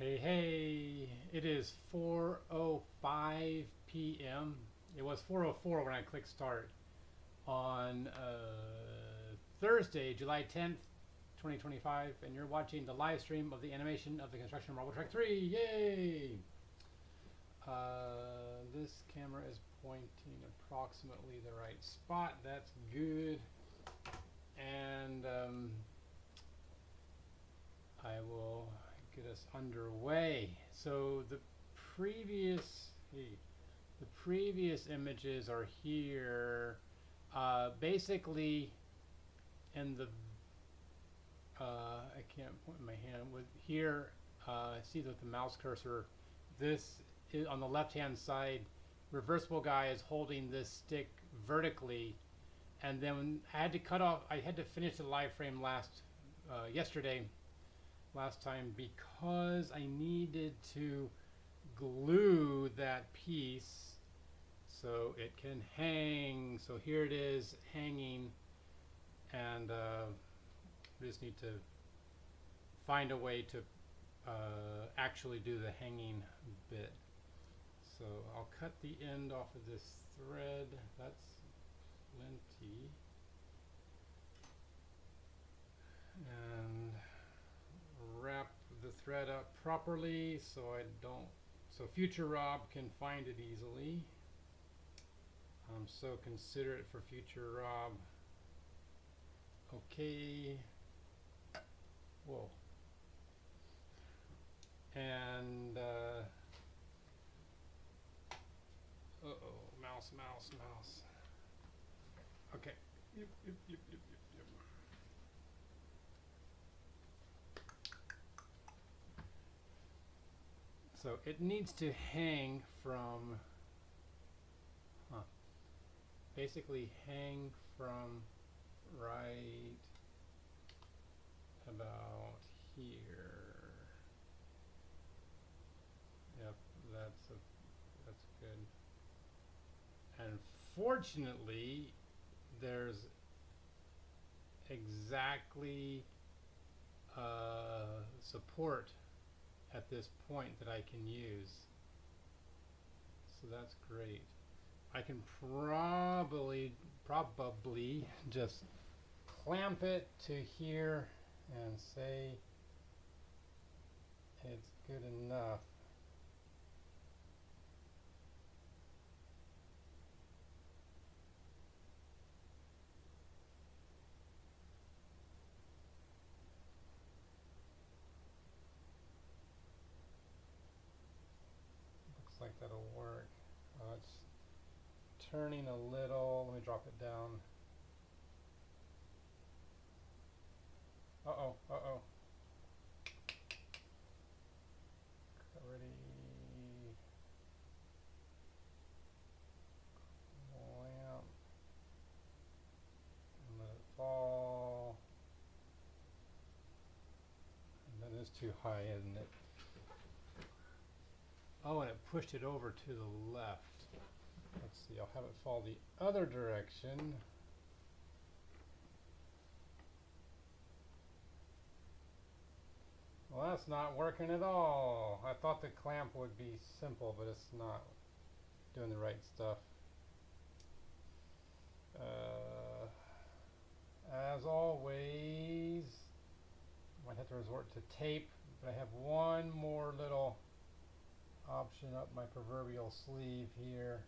Hey, hey, it is 4:05 p.m. It was 4:04 when I clicked start on Thursday, July 10th, 2025, and you're watching the live stream of the animation of the construction Marble Track 3. Yay! This camera is pointing approximately the right spot. That's good. And I will get us underway. So the previous images are here. Basically, in the I can't point my hand with here. See with the mouse cursor. This is on the left-hand side. Reversible Guy is holding this stick vertically, and then I had to cut off. I had to finish the live frame yesterday. Last time because I needed to glue that piece so it can hang. So here it is hanging, and we just need to find a way to actually do the hanging bit. So I'll cut the end off of this thread. That's plenty. And wrap the thread up properly so future Rob can find it easily. I'm so considerate for future Rob. Okay. Whoa. And mouse. Okay. Yep. So it needs to hang from, basically hang from right about here. Yep, that's good. And fortunately, there's exactly support at this point that I can use. So that's great. I can probably just clamp it to here and say it's good enough. Like that'll work. It's turning a little. Let me drop it down. Uh-oh. Ready. Clamp. And let it fall. And that is too high, isn't it? Oh, and it pushed it over to the left. Let's see, I'll have it fall the other direction. Well, that's not working at all. I thought the clamp would be simple, but it's not doing the right stuff. As always, I might have to resort to tape, but I have one more little option up my proverbial sleeve here.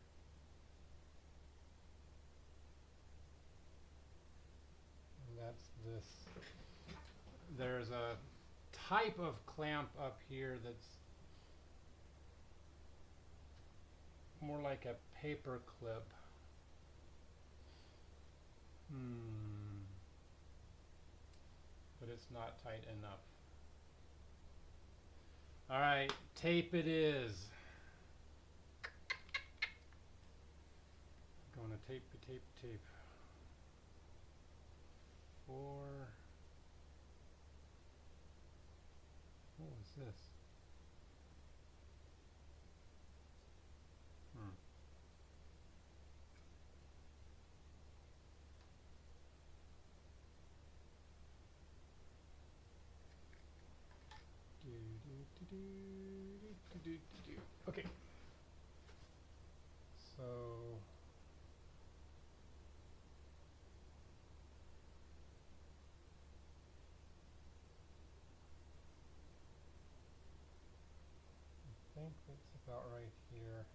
And that's this. There's a type of clamp up here that's more like a paper clip. But it's not tight enough. All right, tape it is. Going to tape. What was this? Okay. So I think that's about right here.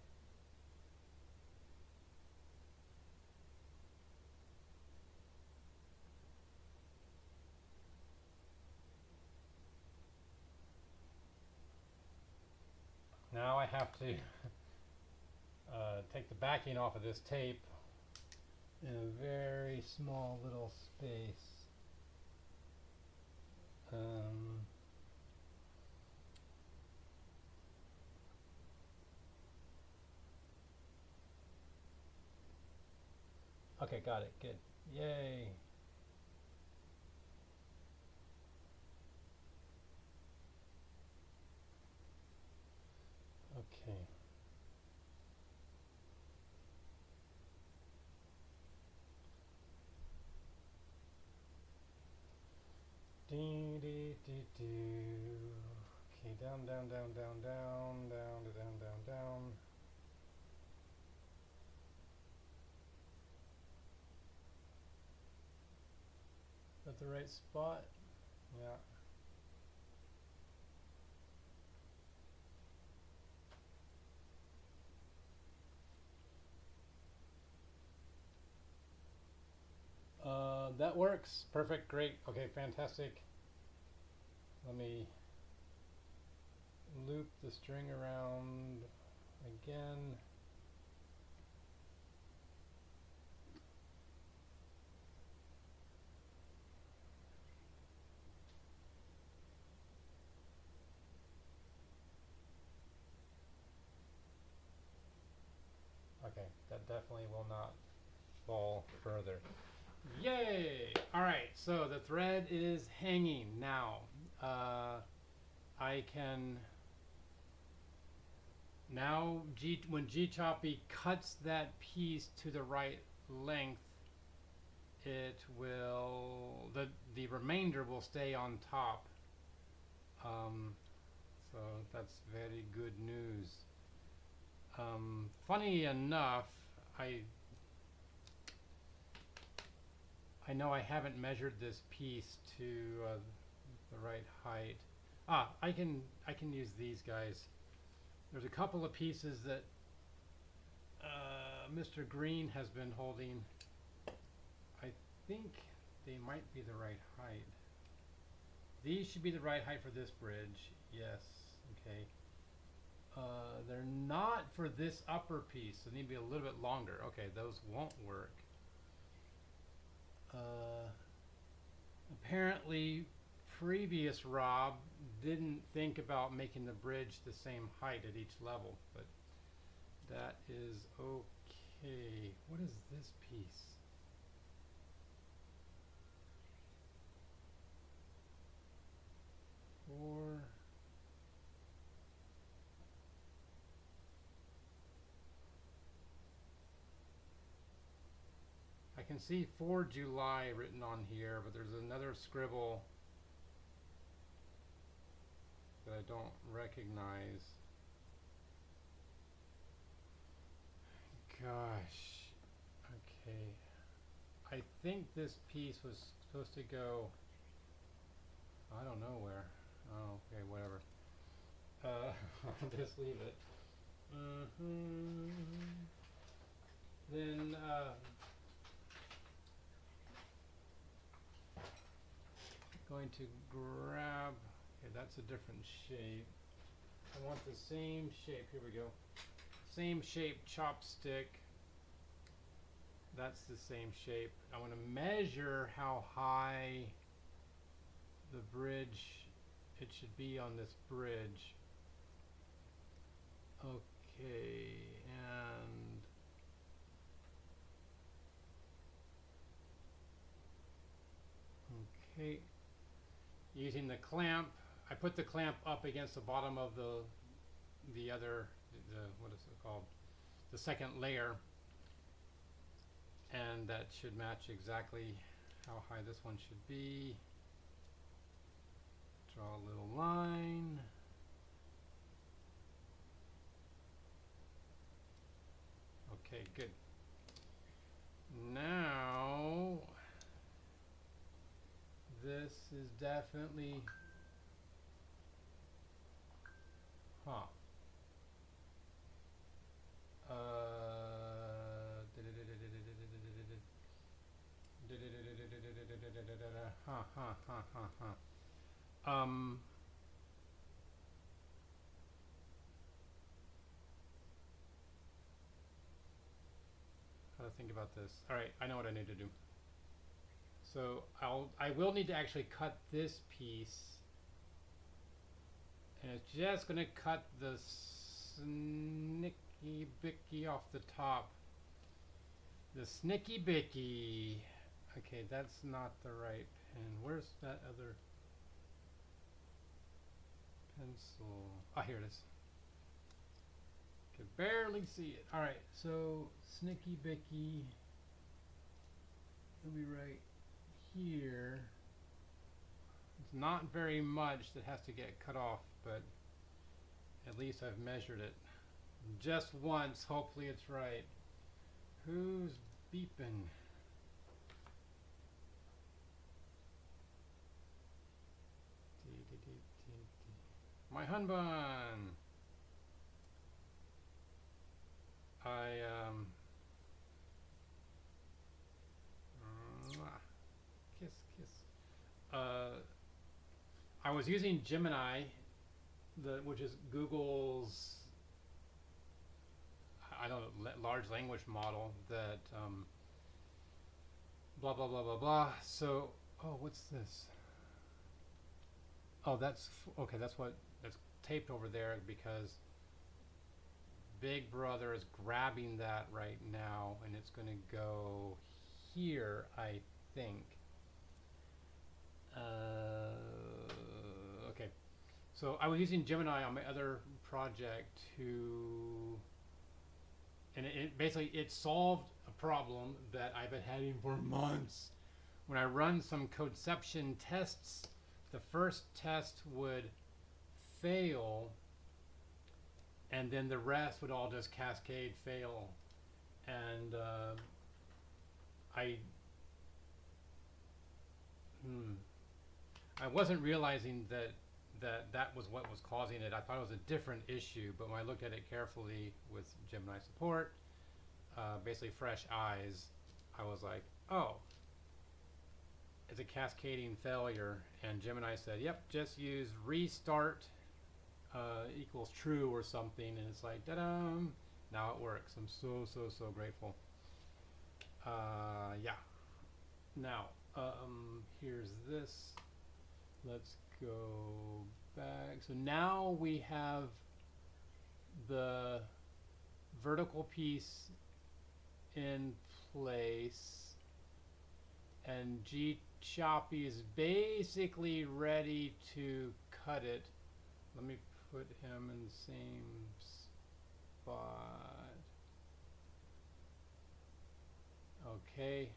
Now I have to take the backing off of this tape in a very small little space. Okay, got it. Good. Yay. Okay. Okay, down, down, down, down, down, down, down, down, down. Is that the right spot? Yeah. That works. Perfect. Great. Okay, fantastic. Let me loop the string around again. Okay, that definitely will not fall further. Yay! Alright, so the thread is hanging now. I can now, when Choppy cuts that piece to the right length, it will, the remainder will stay on top. So that's very good news. Funny enough, I know I haven't measured this piece to the right height. I can use these guys. There's a couple of pieces that Mr. Greene has been holding. I think they might be the right height. These should be the right height for this bridge. Yes. Okay. They're not for this upper piece. They need to be a little bit longer. Okay, those won't work. Apparently, previous Rob didn't think about making the bridge the same height at each level, but that is okay. What is this piece? Four. I can see 4 July written on here, but there's another scribble that I don't recognize. Gosh. Okay. I think this piece was supposed to go, I don't know where. Oh, okay, whatever. I'll just leave it. Then, going to grab, okay, that's a different shape. I want the same shape, here we go. Same shape chopstick. That's the same shape. I want to measure how high the bridge, it should be on this bridge. Okay, and okay. Using the clamp, I put the clamp up against the bottom of the other, what is it called? The second layer. And that should match exactly how high this one should be. Draw a little line. good. Now, this is definitely, huh. How to think about this. All right, I know what I need to do. So I will need to actually cut this piece, and it's just gonna cut the snicky bicky off the top. The snicky bicky. Okay, that's not the right pen. Where's that other pencil? Ah, here it is. Can barely see it. All right, so snicky bicky. It'll be right here. It's not very much that has to get cut off, but at least I've measured it just once. Hopefully it's right. Who's beeping? My Hunbun. Kiss, kiss. I was using Gemini, which is Google's, I don't know, large language model that blah blah blah blah blah. So, oh, what's this? Oh, that's okay. That's taped over there because Big Brother is grabbing that right now, and it's going to go here, I think. Okay, so I was using Gemini on my other project and it basically solved a problem that I've been having for months. When I run some codeception tests, the first test would fail, and then the rest would all just cascade fail. And I wasn't realizing that was what was causing it. I thought it was a different issue, but when I looked at it carefully with Gemini support, basically fresh eyes, I was like, oh, it's a cascading failure. And Gemini said, yep, just use restart equals true or something, and it's like, ta-da! Now it works. I'm so grateful. Yeah. Now, here's this. Let's go back. So now we have the vertical piece in place, and Choppy is basically ready to cut it. Let me put him in the same spot. Okay.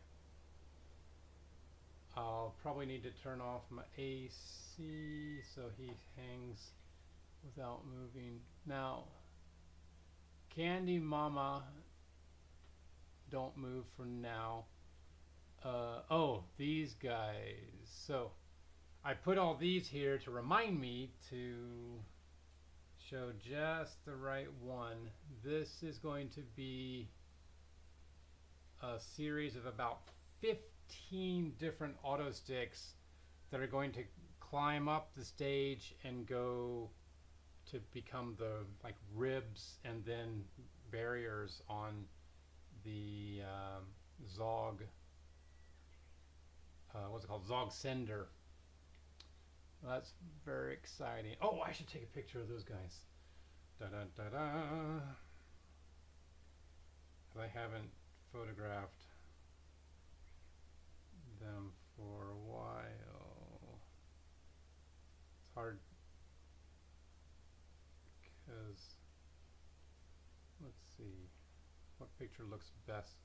I'll probably need to turn off my AC so he hangs without moving. Now, Candy Mama, don't move for now. Oh, these guys. So I put all these here to remind me to show just the right one. This is going to be a series of about 15 different auto sticks that are going to climb up the stage and go to become the like ribs and then barriers on the Zog. What's it called? Zog Sender. Well, that's very exciting. Oh, I should take a picture of those guys. Da da da da. I haven't photographed them for a while. It's hard because let's see what picture looks best.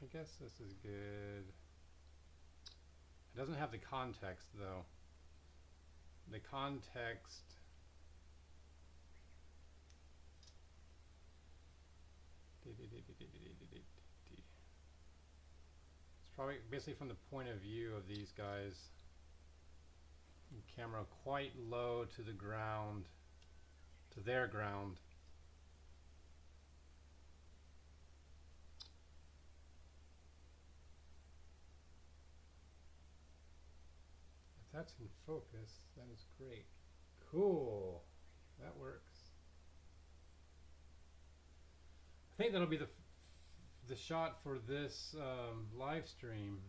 I guess this is good. It doesn't have the context though. The context It's probably basically from the point of view of these guys. Camera quite low to the ground, to their ground. If that's in focus, that is great. Cool. That works. I think that'll be the shot for this live stream.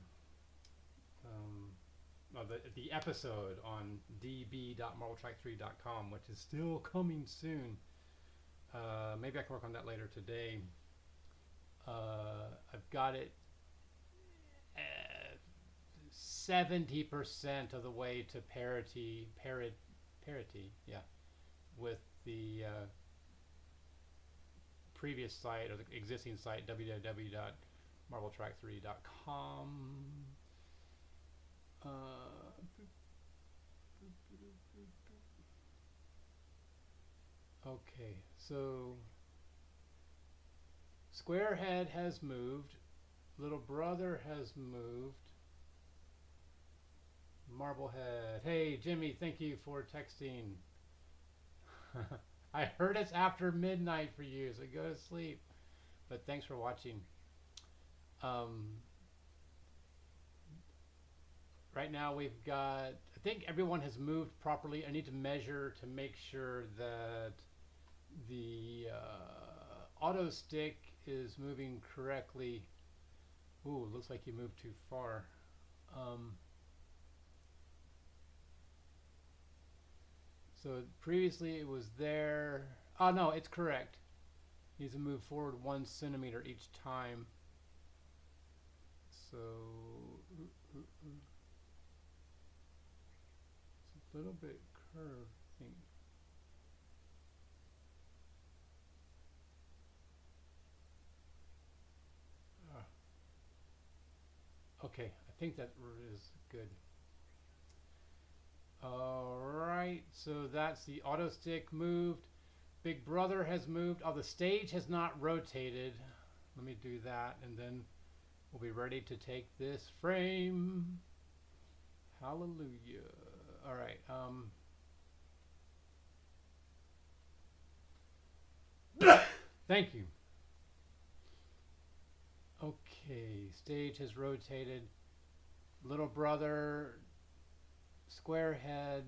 The episode on db.marveltrack3.com, which is still coming soon. Maybe I can work on that later today. I've got it 70% of the way to parity, yeah, with the previous site or the existing site, www.marveltrack3.com. Okay, so Squarehead has moved, Little Brother has moved, Marblehead. Hey Jimmy, thank you for texting. I heard it's after midnight for you, so go to sleep. But thanks for watching. Right now we've got, I think everyone has moved properly. I need to measure to make sure that the auto stick is moving correctly. Ooh, looks like you moved too far. So previously it was there. Oh no, it's correct. Needs to move forward 1 centimeter each time. So it's a little bit curved, I think. Okay, I think that is good. Alright, so that's the auto stick moved. Big Brother has moved. Oh, the stage has not rotated. Let me do that, and then we'll be ready to take this frame. Hallelujah. Alright, thank you. Okay, stage has rotated. Little Brother, Squarehead,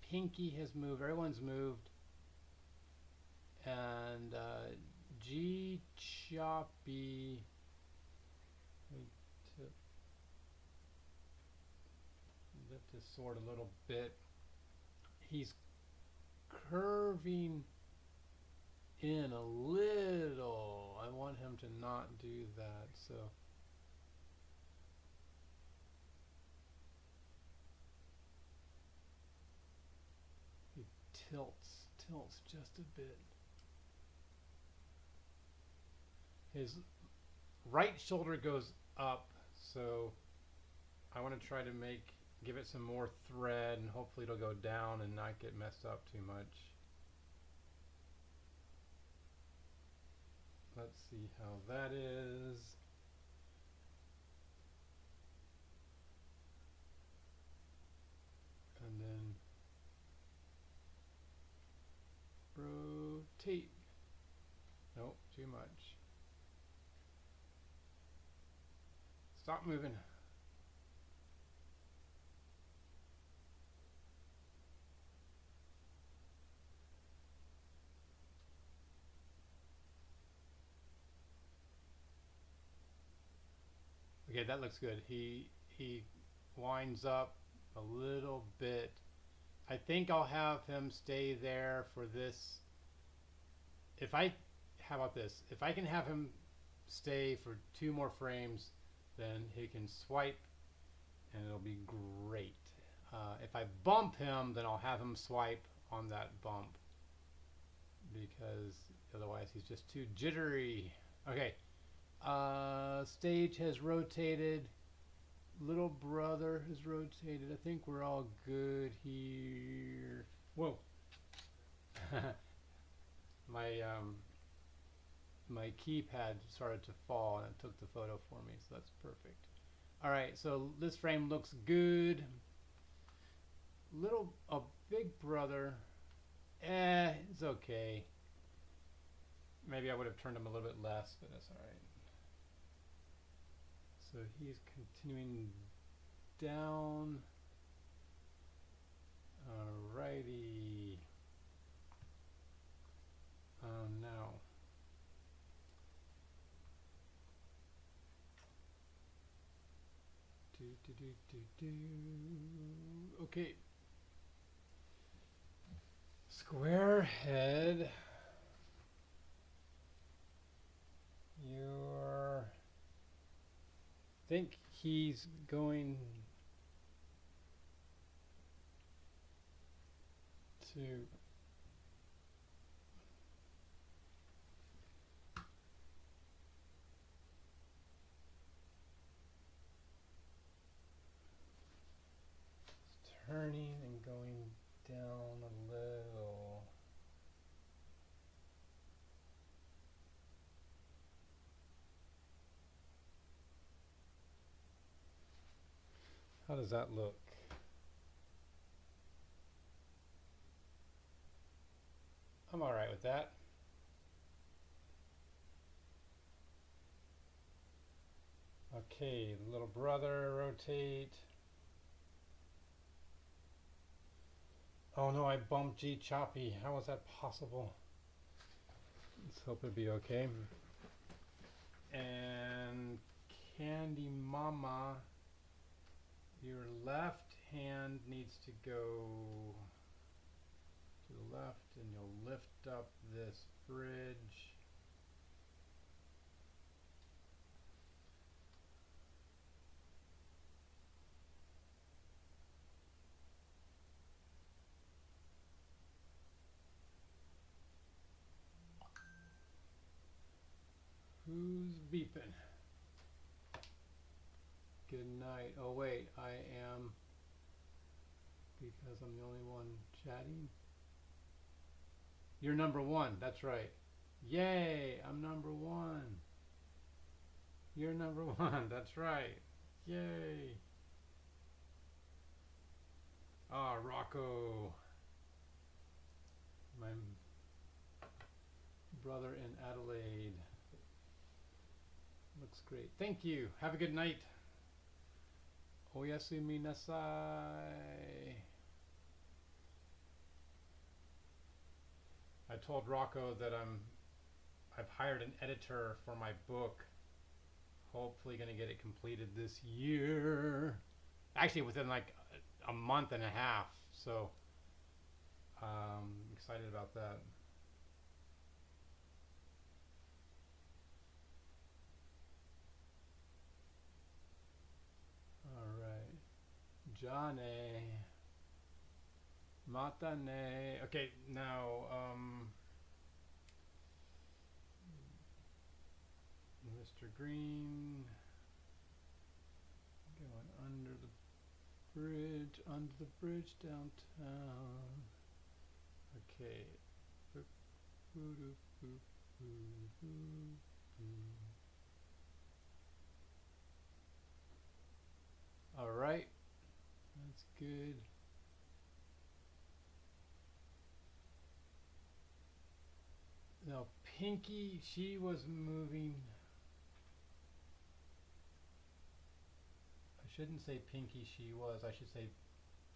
Pinky has moved. Everyone's moved. And Choppy. Lift his sword a little bit. He's curving in a little. I want him to not do that, so he tilts just a bit. His right shoulder goes up, so I want to try to give it some more thread, and hopefully it'll go down and not get messed up too much. Let's see how that is. And then rotate. Nope, too much. Stop moving. Okay, that looks good. He winds up a little bit. I think I'll have him stay there for this. How about this? If I can have him stay for 2 more frames, then he can swipe and it'll be great. If I bump him, then I'll have him swipe on that bump, because otherwise he's just too jittery. Okay. Stage has rotated. Little Brother has rotated. I think we're all good here. Whoa. My my keypad started to fall and it took the photo for me, so that's perfect. All right, so this frame looks good. A big brother, it's okay. Maybe I would have turned him a little bit less, but that's all right. So he's continuing down. Alrighty. Now. Okay. Squarehead. Think he's going to turning and going down a little. How does that look? I'm all right with that. Okay, little brother, rotate. Oh no, I bumped G Choppy. How was that possible? Let's hope it'll be okay. And Candy Mama, your left hand needs to go to the left and you'll lift up this bridge. Who's beeping? Good night. Oh wait, I am, because I'm the only one chatting. You're number one, that's right. Yay, I'm number one. You're number one, that's right. Yay. Ah, Rocco. My brother in Adelaide. Looks great. Thank you. Have a good night. Oyasumi nasai. I told Rocco that I've hired an editor for my book. Hopefully gonna get it completed this year. Actually within like a month and a half. So excited about that. Alright. Johnny. Matane. Okay, now Mr. Greene going under the bridge downtown. Okay. All right, that's good. Now Pinky, she was moving. I shouldn't say Pinky she was, I should say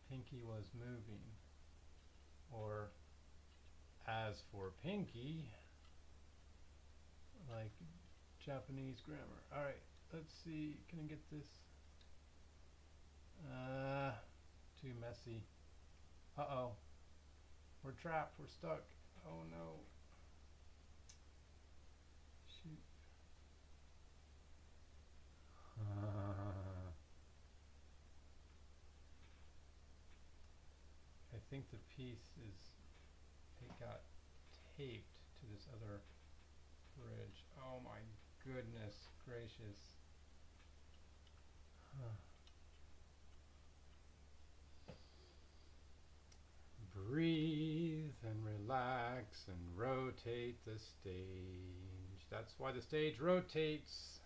Pinky was moving. Or as for Pinky, like Japanese grammar. Alright, let's see, can I get this? Too messy. Uh-oh. We're trapped, we're stuck. Oh no. Shoot. I think the piece is, it got taped to this other bridge. Oh my goodness gracious. Breathe and relax and rotate the stage. That's why the stage rotates.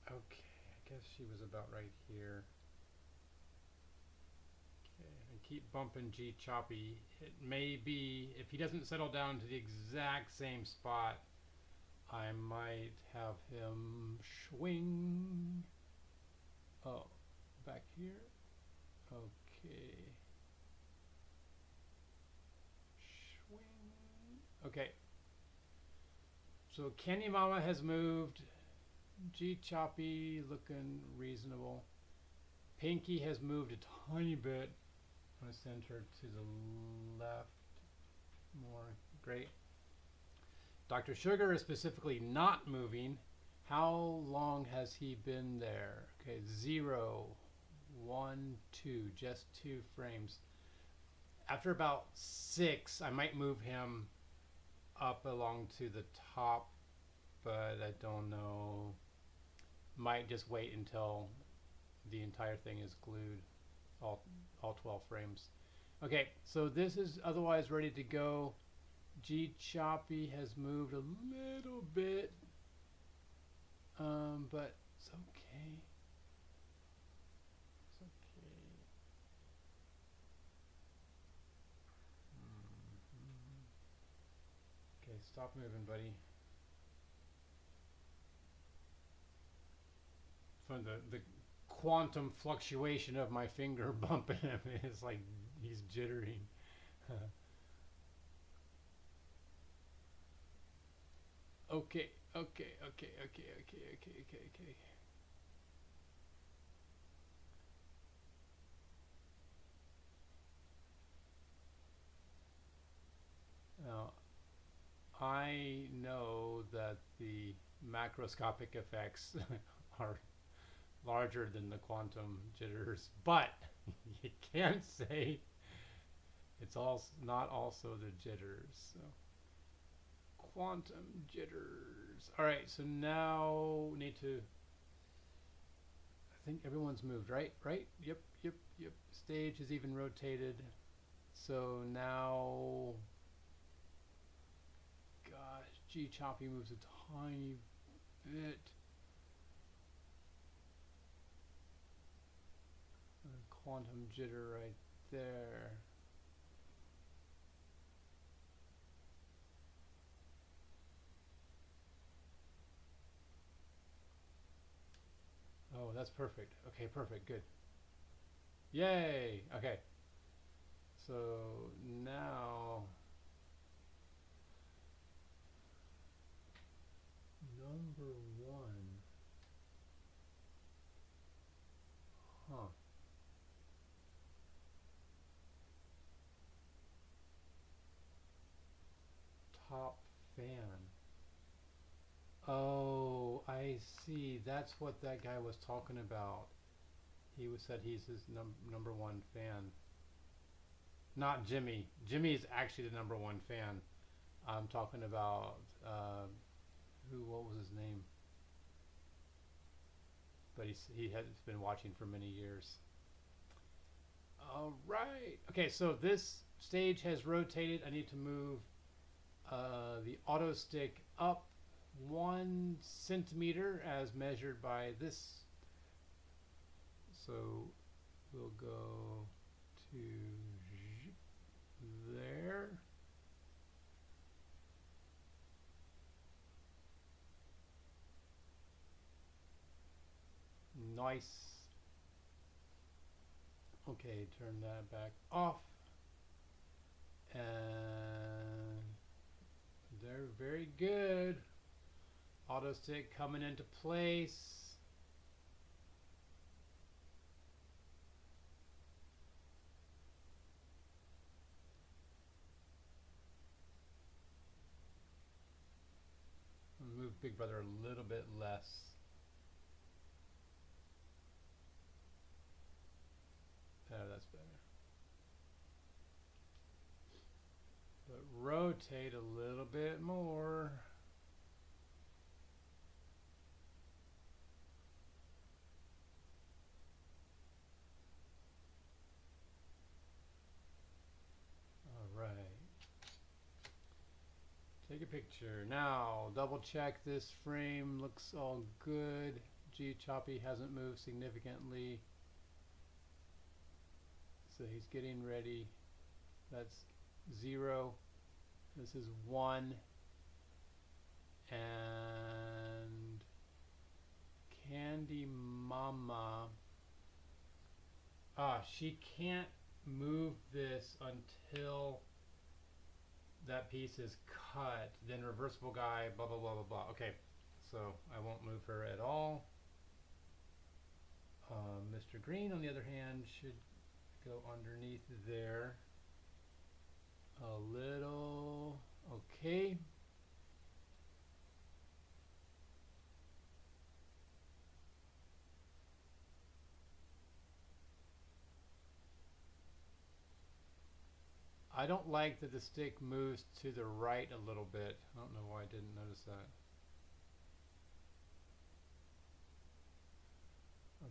Okay, I guess she was about right here. Okay, and keep bumping G Choppy. It may be, if he doesn't settle down to the exact same spot, I might have him swing. Oh, back here. Okay. Swing. Okay. So Candy Mama has moved. G Choppy looking reasonable. Pinky has moved a tiny bit. I'm going to send her to the left more. Great. Dr. Sugar is specifically not moving. How long has he been there? Okay, 0, 1, 2, just 2 frames. After about 6, I might move him up along to the top, but I don't know. Might just wait until the entire thing is glued, all 12 frames. Okay, so this is otherwise ready to go. G Choppy has moved a little bit, but it's okay. It's okay. Okay, stop moving, buddy. From the quantum fluctuation of my finger bumping him, it's like he's jittering. Okay. Now, I know that the macroscopic effects are larger than the quantum jitters, but you can't say it's not also the jitters. So quantum jitters. All right, so now we need to, I think everyone's moved, right? Yep. Stage is even rotated. So now, gosh, G Choppy moves a tiny bit. Quantum jitter right there. Oh, that's perfect. Okay, perfect, good. Yay! Okay. So now number 1. Huh. Top fan. Oh, I see. That's what that guy was talking about. He said he's his number 1 fan. Not Jimmy. Jimmy is actually the number 1 fan. I'm talking about what was his name? But he has been watching for many years. All right. Okay, so this stage has rotated. I need to move the auto stick up 1 centimeter as measured by this. So we'll go to there. Nice. Okay, turn that back off. And they're very good. Auto stick coming into place. Move Big Brother a little bit less. That's better. But rotate a little bit more. All right. Take a picture. Now, double check this frame. Looks all good. Gee, Choppy hasn't moved significantly. So he's getting ready. That's 0. This is 1. And Candy Mama. She can't move this until that piece is cut. Then Reversible Guy, blah, blah, blah, blah, blah. Okay, so I won't move her at all. Mr. Greene, on the other hand, should go underneath there a little. Okay. I don't like that the stick moves to the right a little bit. I don't know why I didn't notice that.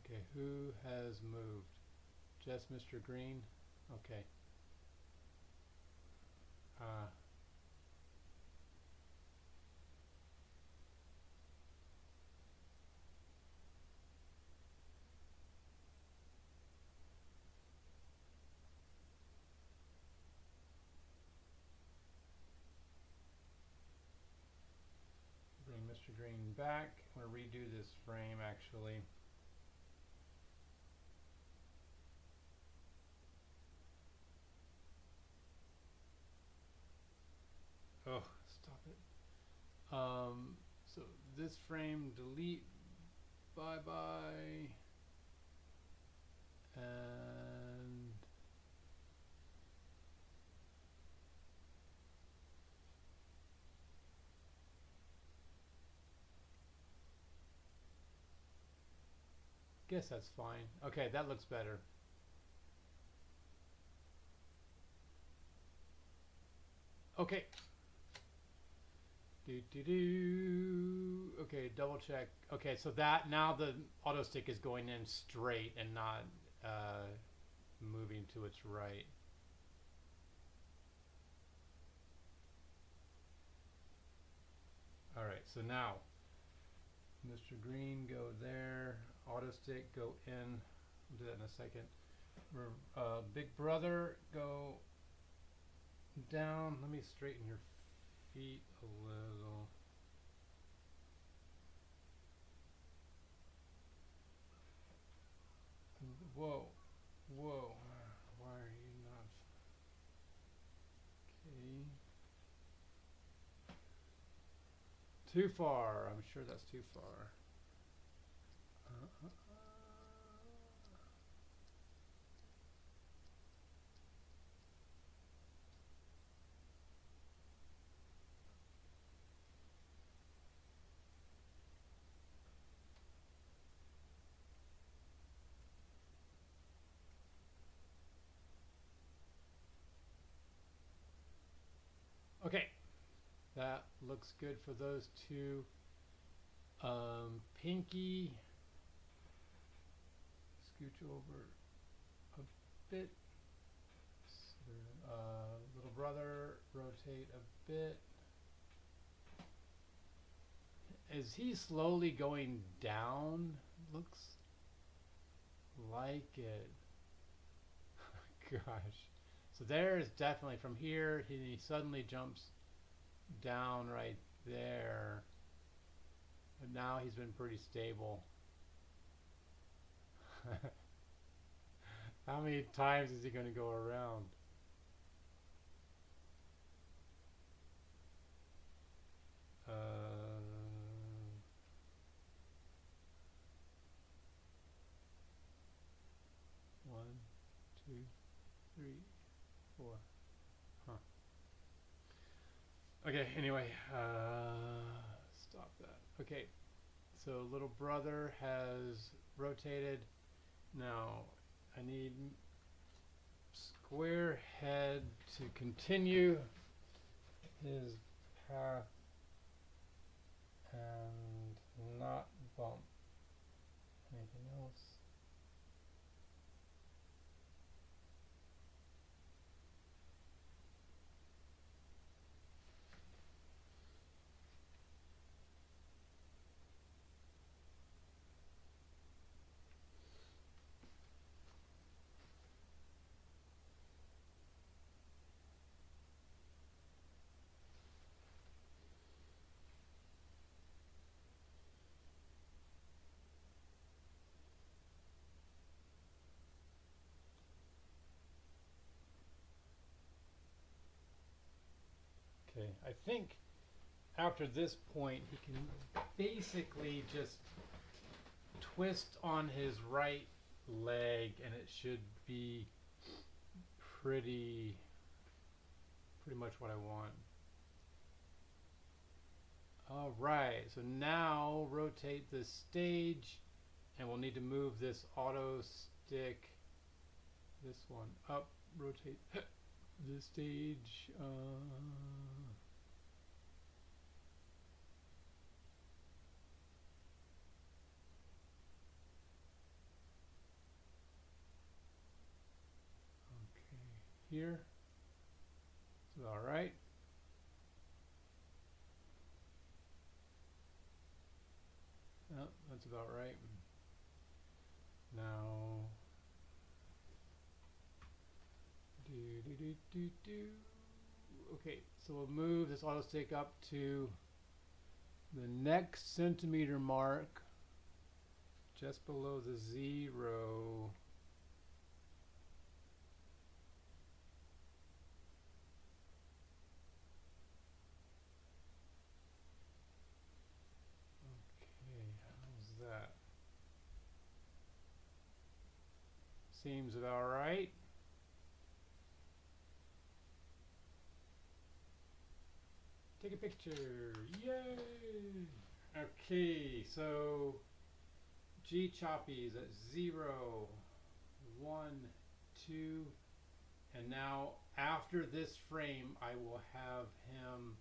Okay, who has moved? Just Mr. Greene? Okay. Bring Mr. Greene back. I'm going to redo this frame actually. Oh, stop it. So this frame, delete, bye-bye. And guess that's fine. Okay, that looks better. Okay. Okay, double check. Okay, so that now the auto stick is going in straight and not moving to its right. All right, so now Mr. Greene, go there. Auto stick, go in. We'll do that in a second. Big Brother, go down. Let me straighten your feet a little. Whoa, whoa. Why are you not? Okay. Too far. I'm sure that's too far. Okay, that looks good for those two. Pinky, scooch over a bit. Little Brother, rotate a bit. Is he slowly going down? Looks like it. Gosh. So there's definitely from here, he suddenly jumps down right there. But now he's been pretty stable. How many times is he going to go around? One, two, three, 4. Huh. Okay, anyway, stop that. Okay, so Little Brother has rotated. Now, I need Squarehead to continue his path and not bump anything else. Okay, I think after this point he can basically just twist on his right leg and it should be pretty much what I want. All right, so now rotate the stage and we'll need to move this auto stick, this one up, rotate the stage. Okay, here. All right. Oh, that's about right. Now, okay, so we'll move this auto stick up to the next centimeter mark, just below the 0. That seems about right. Take a picture. Yay! Okay, so G Choppy is at 0, 1, 2, and now after this frame I will have him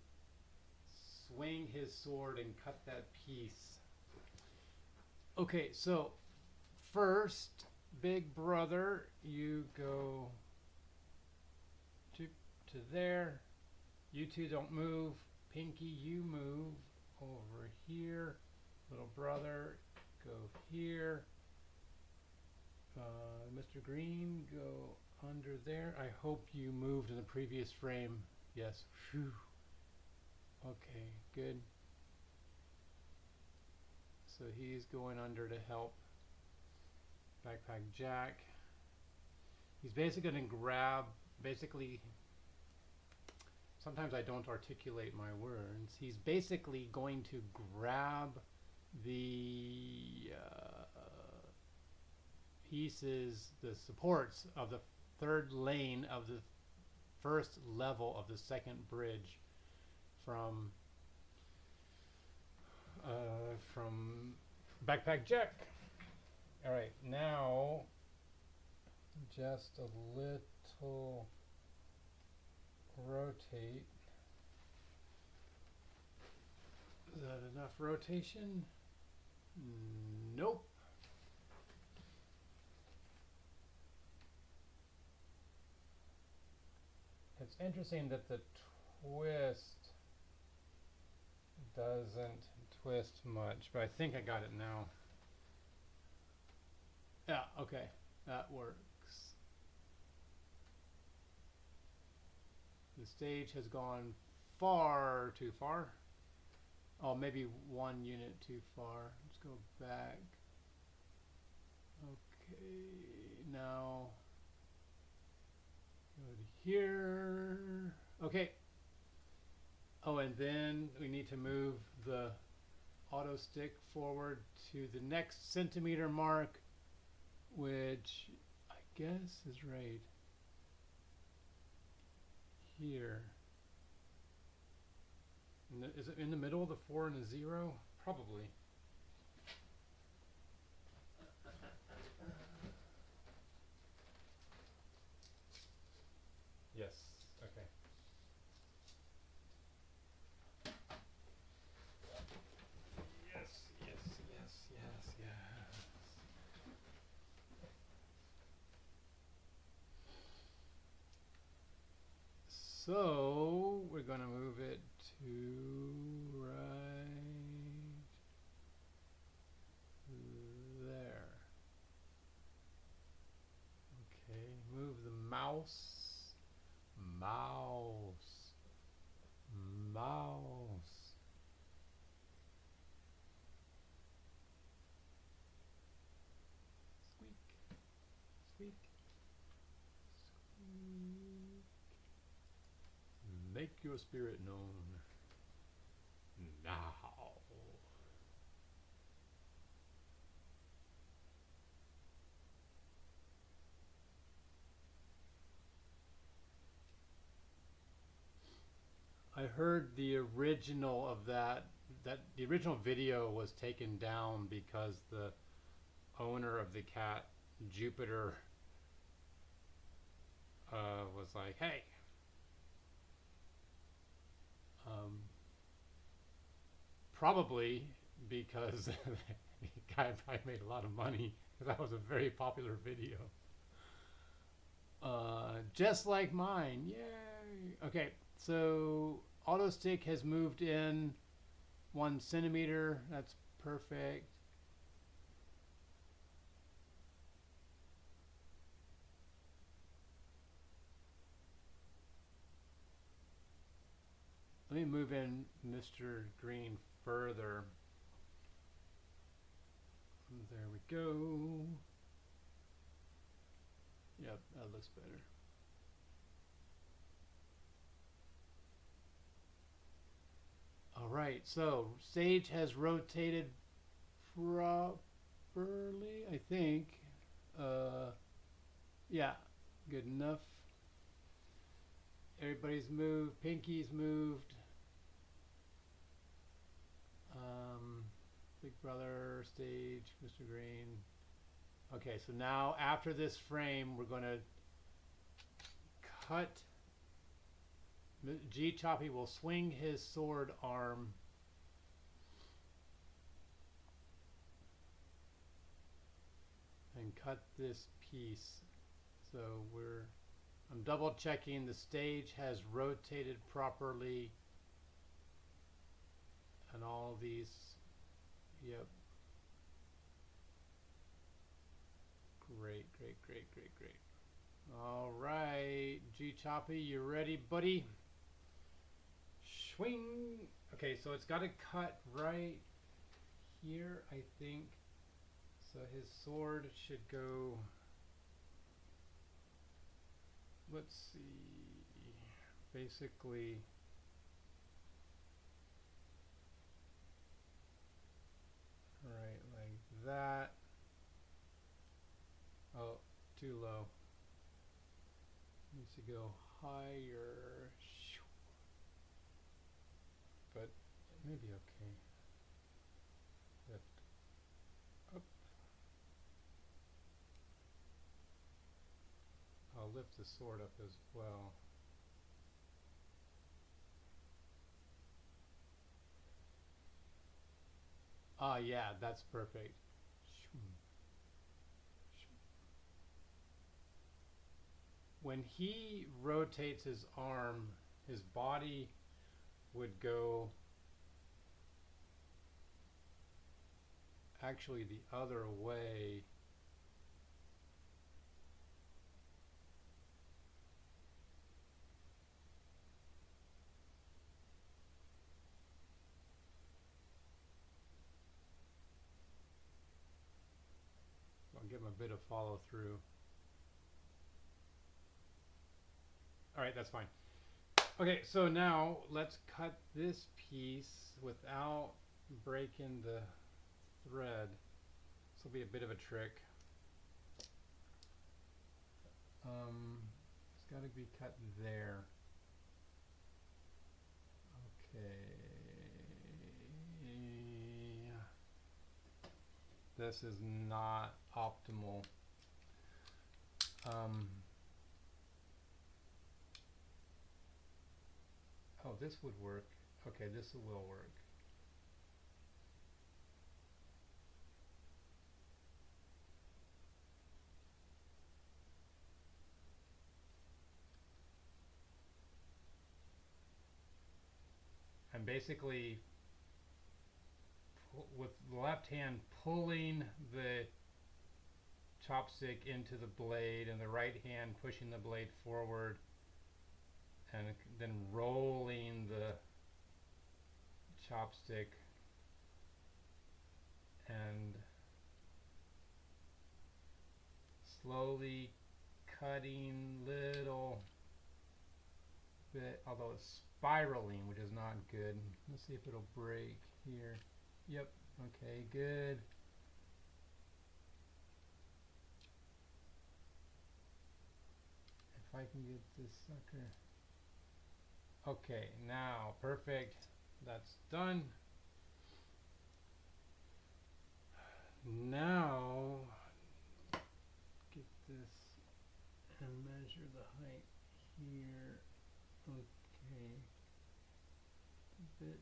swing his sword and cut that piece. Okay, so first, big brother, you go to there. You two don't move. Pinky, you move over here. Little brother, go here. Mr. Greene, go under there. I hope you moved in the previous frame. Yes. Phew. Okay, good. So he's going under to help Backpack Jack. He's basically going to grab, sometimes I don't articulate my words. He's basically going to grab the pieces, the supports of the third lane of the first level of the second bridge from Backpack Jack. All right, now just a little rotate. Is that enough rotation? Nope. It's interesting that the twist doesn't twist much, but I think I got it now. Yeah, okay, that works. The stage has gone far too far. Oh, maybe 1 unit too far. Let's go back. Okay, now go to here. Okay. Oh, and then we need to move the auto stick forward to the next centimeter mark, which I guess is right here. Is it in the middle of the 4 and the 0? Probably. Yes. Okay. Yes, yes, yes, yes, yes. So we're going to move it to right there. Okay, move the mouse. Squeak, squeak, squeak. Make your spirit known now. I heard the original of that the original video was taken down because the owner of the cat, Jupiter, was like, hey, probably because the guy probably made a lot of money because that was a very popular video. Just like mine, yay! Okay, so auto stick has moved in 1 centimeter. That's perfect. Let me move in Mr. Greene further. There we go. Yep, that looks better. All right, so stage has rotated properly, I think. Yeah, good enough. Everybody's moved. Pinky's moved. Big Brother, stage, Mr. Greene. Okay, so now after this frame, we're going to cut. Choppy will swing his sword arm and cut this piece. So I'm double checking the stage has rotated properly and all these. Yep. Great. All right, Choppy, you ready, buddy? Swing. Okay, so it's got to cut right here, I think. So his sword should go. Let's see. Basically. Right, like that. Oh, too low. Needs to go higher. But maybe okay. Lift up. I'll lift the sword up as well. Ah, yeah, that's perfect. When he rotates his arm, his body would go actually the other way. I'll give him a bit of follow through. All right, that's fine. Okay, so now let's cut this piece without breaking the thread. This will be a bit of a trick. It's got to be cut there. Okay. This is not optimal. Oh, this would work. Okay, this will work. And basically, with the left hand pulling the chopstick into the blade and the right hand pushing the blade forward and then rolling the chopstick and slowly cutting little bit, although it's spiraling, which is not good. Let's see if it'll break here. Yep, okay, good. If I can get this sucker. Okay, now, perfect. That's done. Now, get this and measure the height here. Okay, a bit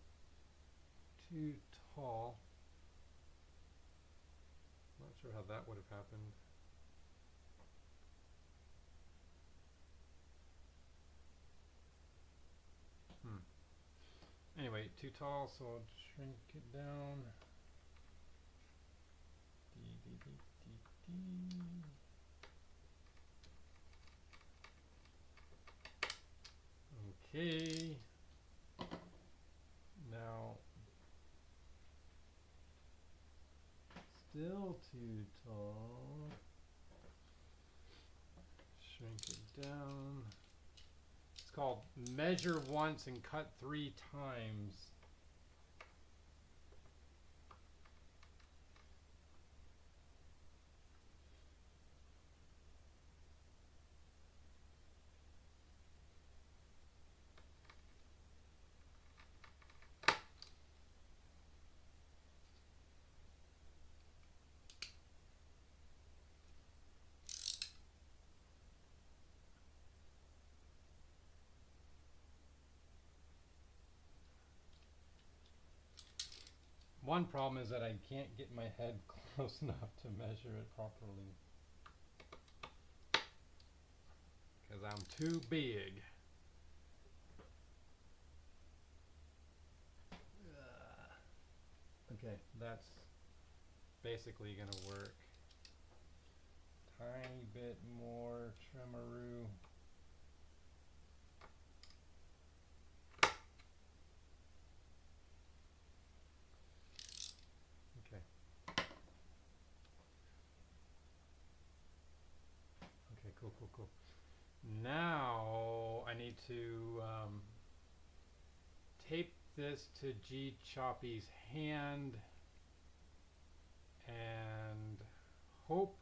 too tall. Not sure how that would have happened. Anyway, too tall, so I'll shrink it down. Okay. Now, still too tall. Shrink it down. It's called measure once and cut 3 times. One problem is that I can't get my head close enough to measure it properly. Because I'm too big. Okay, that's basically going to work. Tiny bit more tremaroo. Cool. Now I need to tape this to Choppy's hand and hope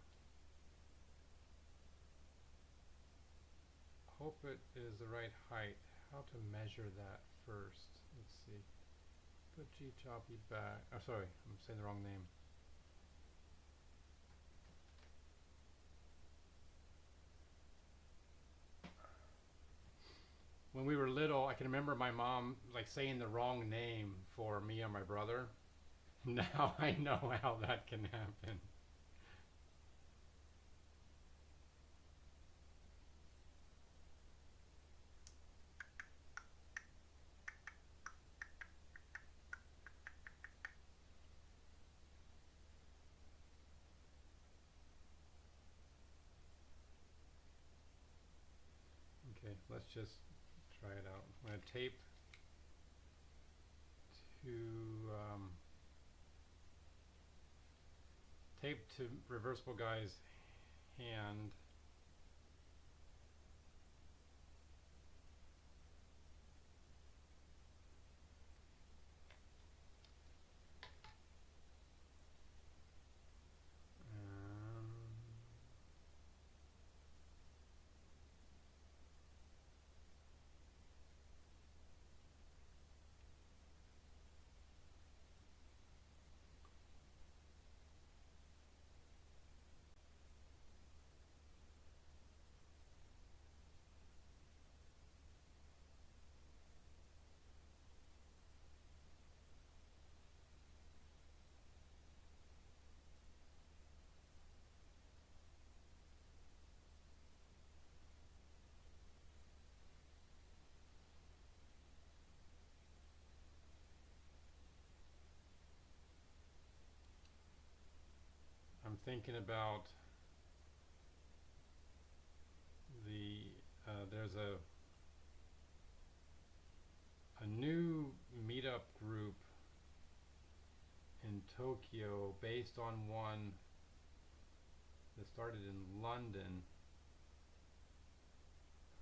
it is the right height. How to measure that first? Let's see. Put Choppy back. Oh, sorry, I'm saying the wrong name. When we were little, I can remember my mom like saying the wrong name for me and my brother. Now I know how that can happen. Okay, let's just try it out. I'm going to tape to Reversible Guy's hand. I'm thinking about there's a new meetup group in Tokyo based on one that started in London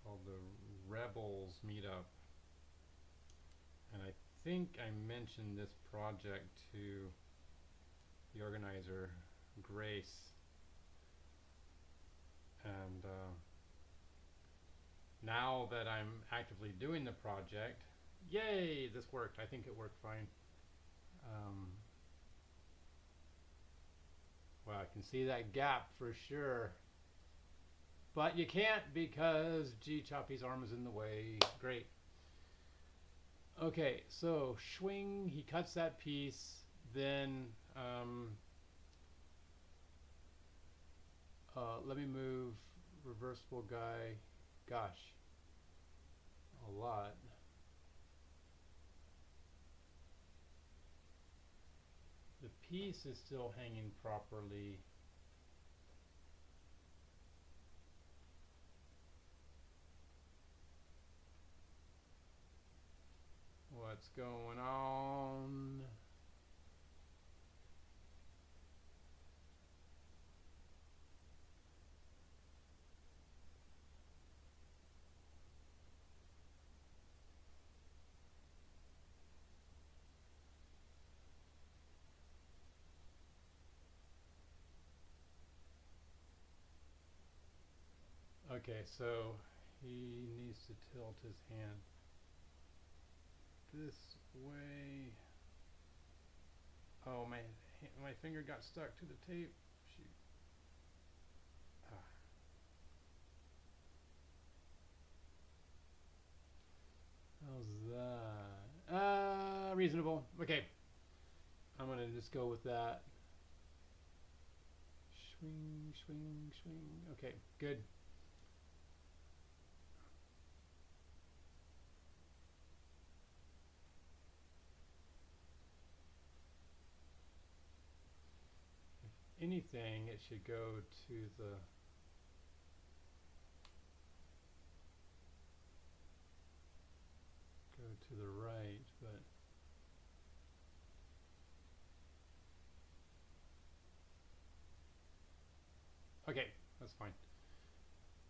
called the Rebels meetup, and I think I mentioned this project to the organizer, Grace, and now that I'm actively doing the project, yay, this worked. I think it worked fine. Well, I can see that gap for sure. But you can't because Choppy's arm is in the way. Great. Okay, so swing, he cuts that piece, then let me move Reversible Guy. Gosh, a lot. The piece is still hanging properly. What's going on? Okay, so he needs to tilt his hand this way. Oh, my finger got stuck to the tape. Shoot. How's that? Reasonable. Okay. I'm gonna just go with that. Swing, swing, swing. Okay, good. If anything, it should go to the right, but okay, that's fine.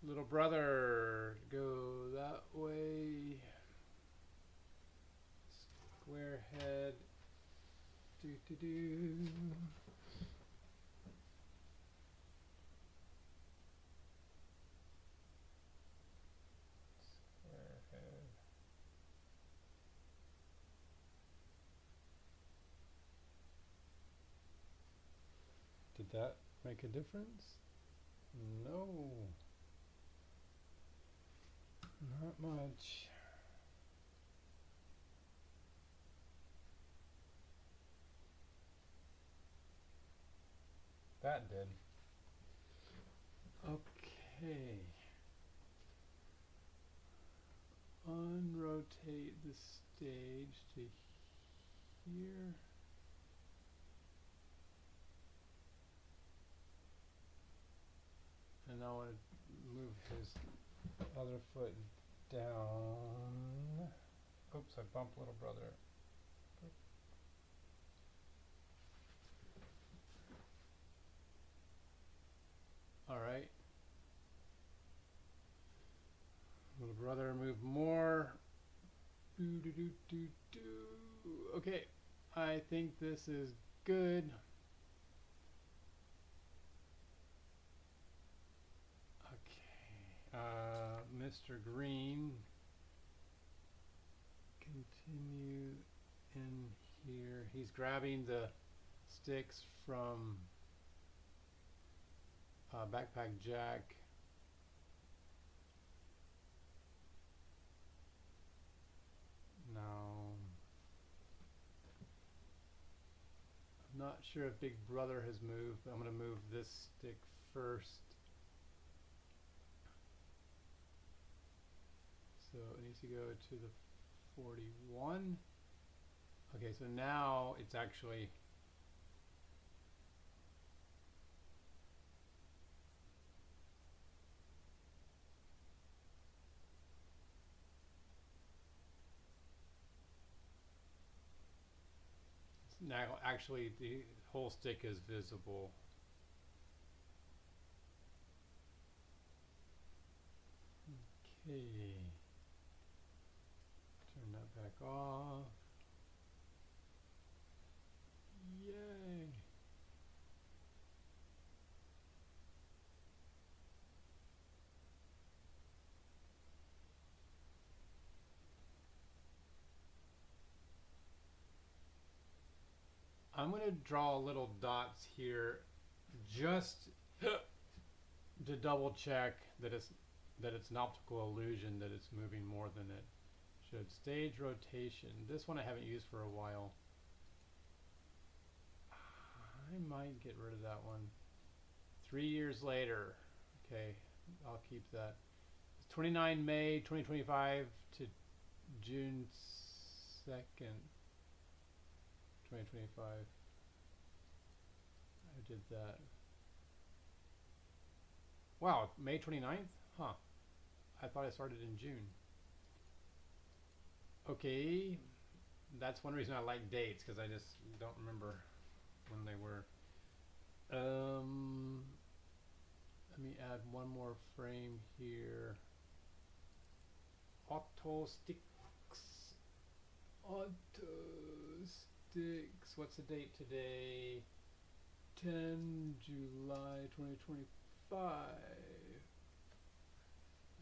Little brother, go that way. Squarehead. Do do do. Squarehead. Did that make a difference? No. Not much. That did. Okay. Unrotate the stage to here. And now I want to move his other foot down. Oops, I bumped little brother. All right. Little brother, move more. Do do do do do. Okay, I think this is good. Okay, Mr. Greene, continue in here. He's grabbing the sticks from Backpack Jack. Now, I'm not sure if Big Brother has moved, but I'm going to move this stick first. So it needs to go to the 41. Okay, so now it's actually now actually the whole stick is visible. Okay. Back off. Yay. I'm going to draw little dots here just to double check that it's an optical illusion, that it's moving more than it should. Stage rotation. This one I haven't used for a while. I might get rid of that one. 3 years later. Okay, I'll keep that. It's 29 May 2025 to June 2nd, 2025. I did that. Wow, May 29th? Huh. I thought I started in June. Okay. That's one reason I like dates, because I just don't remember when they were. Let me add one more frame here. Auto sticks. Auto sticks. What's the date today? 10 July 2025.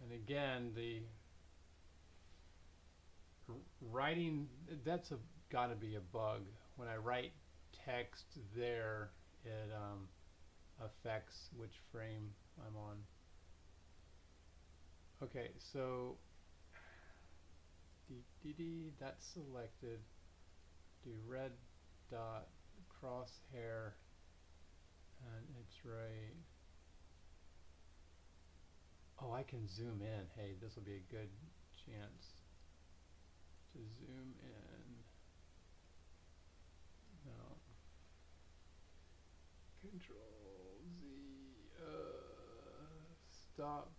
And again, the writing, that's got to be a bug. When I write text there, it affects which frame I'm on. Okay, so that's selected. Do red dot, crosshair, and it's right. Oh, I can zoom in. Hey, this will be a good chance to zoom in. No. Control Z. Stop.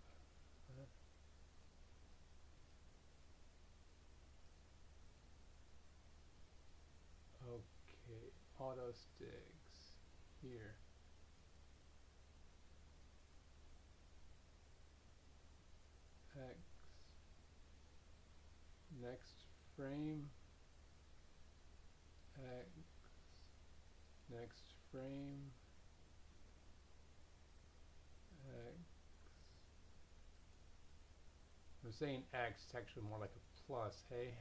Okay, auto sticks here. X. Next frame. X. Next frame. X. I'm saying X, it's actually more like a plus, hey?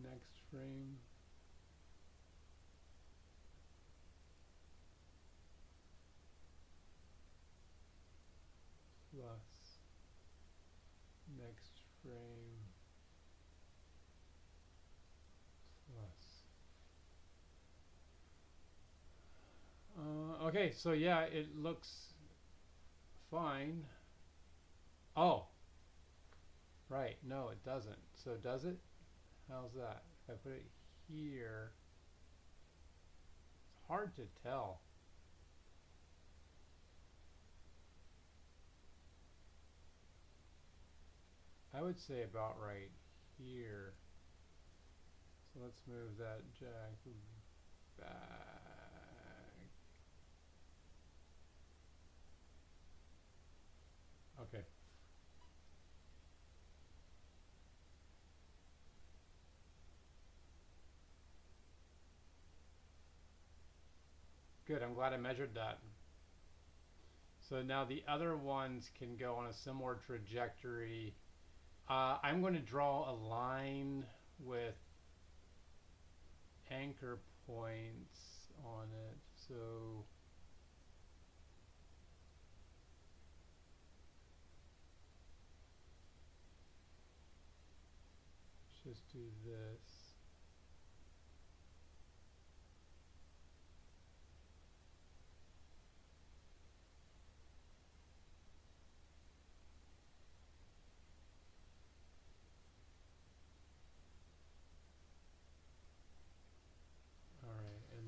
Next frame. Plus. Next frame. Plus. Okay, so yeah, it looks fine. Oh, right, no, it doesn't. So does it? How's that? If I put it here, it's hard to tell. I would say about right here. So let's move that jack back. Okay. Good, I'm glad I measured that. So now the other ones can go on a similar trajectory. I'm going to draw a line with anchor points on it. So let's just do this.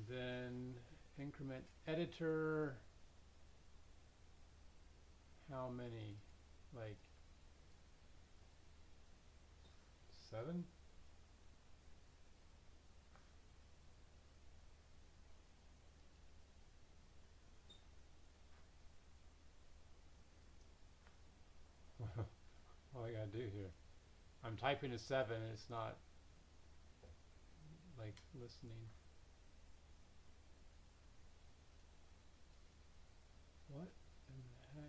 Then increment editor, how many? Like 7? I gotta do here? I'm typing a 7 and it's not like listening. What in the heck?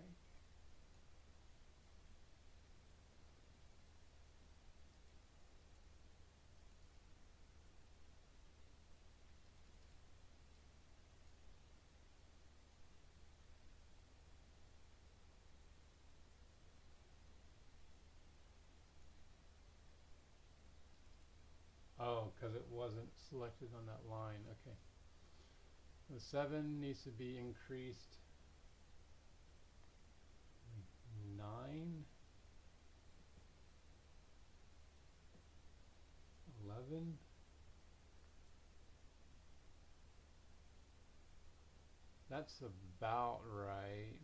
Oh, because it wasn't selected on that line. Okay. The 7 needs to be increased. 9. 11. That's about right.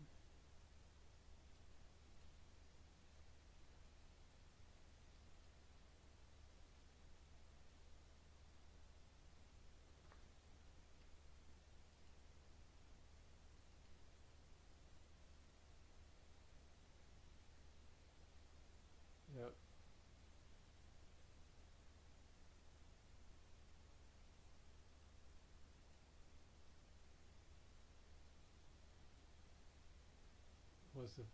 Yep. Was the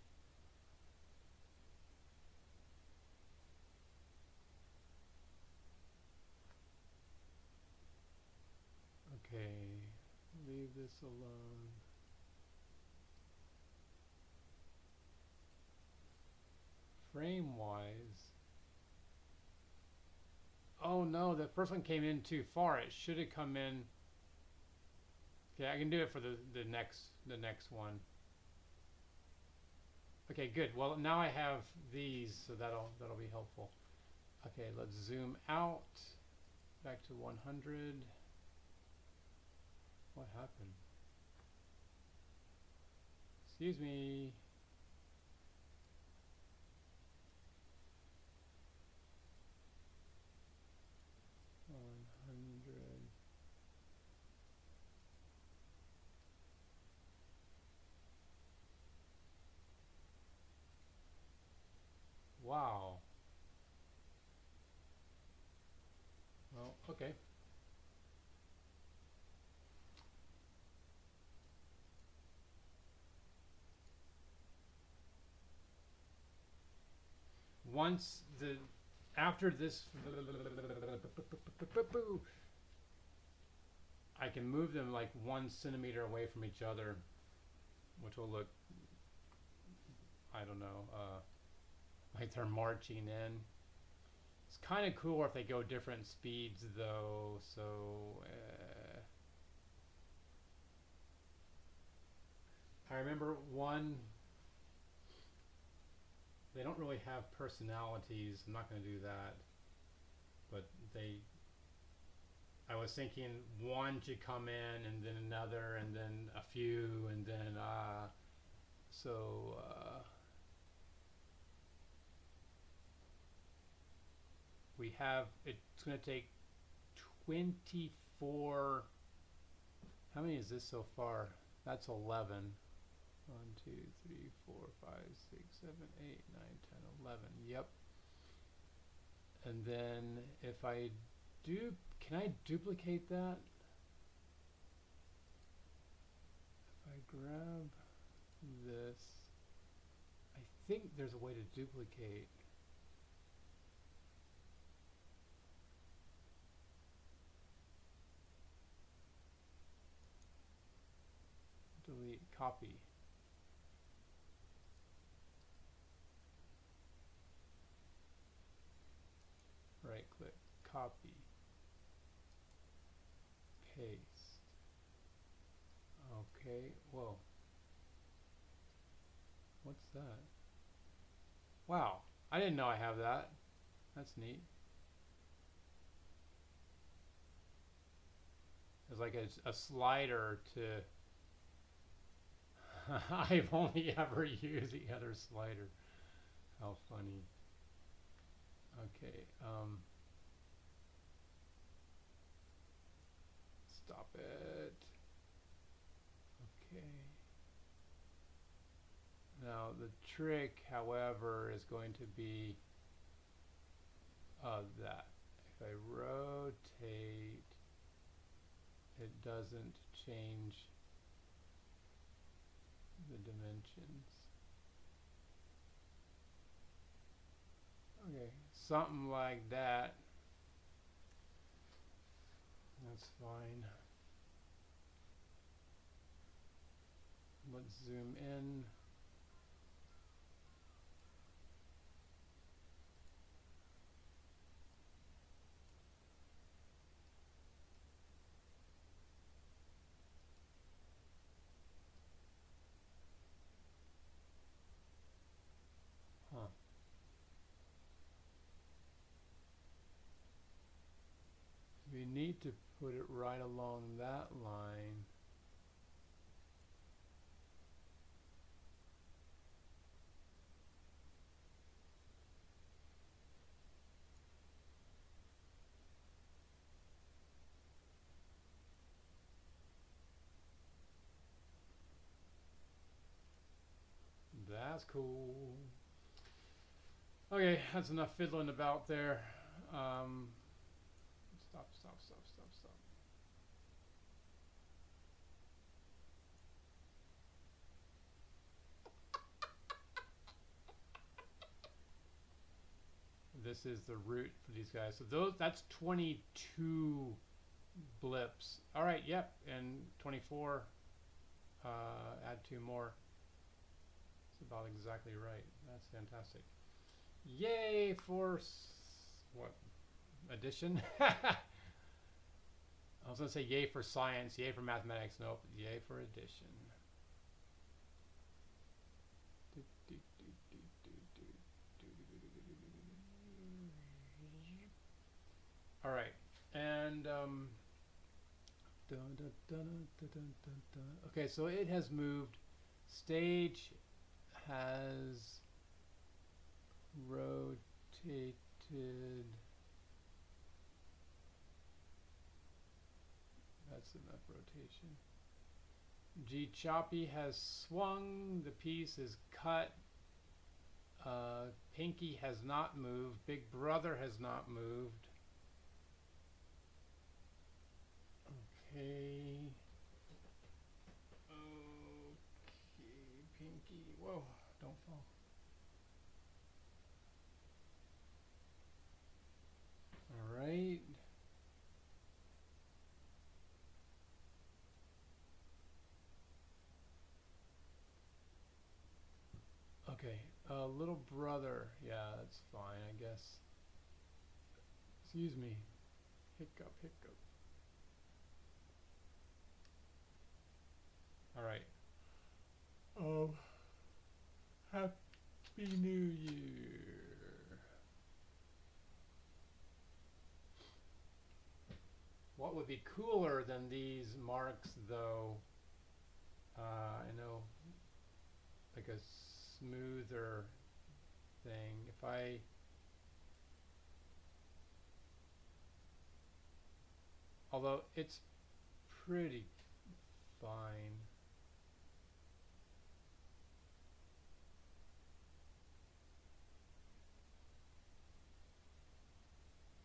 okay, leave this alone. Frame wise. Oh no, the first one came in too far. It should have come in. Okay, I can do it for the next one. Okay, good. Well, now I have these, so that'll be helpful. Okay, let's zoom out back to 100. What happened? Excuse me. Wow. Well, okay. Once after this, I can move them like 1 centimeter away from each other, which will look, I don't know, like they're marching in. It's kind of cool if they go different speeds though, so I remember one, they don't really have personalities. I'm not going to do that, but I was thinking one should come in and then another and then a few and then we have, it's going to take 24, how many is this so far? That's 11. 1, 2, 3, 4, 5, 6, 7, 8, 9, 10, 11. Yep. And then if I do, can I duplicate that? If I grab this, I think there's a way to duplicate. Delete, copy. Right click, copy, paste. Okay, whoa. What's that? Wow, I didn't know I have that. That's neat. It's like a slider to I've only ever used the other slider. How funny. Okay, stop it. Okay. Now the trick, however, is going to be that if I rotate, it doesn't change the dimensions. Okay, something like that. That's fine. Let's zoom in. Huh. We need to put it right along that line. That's cool. Okay, that's enough fiddling about there. Stop. This is the root for these guys. So that's 22 blips. All right, yep, and 24. Add 2 more. It's about exactly right. That's fantastic. Yay for what? Addition? I was gonna say yay for science, yay for mathematics. Nope, yay for addition. All right, and okay, so it has moved. Stage has rotated. That's enough rotation. Choppy has swung. The piece is cut. Pinky has not moved. Big Brother has not moved. Okay. Okay, Pinky. Whoa, don't fall. All right. Okay, little brother. Yeah, that's fine, I guess. Excuse me. Hiccup. All right. Happy New Year. What would be cooler than these marks, though? I know, like a smoother thing. If I although it's pretty fine.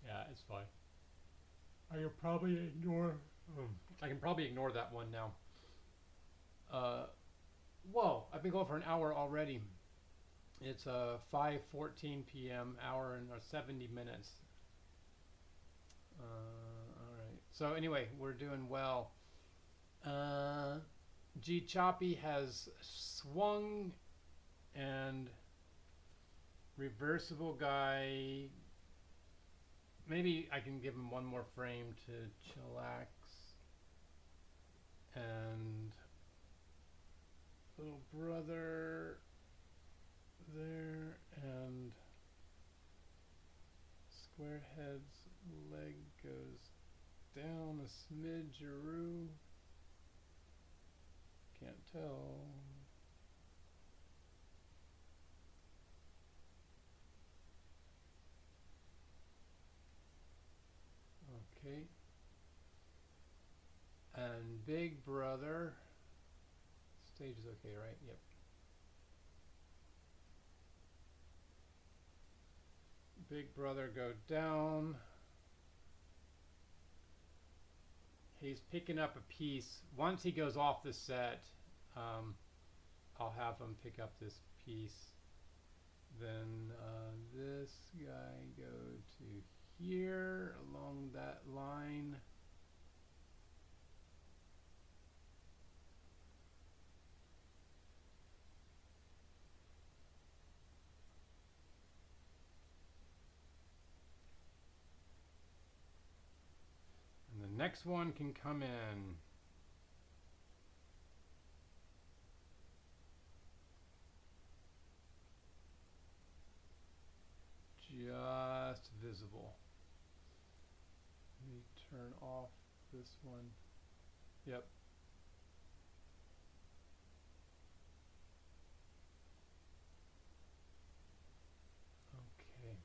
Yeah, it's fine. I can probably ignore that one now. Whoa, I've been going for an hour already. It's 5:14 p.m. hour and 70 minutes. All right. So anyway, we're doing well. Choppy has swung, and Reversible Guy. Maybe I can give him one more frame to chillax. And little brother there, and Squarehead's leg goes down a smidgeroo. Can't tell. Okay. And Big Brother. Stage is okay, right? Yep. Big Brother go down. He's picking up a piece. Once he goes off the set, I'll have him pick up this piece. Then this guy go to here along that line. And the next one can come in. Just visible. Let me turn off this one. Yep. Okay.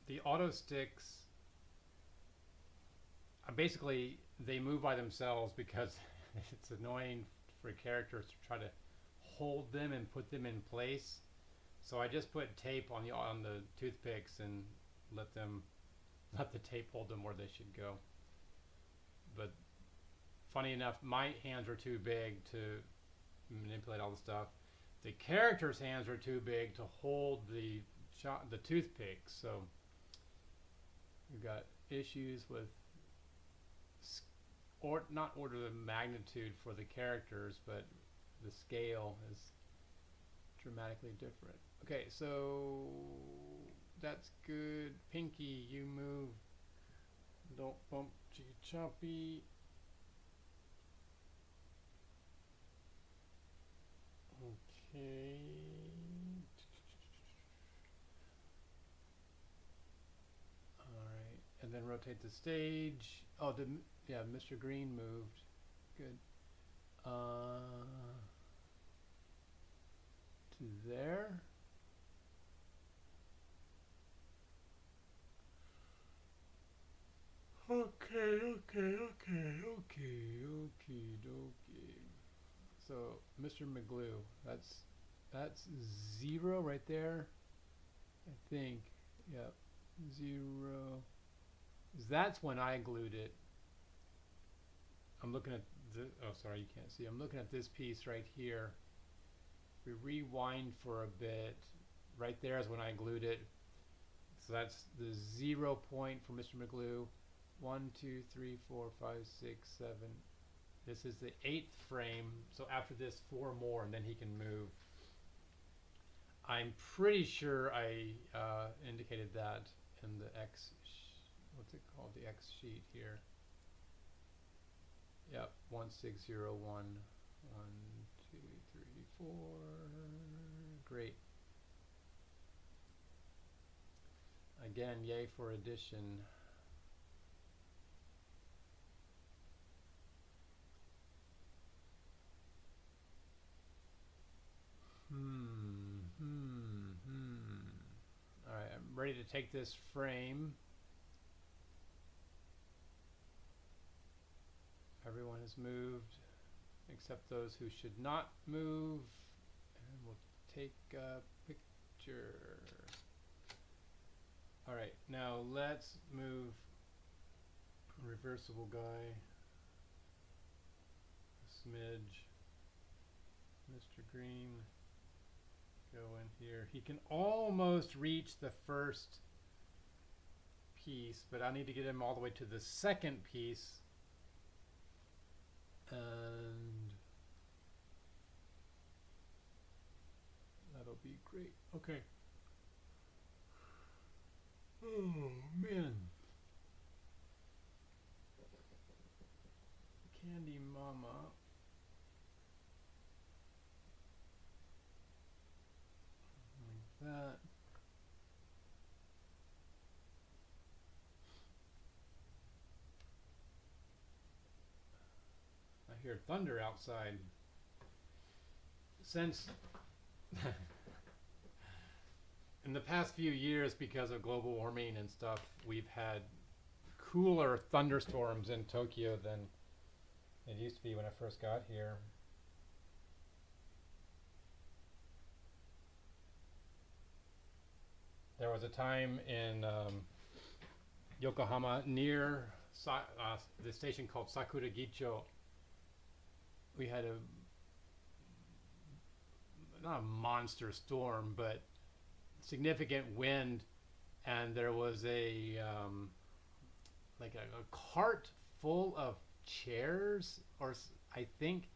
The auto sticks, basically they move by themselves because it's annoying for characters to try to hold them and put them in place. So I just put tape on the toothpicks and let the tape hold them where they should go. But funny enough, my hands are too big to manipulate all the stuff. The characters' hands are too big to hold the toothpicks. So we've got issues with not order of magnitude for the characters, but the scale is dramatically different. Okay, so that's good. Pinky, you move. Don't bump Choppy. Okay. Alright, and then rotate the stage. Oh, yeah, Mr. Greene moved. Good. To there. Okay. So, Mr. McGlue, that's 0 right there. I think. Yep. 0. That's when I glued it. I'm looking at the, oh sorry, you can't see. I'm looking at this piece right here. We rewind for a bit. Right there is when I glued it. So that's the 0 point for Mr. McGlue. 1, 2, 3, 4, 5, 6, 7. This is the 8th frame. So after this, 4 more, and then he can move. I'm pretty sure I indicated that in the X. What's it called? The X sheet here. Yep, 1601. 1, 2, 3, 4. Great. Again, yay for addition. All right, I'm ready to take this frame. Everyone has moved except those who should not move, and we'll take a picture. All right, now let's move Reversible Guy a smidge. Mr. Greene, go in here. He can almost reach the first piece, but I need to get him all the way to the second piece. And that'll be great. Okay. Oh, man. Candy Mama. Like that. I hear thunder outside. Since in the past few years, because of global warming and stuff, we've had cooler thunderstorms in Tokyo than it used to be when I first got here. There was a time in Yokohama near the station called Sakuragicho. We had not a monster storm, but significant wind, and there was a like a cart full of chairs, or I think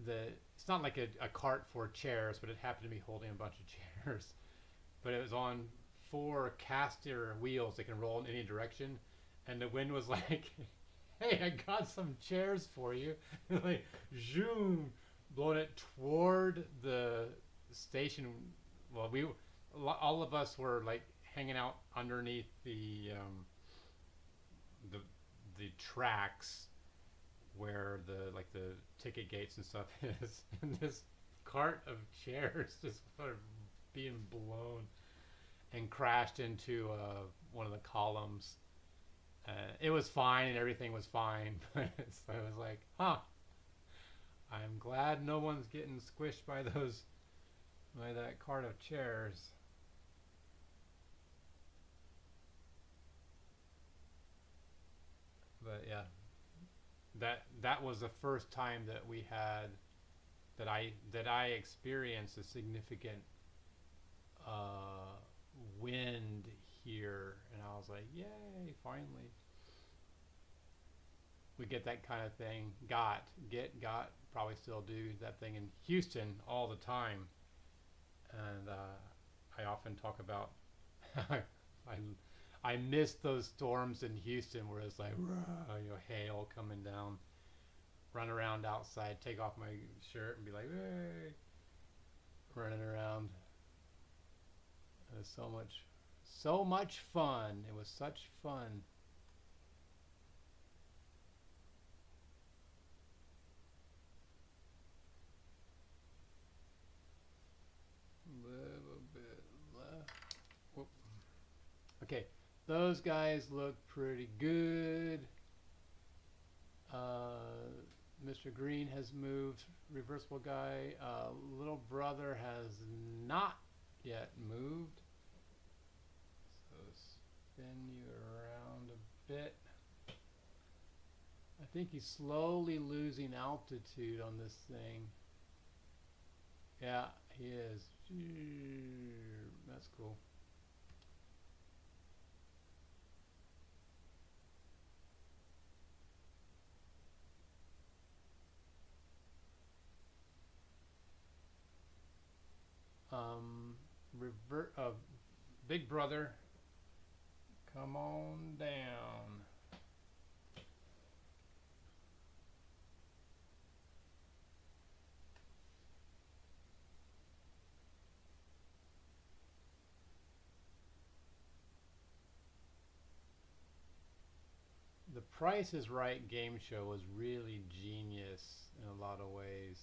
it's not like a cart for chairs, but it happened to be holding a bunch of chairs. But it was on 4 caster wheels that can roll in any direction, and the wind was like, "Hey, I got some chairs for you," like zoom, blowing it toward the station. Well, all of us were like hanging out underneath the tracks where the ticket gates and stuff is, and this cart of chairs just sort of being blown and crashed into one of the columns. It was fine and everything was fine, but so I was like, huh, I'm glad no one's getting squished by that cart of chairs. But yeah, that was the first time that we had that I experienced a significant wind here, and I was like, yay, finally. We get that kind of thing. Got, probably still do that thing in Houston all the time. And I often talk about I miss those storms in Houston where it's like, hail coming down, run around outside, take off my shirt and be like, hey, running around. It was so much fun. It was such fun. Little bit left. Whoop. Okay, those guys look pretty good. Mr. Greene has moved. Reversible Guy. Little brother has not yet moved. So spin you around a bit. I think he's slowly losing altitude on this thing. Yeah, he is. That's cool. Big brother, come on down. The Price is Right game show was really genius in a lot of ways.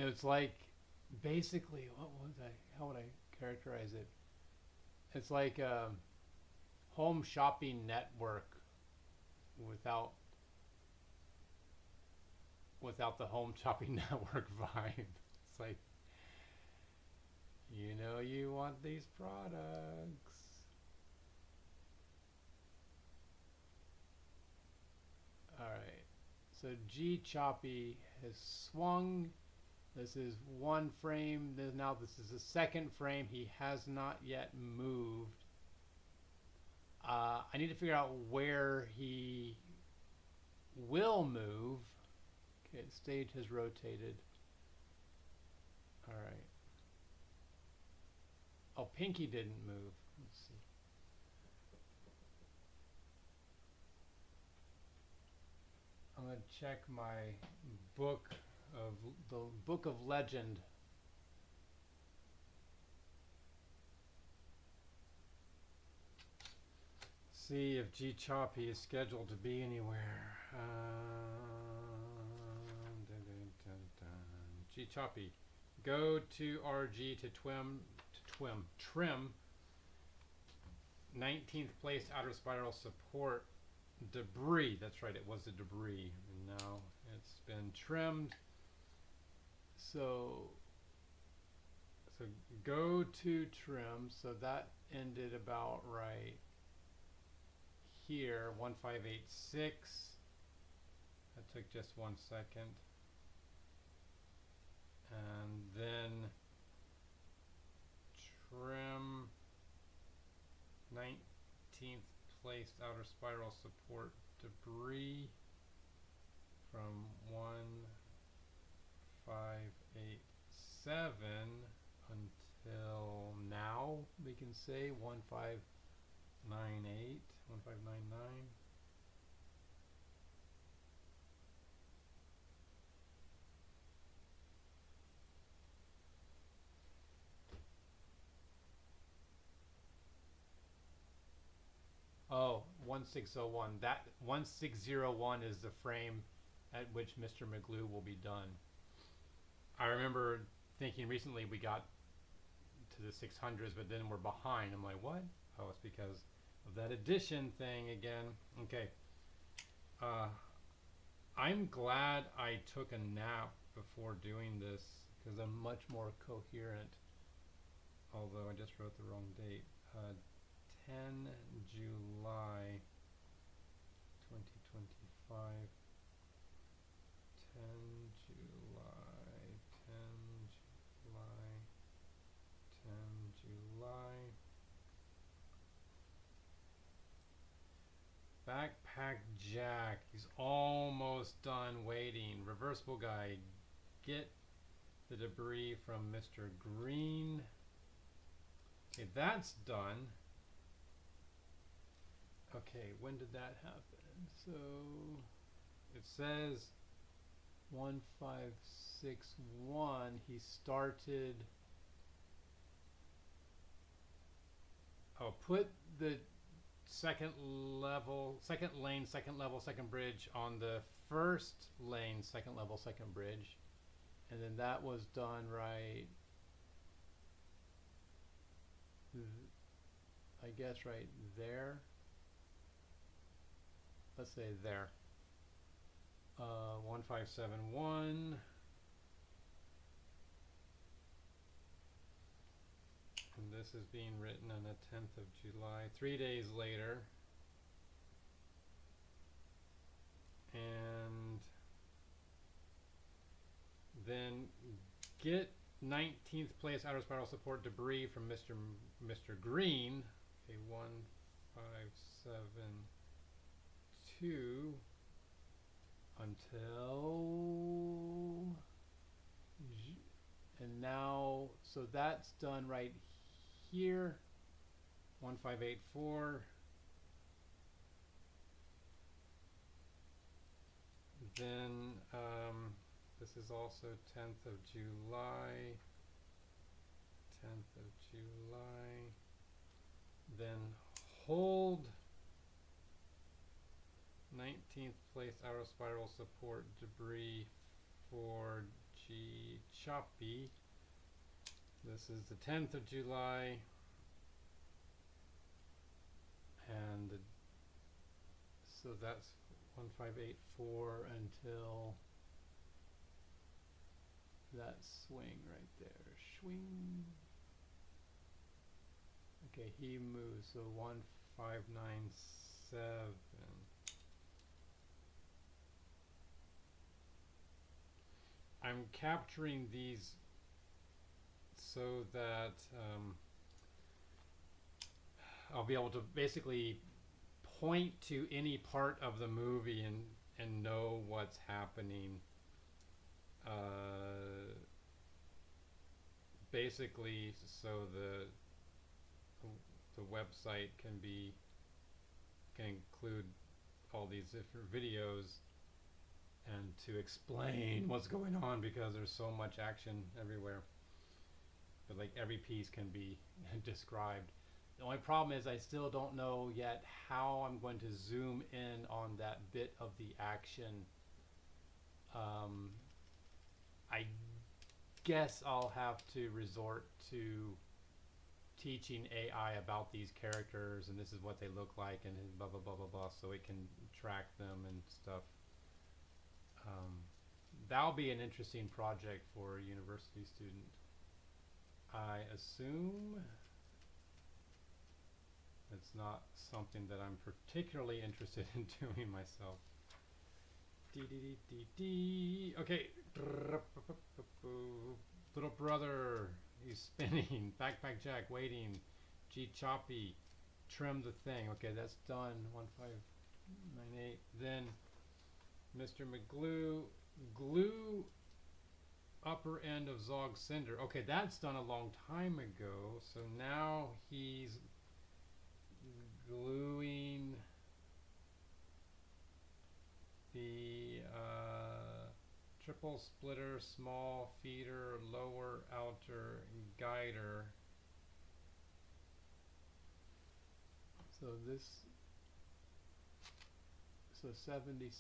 It's like basically how would I characterize it? It's like a home shopping network without the home shopping network vibe. It's like, you want these products. Alright, so Choppy has swung. This is one frame. Now this is the second frame. He has not yet moved. I need to figure out where he will move. Okay, the stage has rotated. Alright. Oh, Pinky didn't move. Let's see. I'm going to check my book of the Book of Legend. See if Choppy is scheduled to be anywhere. Choppy, go to RG to trim 19th place outer spiral support debris. That's right, it was the debris, and now it's been trimmed. So go to trim. So that ended about right here, 1586. That took just 1 second. And then trim 19th place outer spiral support debris from 1587 until now, we can say 1598, 1599. Oh, 1601. That 1601 is the frame at which Mr. McGlue will be done. I remember thinking recently we got to the 600s, but then we're behind. I'm like, what? Oh, it's because of that addition thing again. Okay. I'm glad I took a nap before doing this because I'm much more coherent. Although I just wrote the wrong date. 10 July 2025. 10 July, 10 July, 10 July. Backpack Jack, he's almost done waiting. Reversible Guy, get the debris from Mr. Greene. Okay, that's done. Okay, when did that happen? So it says 1561. He started. Oh, put the second lane, second level, second bridge on the first lane, second level, second bridge, and then that was done right. I guess right there. Let's say there. 1571. And this is being written on the 10th of July, 3 days later. And then get 19th place outer spiral support debris from Mr. Greene. Okay, 1572 until, and now, so that's done right here. 1584. Then this is also 10th of July. 10th of July. Then hold 19th place outer spiral support debris for Choppy. This is the 10th of July. And so that's 1584 until that swing right there. Swing. Okay, he moves, so 1597. I'm capturing these so that I'll be able to basically point to any part of the movie and know what's happening. Basically, so the website can include all these different videos and to explain what's going on, because there's so much action everywhere. But like every piece can be described. The only problem is I still don't know yet how I'm going to zoom in on that bit of the action. I guess I'll have to resort to teaching AI about these characters, and this is what they look like, and blah blah blah blah blah, so it can track them and stuff. That'll be an interesting project for a university student, I assume. It's not something that I'm particularly interested in doing myself. Okay. Little brother, he's spinning. Backpack Jack waiting. Choppy, trim the thing. Okay, that's done. 1598. Then Mr McGlue, glue upper end of Zog Cinder. Okay, that's done a long time ago. So now he's gluing the triple splitter, small feeder, lower outer guider. So this, so 77,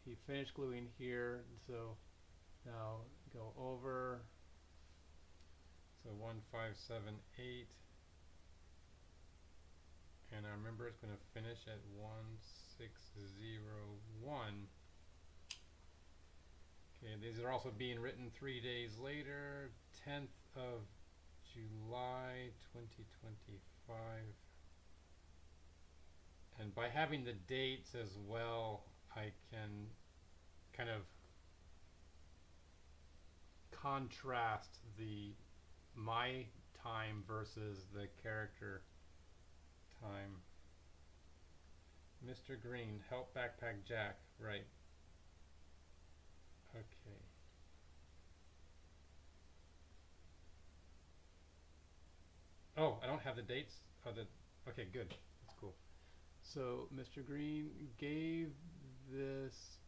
he finished gluing here, so now go over, so 1578, and I remember it's going to finish at 1601. Okay, these are also being written 3 days later, 10th of July 2025. And by having the dates as well, I can kind of contrast my time versus the character time. Mr. Greene, help Backpack Jack, right. Okay. Oh, I don't have the dates. Oh, okay, good. That's cool. So Mr. Greene gave this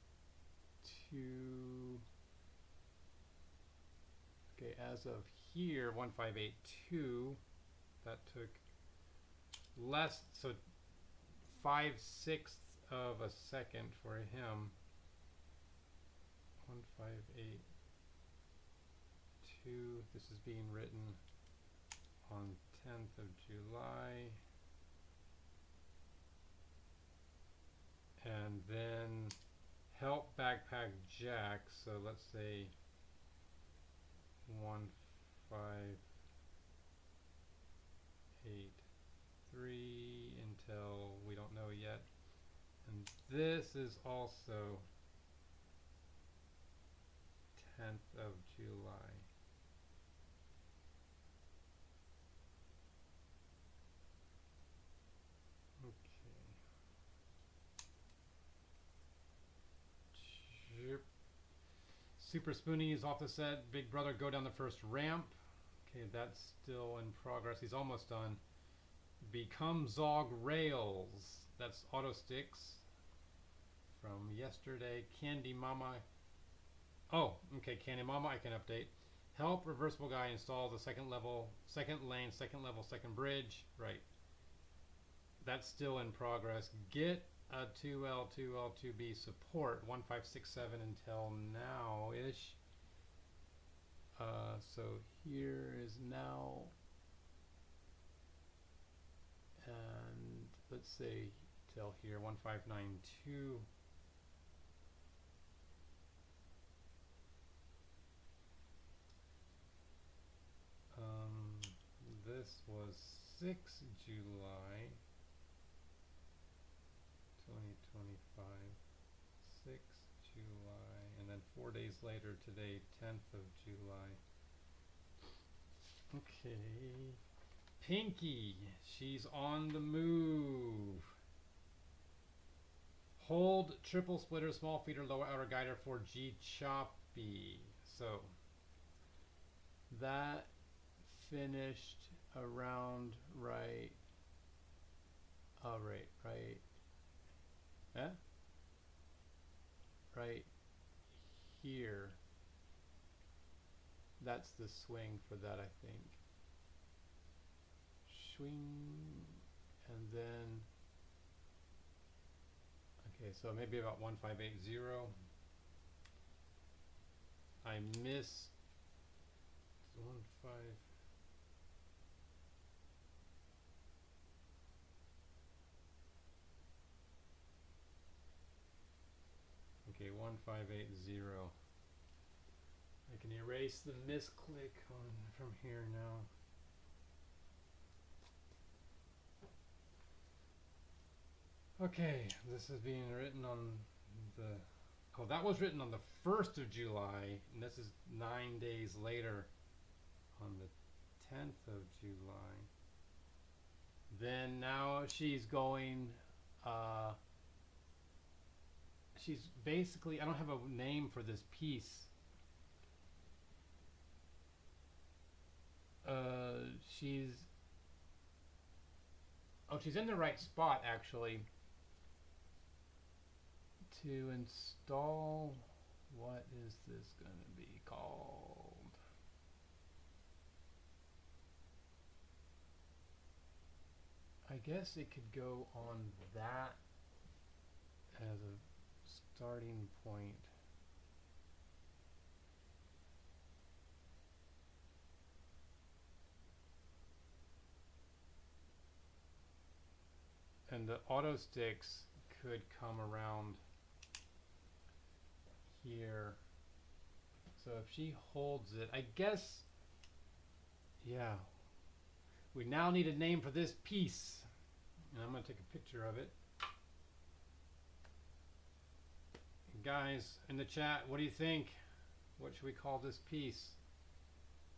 to, okay, as of here, 1582. That took less, so 5/6 of a second for him. 1582. This is being written on 10th of July. And then help Backpack Jack, so let's say 1583 until we don't know yet. And this is also 10th of July. Super Spoonie is off the set. Big Brother, go down the first ramp. Okay, that's still in progress. He's almost done. Become Zog Rails. That's auto sticks from yesterday. Candy Mama. Oh, okay, Candy Mama, I can update. Help Reversible Guy install the second level, second lane, second level, second bridge. Right. That's still in progress. Get a 2L, 2L, 2B support 1567 until now-ish. So here is now, and let's say till here 1592. This was 6 July 2025, 6 July, and then 4 days later today, 10th of July. Okay, Pinky, she's on the move. Hold triple splitter, small feeder, lower outer guider for Choppy. So that finished around right. Right here. That's the swing for that, I think. Swing, and then, okay, so maybe about 1580. I missed 1580. I can erase the misclick on from here now. Okay, this is being written on the, oh, that was written on the 1st of July, and this is 9 days later on the 10th of July. Then now she's going, she's basically, I don't have a name for this piece. She's in the right spot actually. To install, what is this going to be called? I guess it could go on that as a starting point. And the auto sticks could come around here. So if she holds it, I guess, yeah, we now need a name for this piece. And I'm going to take a picture of it. Guys, in the chat, what do you think? What should we call this piece?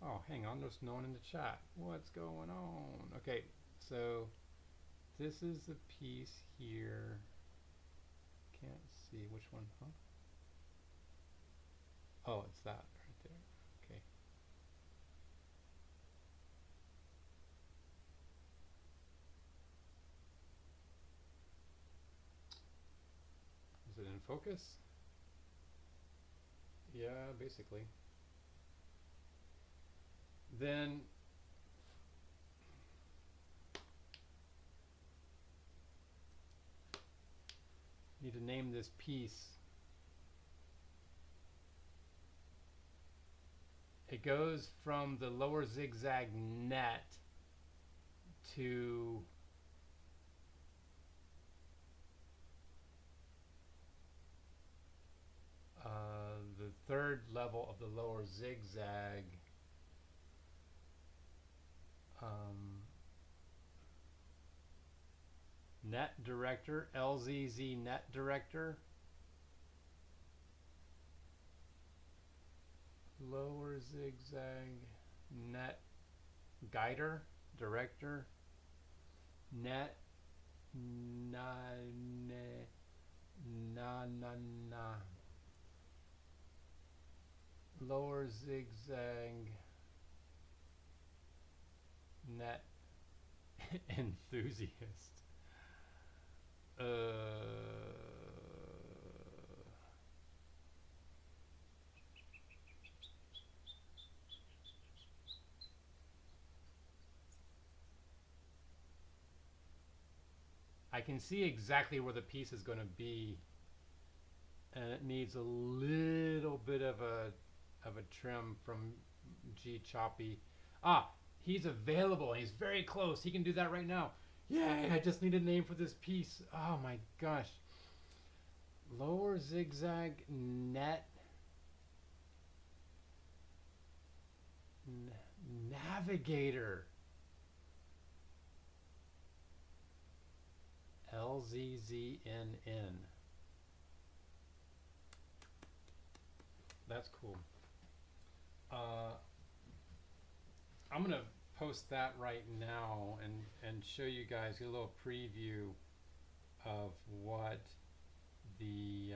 Oh, hang on, there's no one in the chat. What's going on? Okay, so this is the piece here. Can't see which one, huh? Oh, it's that right there. Okay. Is it in focus? Yeah, basically. Then need to name this piece. It goes from the lower zigzag net to the third level of the lower zigzag. Net director, LZZ net director. Lower zigzag net guider director net na lower zigzag net enthusiast. I can see exactly where the piece is going to be, and it needs a little bit of a trim from Choppy. Ah, he's available. He's very close. He can do that right now. Yay! I just need a name for this piece. Oh my gosh. Lower zigzag net navigator. LZZNN. That's cool. I'm gonna post that right now and show you guys a little preview of what the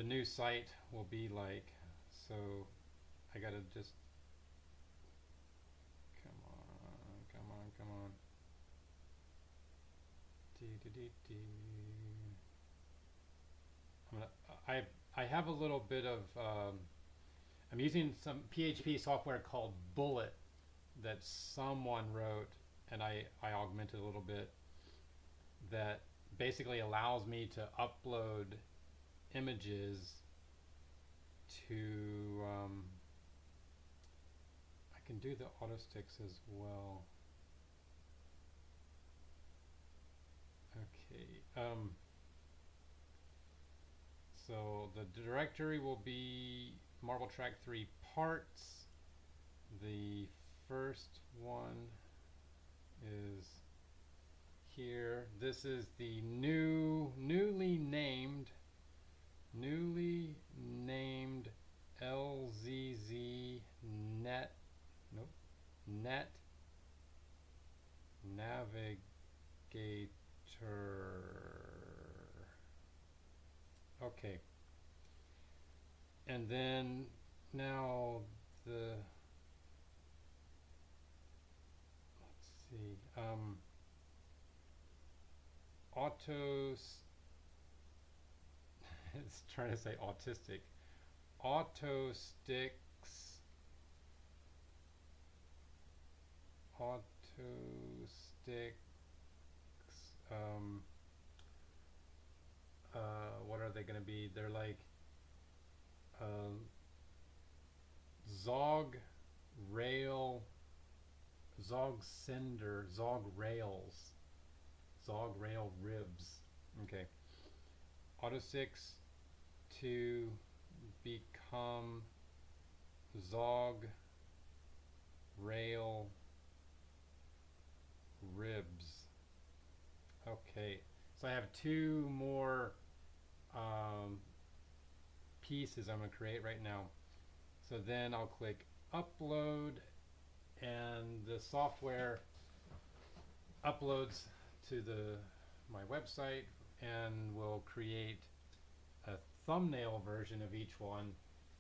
new site will be like. So I gotta just come on. I have a little bit of I'm using some PHP software called Bullet that someone wrote, and I augmented a little bit, that basically allows me to upload images to I can do the auto sticks as well. Okay, So the directory will be Marble Track 3 parts. The first one is here. This is the newly named LZZ net navigator. Okay. And then now the, let's see, it's trying to say autistic. Auto sticks. What are they going to be? They're like Zog rail, Zog sender, Zog rails, Zog rail ribs. Okay. Auto sticks to become Zog rail ribs. Okay, so I have two more pieces I'm going to create right now. So then I'll click upload, and the software uploads to my website, and will create a thumbnail version of each one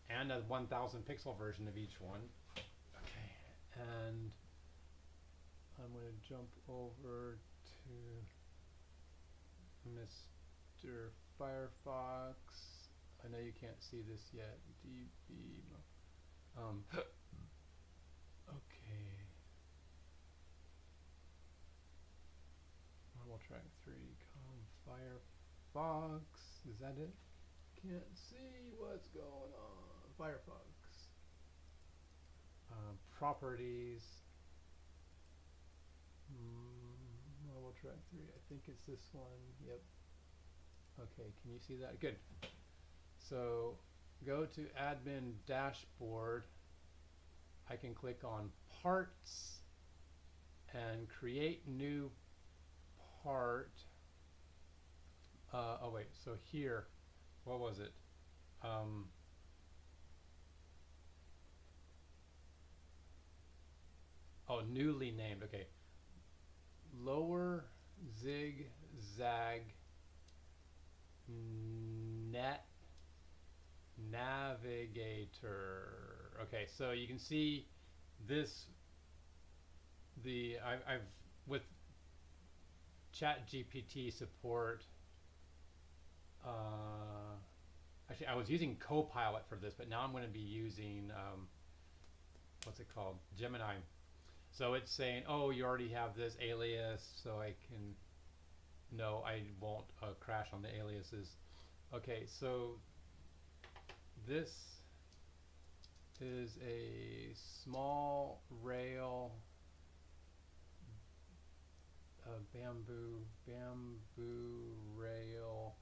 and a 1000 pixel version of each one. Okay, and I'm going to jump over to Mr. Firefox. I know you can't see this yet. Okay. Marble Track 3, Firefox. Is that it? Can't see what's going on. Firefox. Properties. Marble Track 3. I think it's this one. Yep. Okay, can you see that? Good. So go to admin dashboard. I can click on parts and create new part. Oh wait, so here, what was it? Oh, newly named. Okay. Lower zigzag net navigator. Okay, so you can see this. I've with ChatGPT support. Actually, I was using Copilot for this, but now I'm going to be using what's it called? Gemini. So it's saying, oh, you already have this alias, so I can. No, I won't crash on the aliases. Okay, so this is a small rail, bamboo rail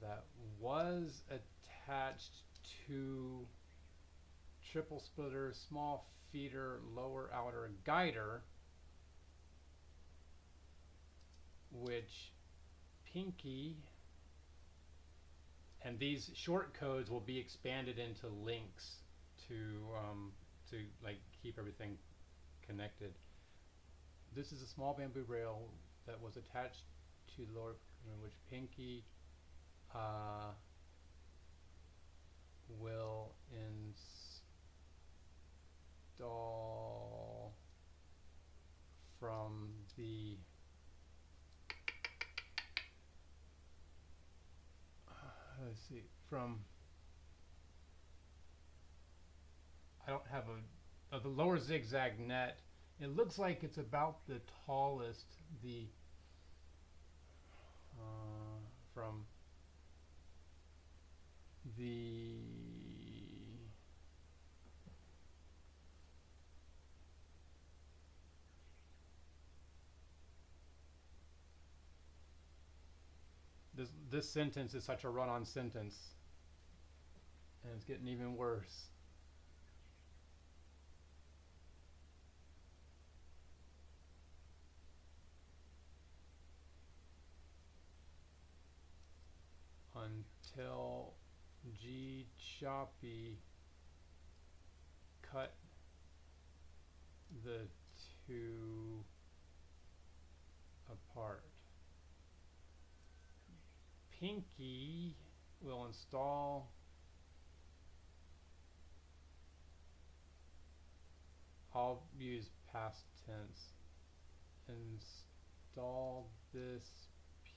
that was attached to triple splitter, small feeder, lower outer guider, which Pinky, and these short codes will be expanded into links to like keep everything connected. This is a small bamboo rail that was attached to the lower, which Pinky will install from the let's see, from I don't have the lower zigzag net. It looks like it's about the tallest, the from the this sentence is such a run-on sentence, and it's getting even worse. Until G Choppy cut the two apart. Pinky will install I'll use past tense. Install this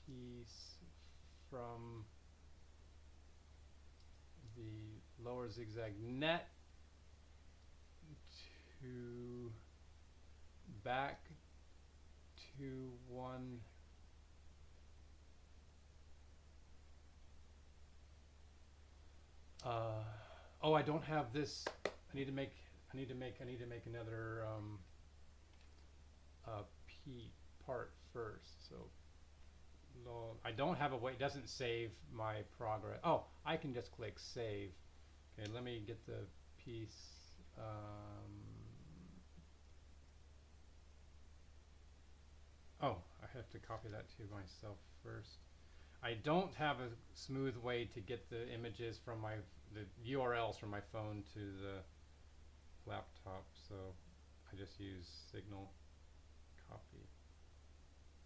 piece from the lower zigzag net to back to one oh, I don't have this. I need to make another P part first. So no, I don't have a way. It doesn't save my progress. Oh, I can just click save. Okay, let me get the piece. Oh, I have to copy that to myself first. I don't have a smooth way to get the images from the URLs from my phone to the laptop, so I just use Signal, copy,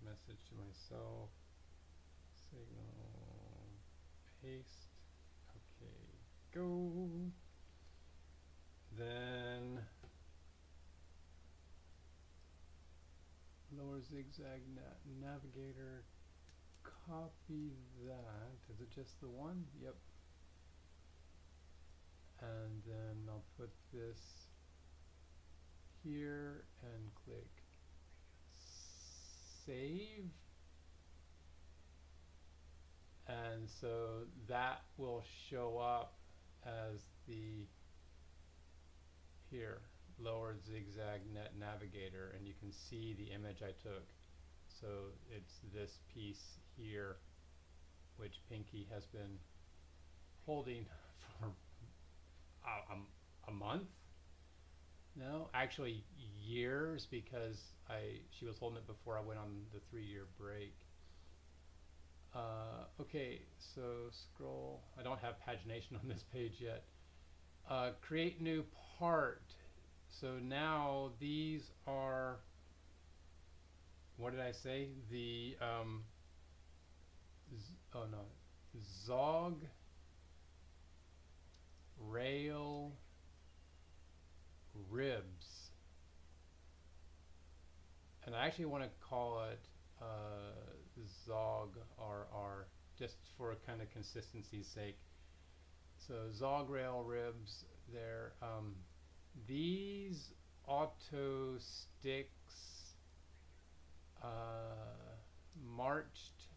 message to myself, Signal, paste, okay, go. Then lower zigzag navigator, copy that. Is it just the one? Yep. And then I'll put this here and click save. And so that will show up as the here lower zigzag net navigator, and you can see the image I took. So it's this piece here, which Pinky has been holding for a month. No, actually years, because she was holding it before I went on the 3-year break. Okay, so scroll. I don't have pagination on this page yet. Create new part. So now these are, what did I say? The Zog rail ribs, and I actually want to call it Zog RR just for kind of consistency's sake. So Zog rail ribs, they're these auto sticks marched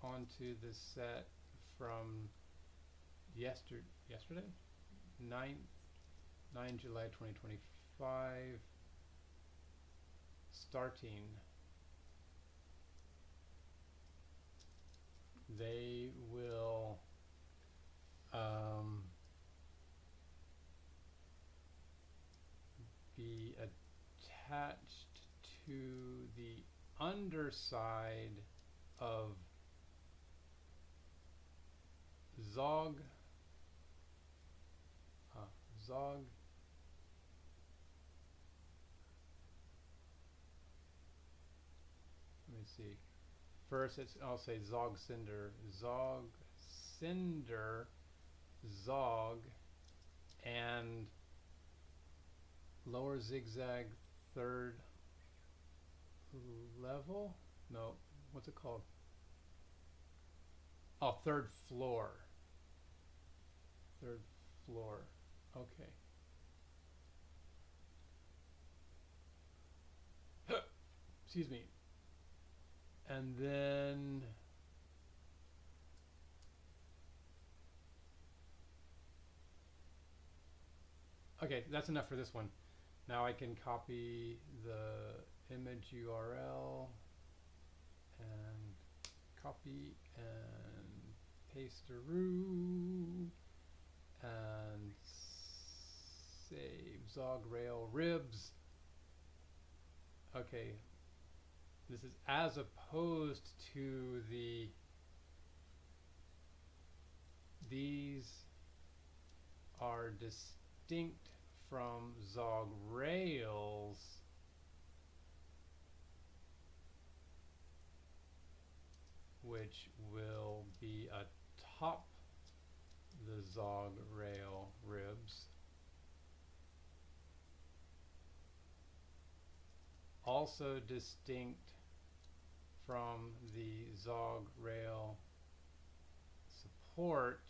onto the set from yesterday, 9 July 2025, starting. They will be attached to the underside of Zog. Let me see. First, I'll say Zog Cinder, Zog, and lower zigzag third level. No, what's it called? Oh, third floor. Third floor. Okay. Excuse me. And then okay, that's enough for this one. Now I can copy the image URL and copy and paste-a-roo and save Zog Rail Ribs. Okay, this is as opposed to these are distinct from Zog Rails, which will be atop the Zog Rail Ribs. Also distinct from the Zog Rail support,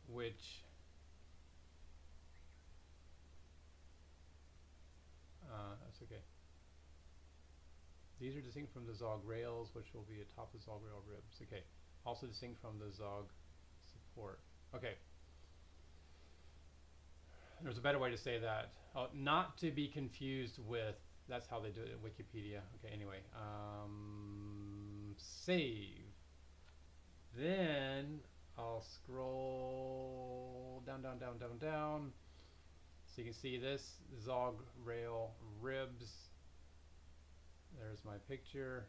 which that's okay. These are distinct from the Zog Rails, which will be atop the Zog Rail Ribs. Okay. Also distinct from the Zog support. Okay. There's a better way to say that. Not to be confused with, that's how they do it in Wikipedia. Okay, anyway. Save. Then I'll scroll down, down, down, down, down. So you can see this Zog Rail Ribs. There's my picture.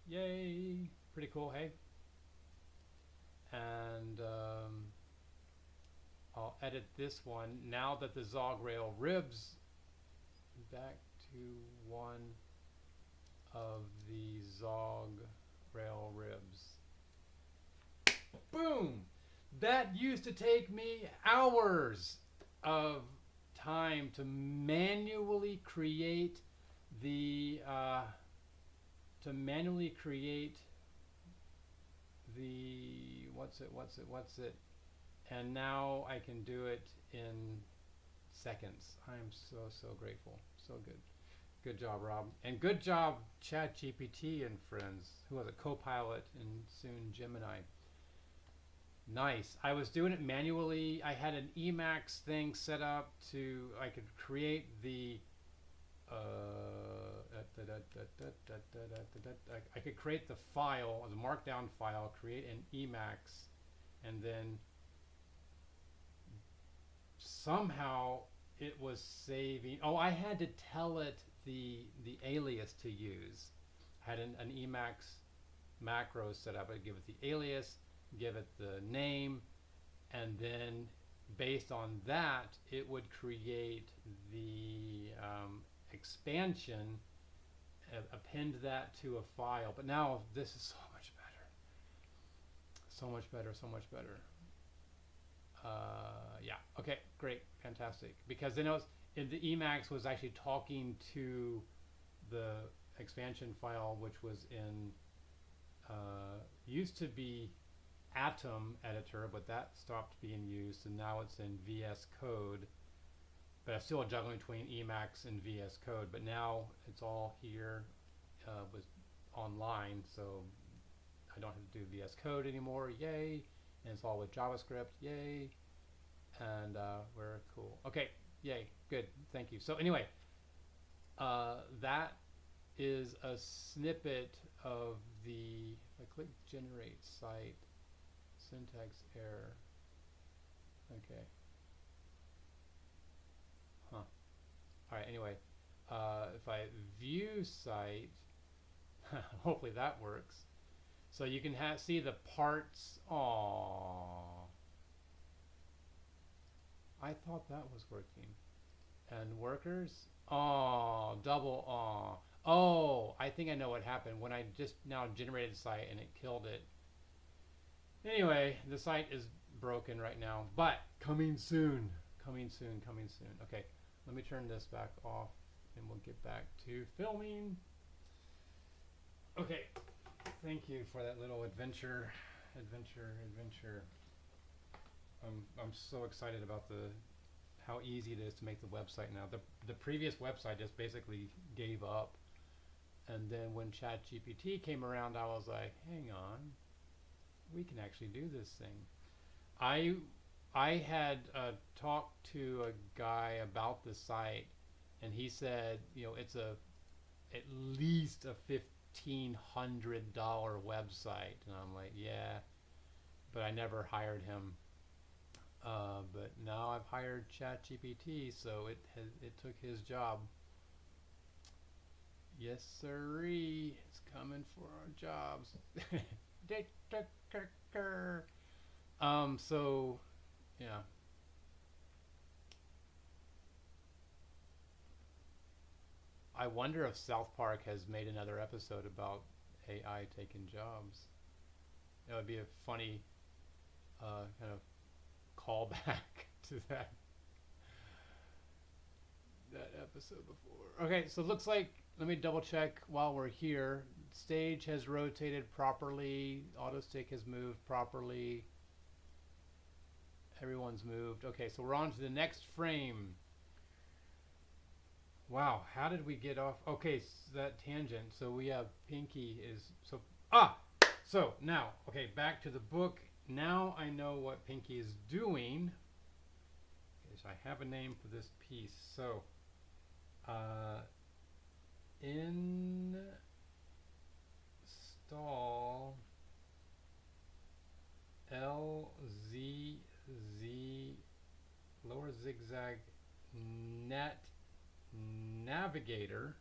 Yay! Pretty cool, hey? And I'll edit this one. Now that the Zog Rail Ribs, back to one of the Zog Rail Ribs. Boom! That used to take me hours of time to manually create the what's it, and now I can do it in seconds. I'm so grateful. So good job, Rob, and good job ChatGPT and friends. Who was it? Copilot and soon Gemini. Nice. I was doing it manually. I had an Emacs thing set up to, I could create the I could create the file, the markdown file, create an Emacs, and then somehow it was saving. Oh, I had to tell it the alias to use. I had an Emacs macro set up. I'd give it the alias, give it the name, and then based on that it would create the expansion, append that to a file. But now this is so much better. Yeah, okay, great, fantastic. Because then it was, the Emacs was actually talking to the expansion file, which was in used to be Atom editor, but that stopped being used, and now it's in VS Code. But I'm still juggling between Emacs and VS Code. But now it's all here with online, so I don't have to do VS Code anymore. Yay! And it's all with JavaScript. Yay! And we're cool. Okay. Yay. Good. Thank you. So anyway, that is a snippet of the. If I click generate site, syntax error. Okay. Huh. All right. Anyway, if I view site, hopefully that works. So you can see the parts. Aww. I thought that was working. And workers. Oh, double aw. Oh, I think I know what happened when I just now generated the site and it killed it. Anyway, the site is broken right now, but coming soon. Coming soon. Okay, let me turn this back off and we'll get back to filming. Okay, thank you for that little adventure. I'm so excited about how easy it is to make the website now. The previous website just basically gave up, and then when ChatGPT came around, I was like, hang on, we can actually do this thing. I had talked to a guy about the site, and he said, it's at least a $1,600 website. And I'm like, yeah, but I never hired him. But now I've hired ChatGPT, so it took his job. Yes, sirree, it's coming for our jobs. So yeah. I wonder if South Park has made another episode about AI taking jobs. That would be a funny kind of callback to that episode before. Okay, so it looks like, let me double check while we're here. Stage has rotated properly. Auto stick has moved properly. Everyone's moved. Okay, so we're on to the next frame. Wow, how did we get off? Okay, so that tangent. So we have Pinky is so so now, okay, back to the book. Now I know what Pinky is doing. Okay, so I have a name for this piece. So install LZZ lower zigzag net navigator,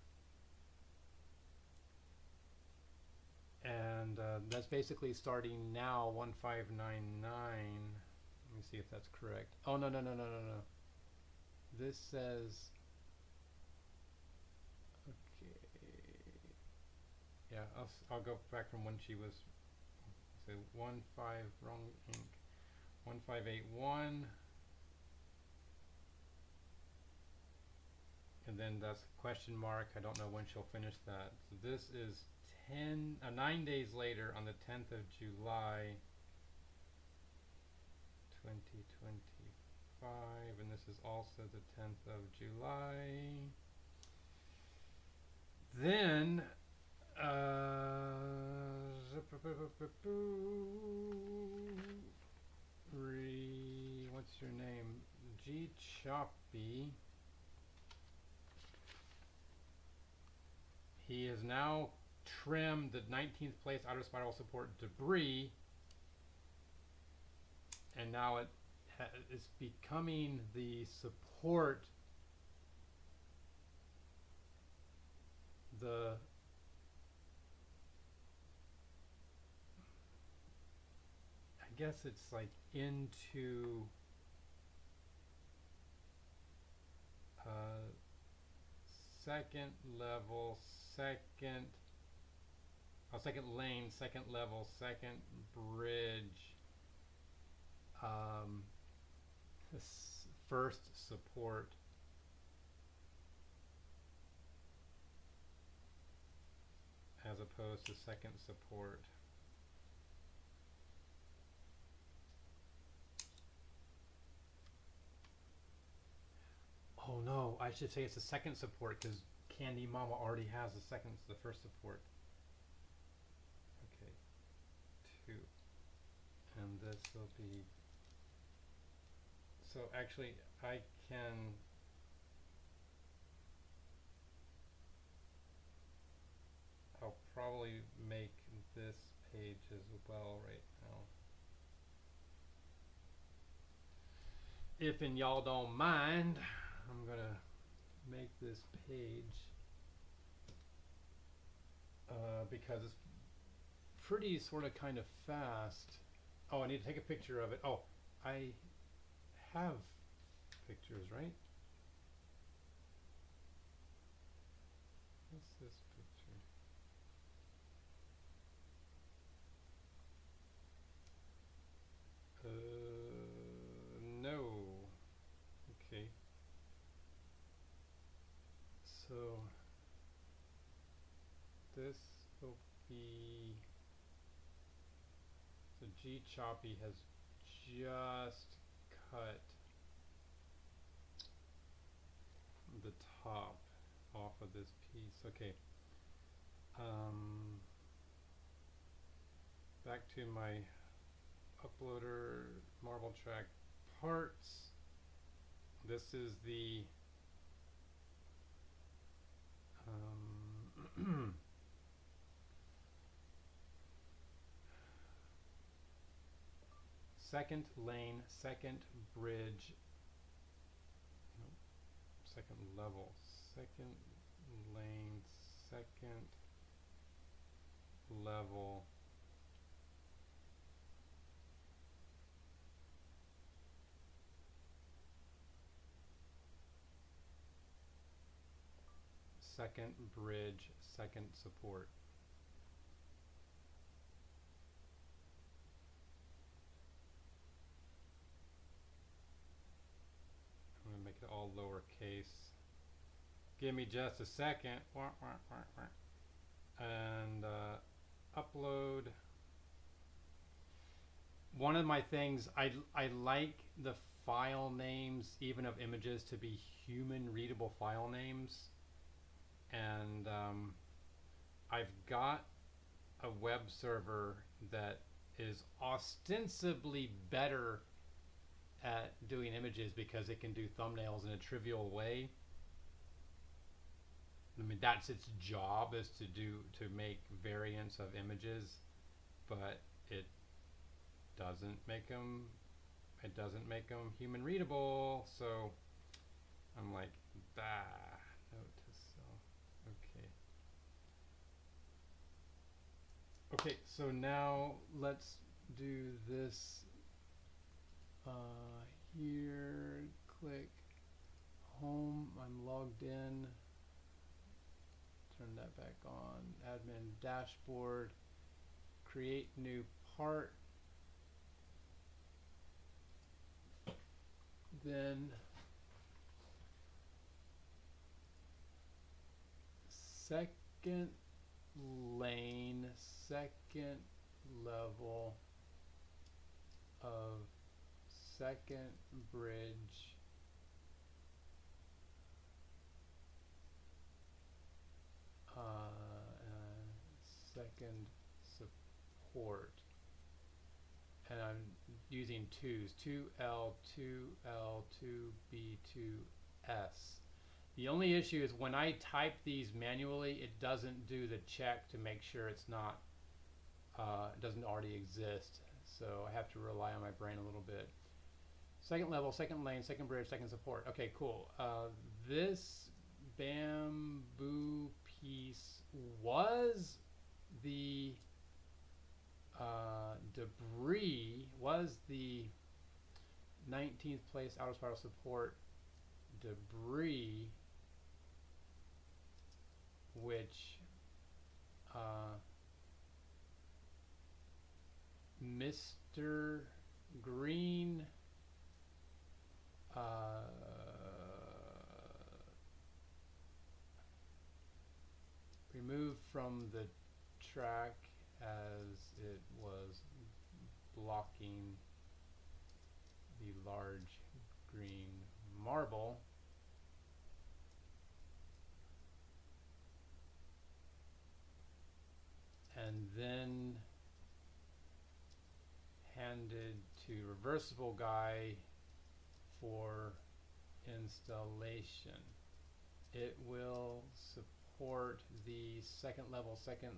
and that's basically starting now 1599. Let me see if that's correct. Oh, no. This says, okay, yeah, I'll go back from when she was, say 15, wrong ink, 1581. And then that's question mark. I don't know when she'll finish that. So this is 9 days later on the 10th of July 2025, and this is also the 10th of July. Then what's your name? Choppy. He has now trimmed the 19th place outer spiral support debris, and now it's becoming the support, I guess it's like into second level, second lane, second level, second bridge, first support. As opposed to second support. Oh no, I should say it's the second support because Candy Mama already has the first support. Okay, 2. And this will be, so actually I can, I'll probably make this page as well right now. If and y'all don't mind, I'm gonna make this page because it's pretty sort of kind of fast. Oh, I need to take a picture of it. Oh, I have pictures, right? What's this picture? No. Okay. So this will be, so Choppy has just cut the top off of this piece. Okay. Back to my uploader, marble track parts. This is the second lane, second bridge, no, second level, second lane, second level, second bridge, second support. I'm going to make it all lowercase. Give me just a second. And upload. One of my things, I like the file names, even of images, to be human readable file names. And I've got a web server that is ostensibly better at doing images because it can do thumbnails in a trivial way. I mean, that's its job, is to make variants of images, but it doesn't make them human readable. So I'm like, note to self. Okay, so now let's do this here. Click home. I'm logged in. Turn that back on. Admin dashboard. Create new part. Then second lane, second level of second bridge, second support, and I'm using twos, 2L, 2L, 2B, 2S. The only issue is when I type these manually, it doesn't do the check to make sure it's not, it doesn't already exist. So I have to rely on my brain a little bit. Second level, second lane, second bridge, second support. Okay, cool. This bamboo piece was the debris, was the 19th place outer spiral support debris, which Mr. Greene removed from the track as it was blocking the large green marble. And then handed to Reversible Guy for installation. It will support the second level, second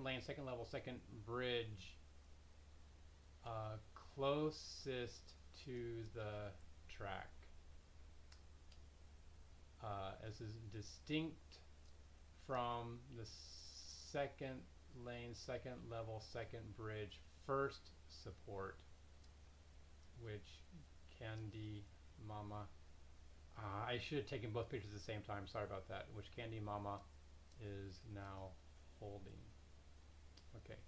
lane, second level, second bridge closest to the track. As is distinct from the second lane, second level, second bridge, first support, which Candy Mama, I should have taken both pictures at the same time, sorry about that, which Candy Mama is now holding. Okay,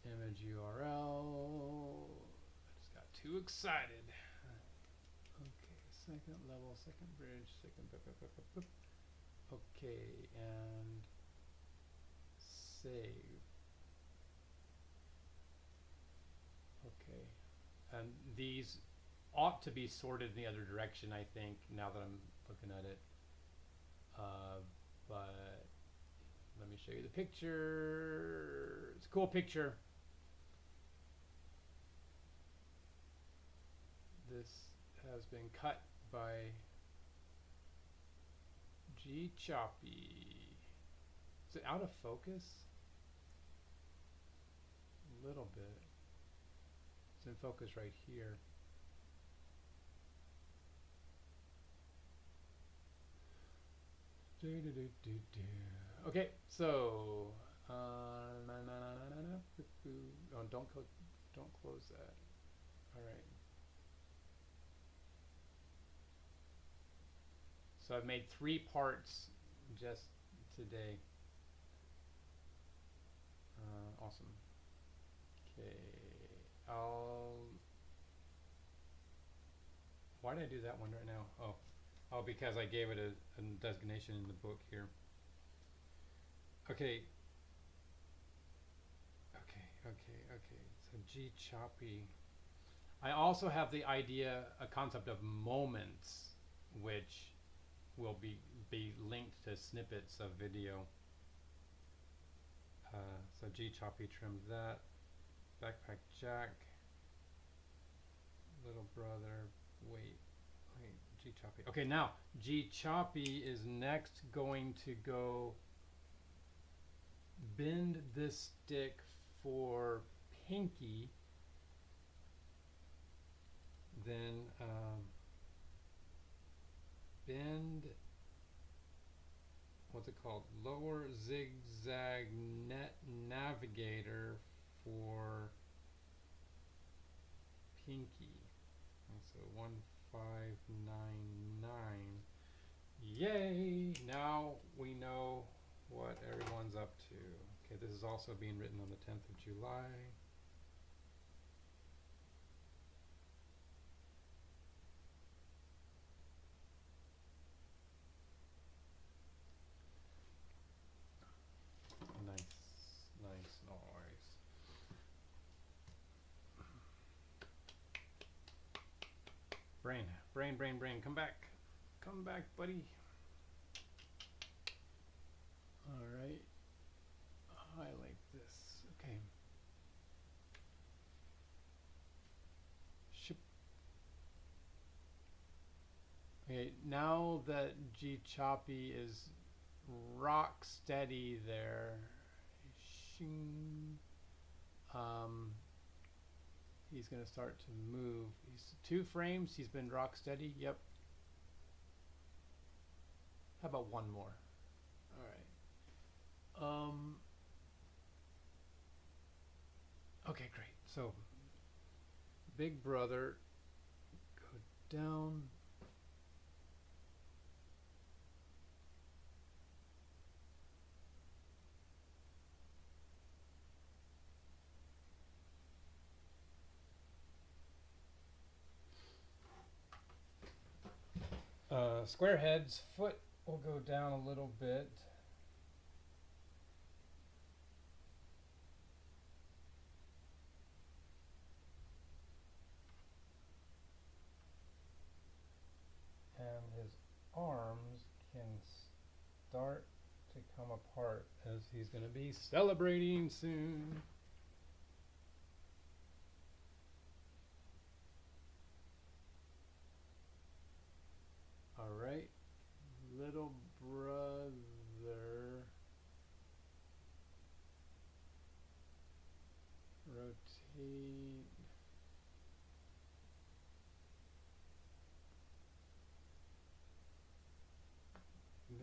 image URL, I just got too excited. Okay, second level, second bridge, second, okay, and save. Okay, and these ought to be sorted in the other direction, I think, now that I'm looking at it. But let me show you the picture. It's a cool picture. This has been cut by Choppy. Is it out of focus? A little bit. Is in focus right here. Okay, so oh, don't close that. All right. So I've made 3 parts just today. Awesome. Okay, why did I do that one right now? Oh, because I gave it a designation in the book here. Okay. So G Choppy. I also have the idea, a concept of moments, which will be linked to snippets of video. So G Choppy trimmed that. Backpack Jack. Little brother. Wait. G Choppy. Okay, now G Choppy is next going to go bend this stick for Pinky. Then bend, what's it called? Lower zigzag net navigator for Pinky. And so 1599. Yay! Now we know what everyone's up to. Okay, this is also being written on the 10th of July. Nice, no worries. Brain, come back, buddy. All right, highlight this. Okay. Okay, now that G Choppy is rock steady there, he's going to start to move. He's 2 frames. He's been rock steady. Yep. How about 1 more? All right. Okay, great. So, big brother, go down. Squarehead's foot will go down a little bit. And his arms can start to come apart as he's going to be celebrating soon. All right, little brother, rotate.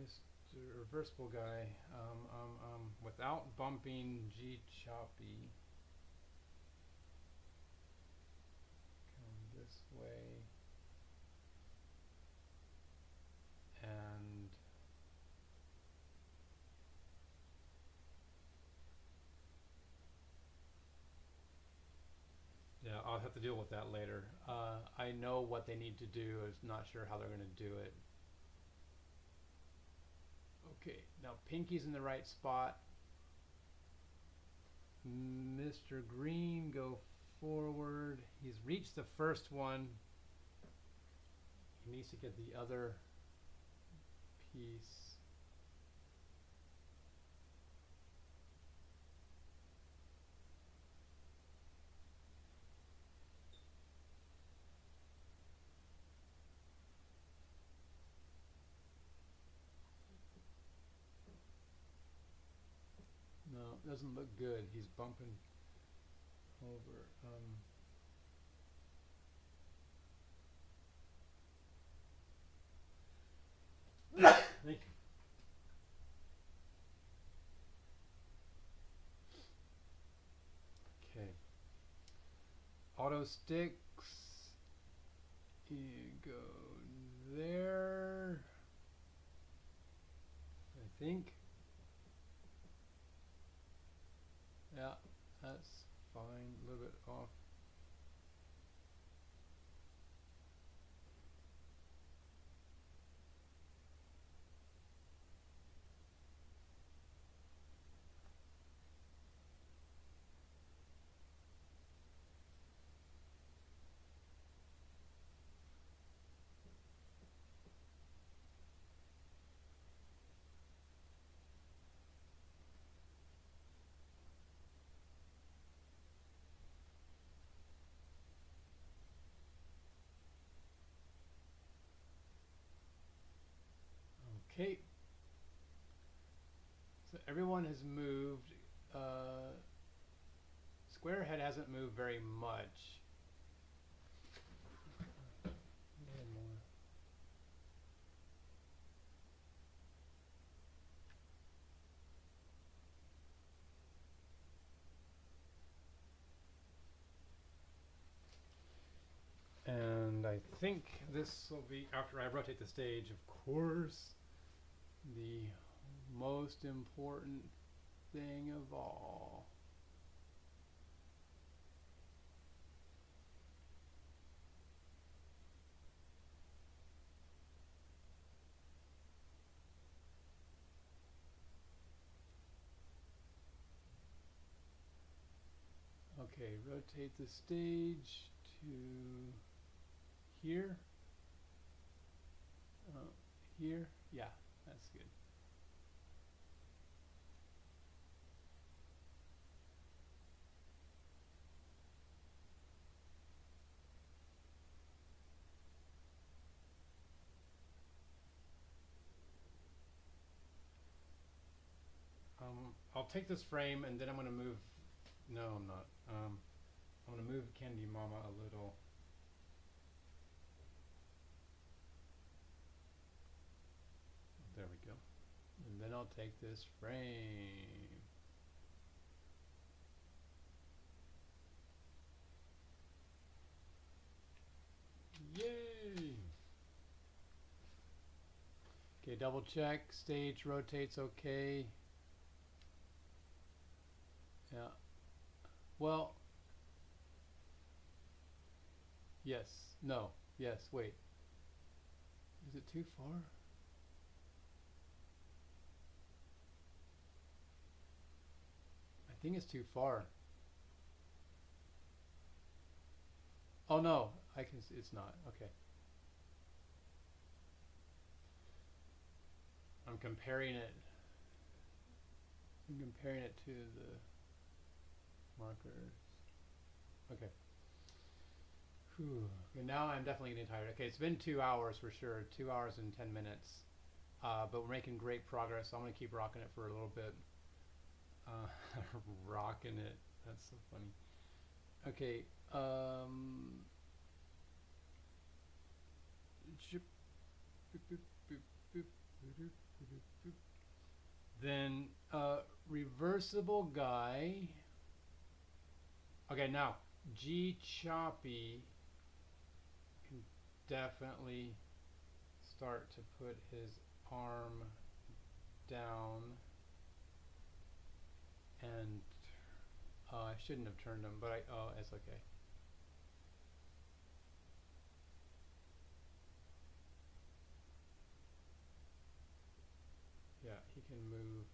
Mr. Reversible Guy, without bumping G Choppy. Come this way. And yeah, I'll have to deal with that later. I know what they need to do. I'm not sure how they're going to do it. Okay, now Pinky's in the right spot. Mr. Greene, go forward. He's reached the first one. He needs to get the other piece. No, it doesn't look good. He's bumping over. auto sticks. You go there, I think. Yeah, that's fine. A little bit off. Okay. So everyone has moved. Squarehead hasn't moved very much. And I think this will be, after I rotate the stage, of course, the most important thing of all. Okay, rotate the stage to here. Here? Yeah, that's good. I'll take this frame and then I'm going to move. No, I'm not. I'm going to move Candy Mama a little. There we go. And then I'll take this frame. Yay! Okay, double check. Stage rotates okay. Yeah. Well. Yes. No. Yes. Wait. Is it too far? I think it's too far. Oh no. I can. It's not. Okay. I'm comparing it. I'm comparing it to the markers. Okay. Whew. Okay, now I'm definitely getting tired. Okay, it's been 2 hours for sure. 2 hours and 10 minutes. But we're making great progress. So I'm going to keep rocking it for a little bit. Rocking it. That's so funny. Okay. Then Reversible Guy. Okay, now Choppy can definitely start to put his arm down, and I shouldn't have turned him, but oh, it's okay. Yeah, he can move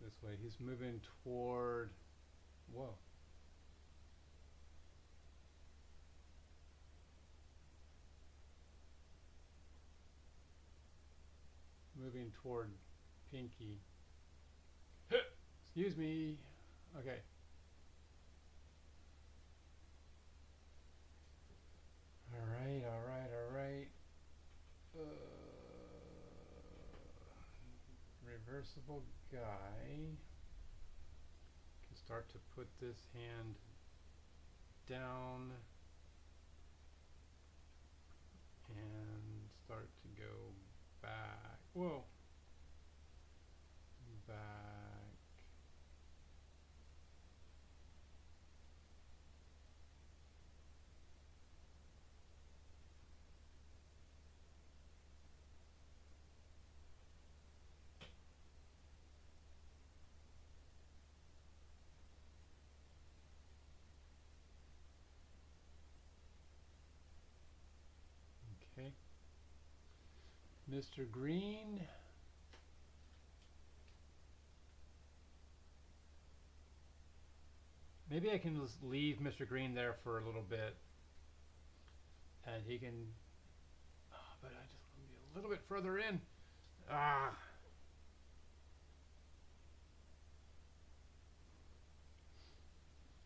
this way. He's moving toward, whoa. Moving toward Pinky. Excuse me. Okay. Alright, alright, alright. Reversible Guy can start to put this hand down and start to go back. Whoa. Back. Mr. Greene. Maybe I can just leave Mr. Greene there for a little bit, and he can. Oh, but I just want to be a little bit further in. Ah.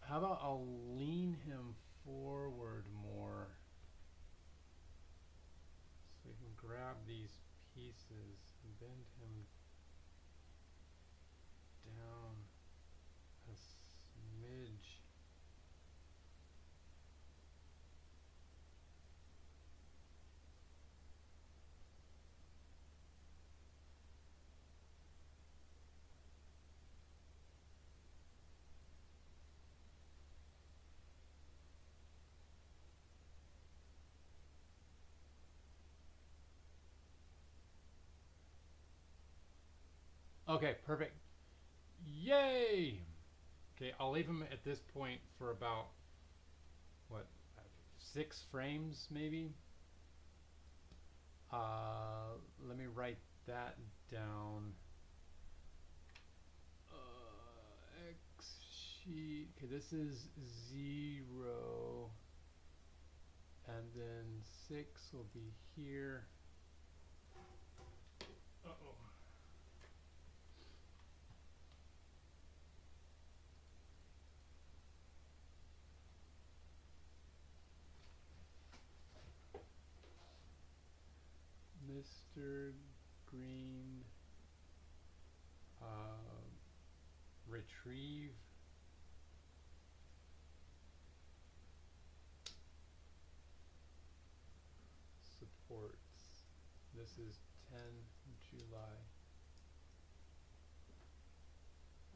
How about I'll lean him forward more, so we can grab these pieces and bend him down a smidge. Okay, perfect. Yay! Okay, I'll leave him at this point for about, what, 6 frames maybe? Let me write that down. X sheet. Okay, this is 0. And then 6 will be here. Uh-oh. Mr. Greene, retrieve, supports. This is 10 July.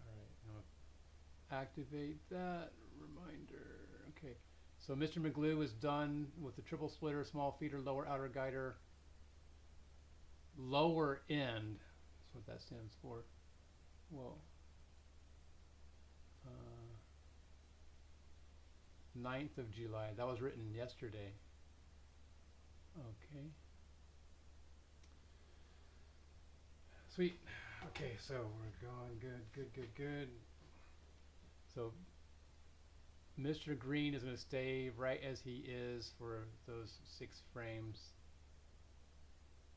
Alright, now activate that reminder. Okay, so Mr. McGlue is done with the triple splitter, small feeder, lower outer guider. Lower end, that's what that stands for. Whoa. 9th of July. That was written yesterday. Okay. Sweet. Okay, so we're going good. So Mr. Greene is going to stay right as he is for those 6 frames.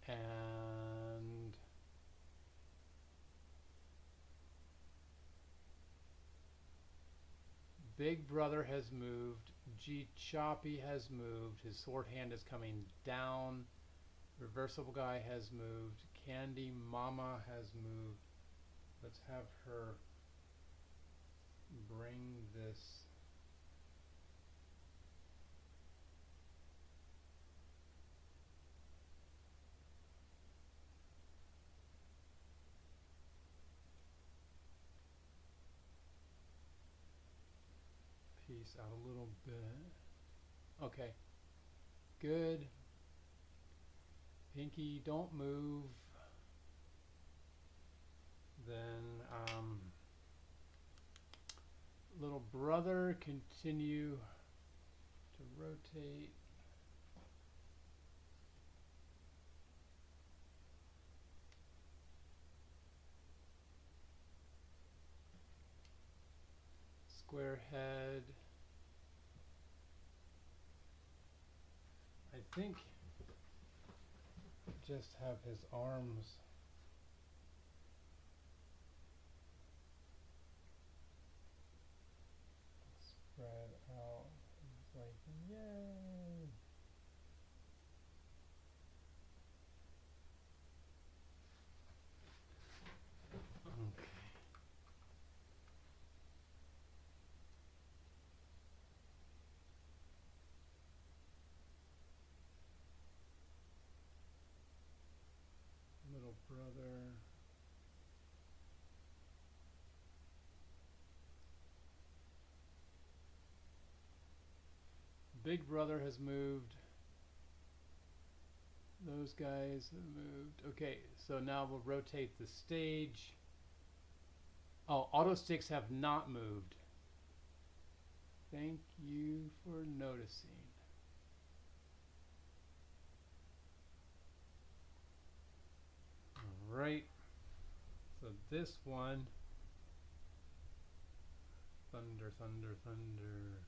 And Big Brother has moved. Choppy has moved. His sword hand is coming down. Reversible Guy has moved. Candy Mama has moved. Let's have her bring this piece out a little bit. Okay, good. Pinky, don't move. Then little brother, continue to rotate. Squarehead. I think just have his arms spread out. It's like, yay! Okay. Little brother. Big Brother has moved. Those guys have moved. Okay, so now we'll rotate the stage. Oh, auto sticks have not moved. Thank you for noticing. this one, thunder, thunder, thunder.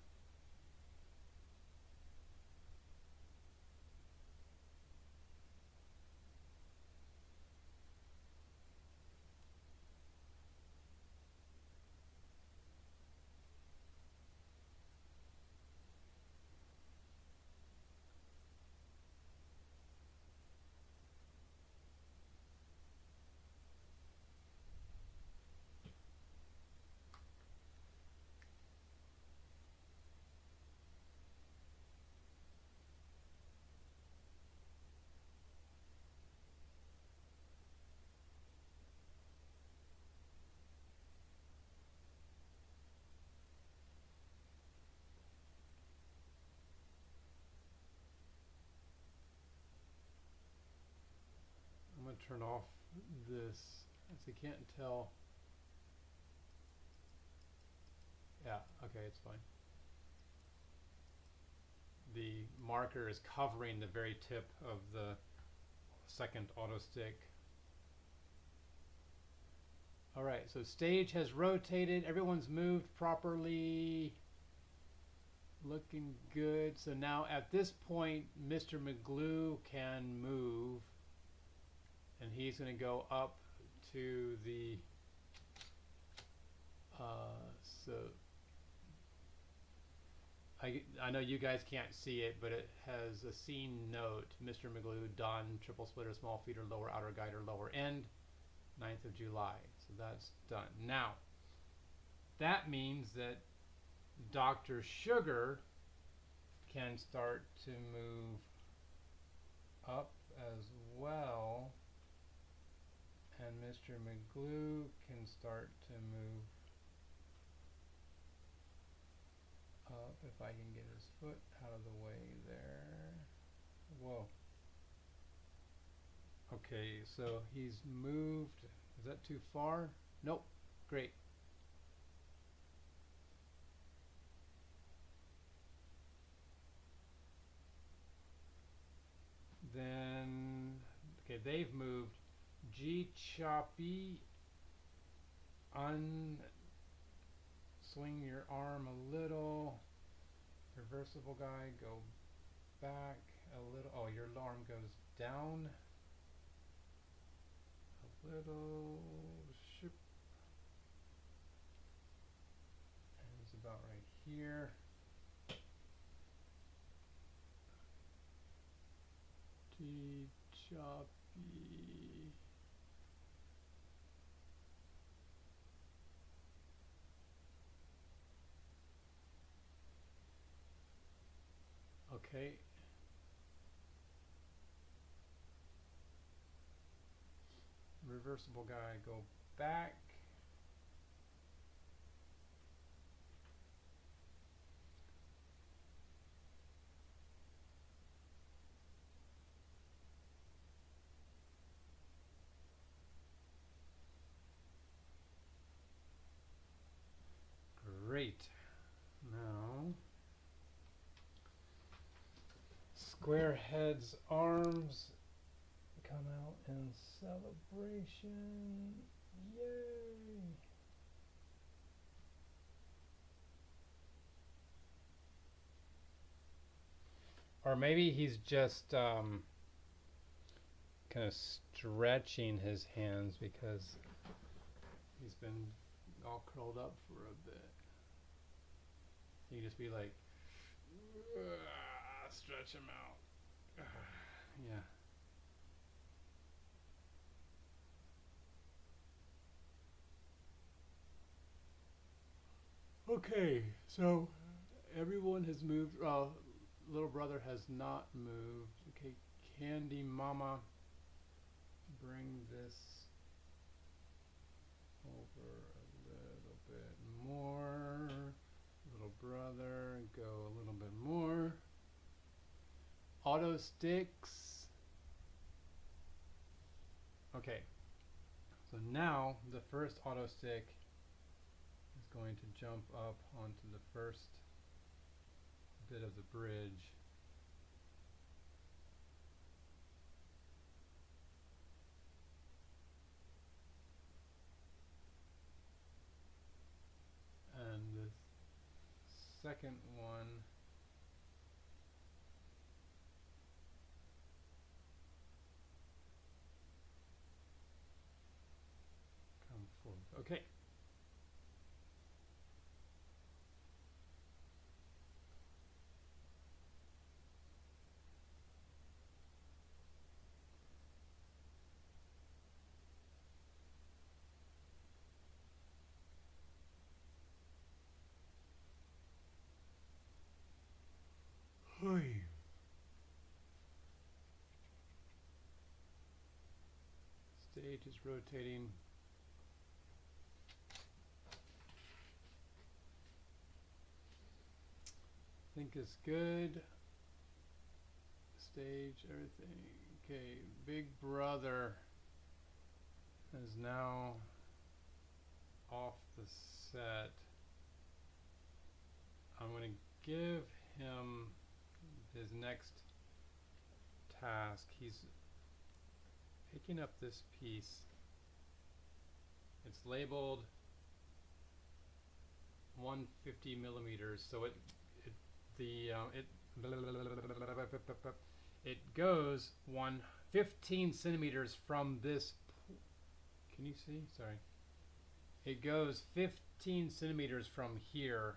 I'm going to turn off this, as you can't tell. Yeah, okay, it's fine. The marker is covering the very tip of the second auto stick. Alright, so stage has rotated, everyone's moved properly, looking good. So now at this point, Mr. McGlue can move, and he's going to go up to the so I know you guys can't see it, but it has a scene note: Mr. McGlue, Don, triple splitter, small feeder, lower outer guider, lower end, 9th of July. So that's done. Now, that means that Dr. Sugar can start to move up as well, and Mr. McGlue can start to move up, if I can get his foot out of the way there. Whoa. Okay, so he's moved. Is that too far? Nope. Great. Then, okay, they've moved. G Choppy, swing your arm a little. Reversible Guy, go back a little. Oh, your arm goes down a little. Ship. And it's about right here. G Choppy. Okay. Reversible Guy, go back. Great. Now, Squarehead's arms come out in celebration. Yay! Or maybe he's just kind of stretching his hands because he's been all curled up for a bit. You can just be like, stretch him out. Yeah. Okay, so everyone has moved. Little brother has not moved. Okay, Candy Mama, bring this over a little bit more. Little brother, go a little bit more. Auto sticks. Okay, so now the first auto stick is going to jump up onto the first bit of the bridge. second one. Come forth. Okay. Stage is rotating. Think it's good. Stage, everything. Okay, Big Brother is now off the set. I'm going to give him his next task. He's picking up this piece. It's labeled 150 millimeters, so it goes 15 centimeters from this. Can you see? Sorry. It goes 15 centimeters from here,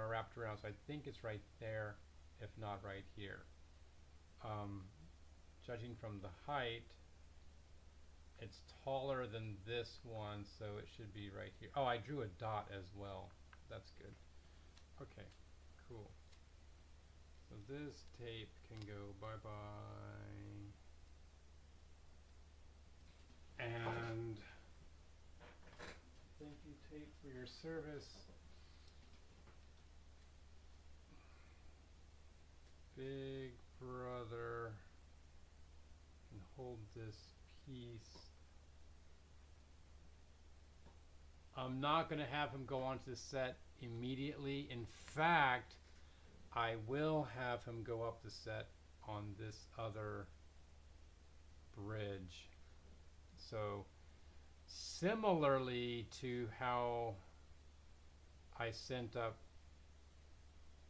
wrapped around. So I think it's right there, if not right here. Judging from the height, it's taller than this one, so it should be right here. Oh, I drew a dot as well. That's good. Okay, cool. So this tape can go bye-bye. And thank you, tape, for your service. Big Brother can hold this piece. I'm not going to have him go onto the set immediately. In fact, I will have him go up the set on this other bridge. So similarly to how I sent up,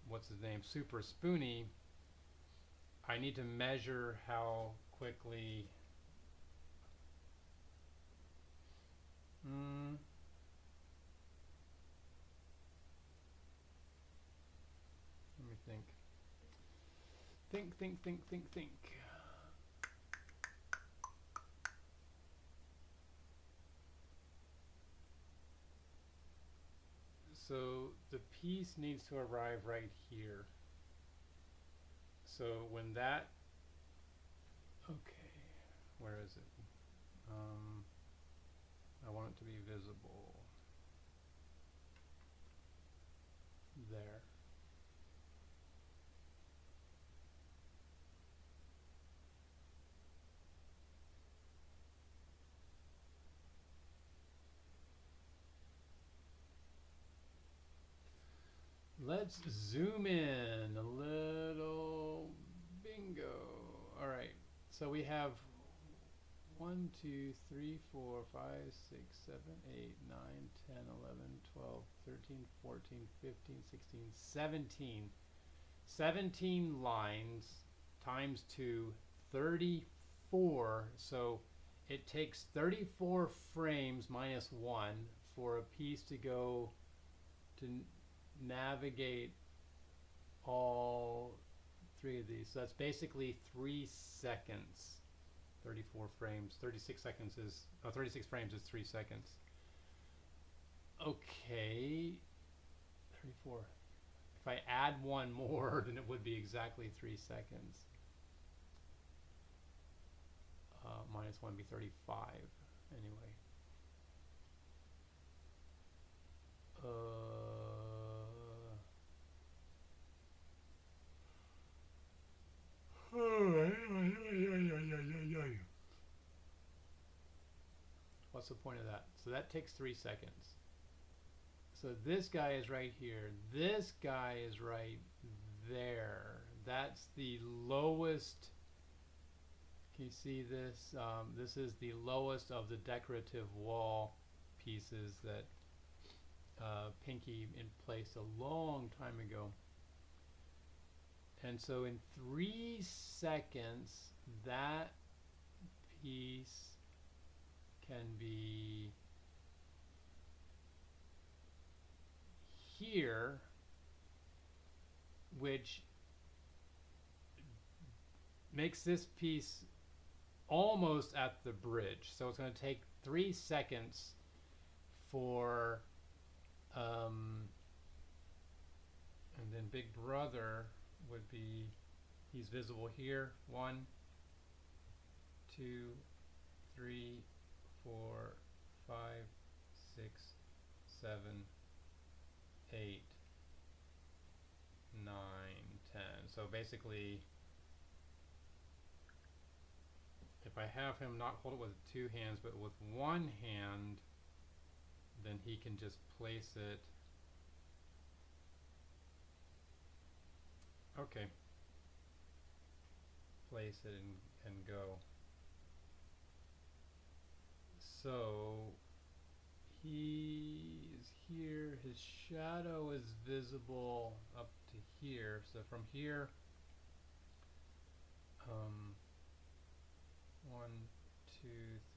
what's his name, Super Spoonie, I need to measure how quickly let me think. Think. So the piece needs to arrive right here. So when that, okay, where is it? I want it to be visible. There. Let's zoom in a little. Bingo. All right. So we have 1, 2, 3, 4, 5, 6, 7, 8, 9, 10, 11, 12, 13, 14, 15, 16, 17. 17 lines times 2, 34. So it takes 34 frames minus 1 for a piece to go to navigate all 3 of these. So that's basically 3 seconds. 34 frames. 36 seconds is 36 frames is 3 seconds. Okay. 34. If I add one more, then it would be exactly 3 seconds. Minus 1 would be 35. Anyway. What's the point of that? So that takes 3 seconds. So this guy is right here. This guy is right there. That's the lowest. Can you see this? This is the lowest of the decorative wall pieces that Pinky placed a long time ago. And so in 3 seconds, that piece can be here, which makes this piece almost at the bridge. So it's going to take 3 seconds for, and then Big Brother would be, he's visible here. 1, 2, 3, 4, 5, 6, 7, 8, 9, 10. So basically, if I have him not hold it with 2 hands, but with 1 hand, then he can just place it. Okay. Place it and go. So he is here. His shadow is visible up to here. So from here, 1, 2,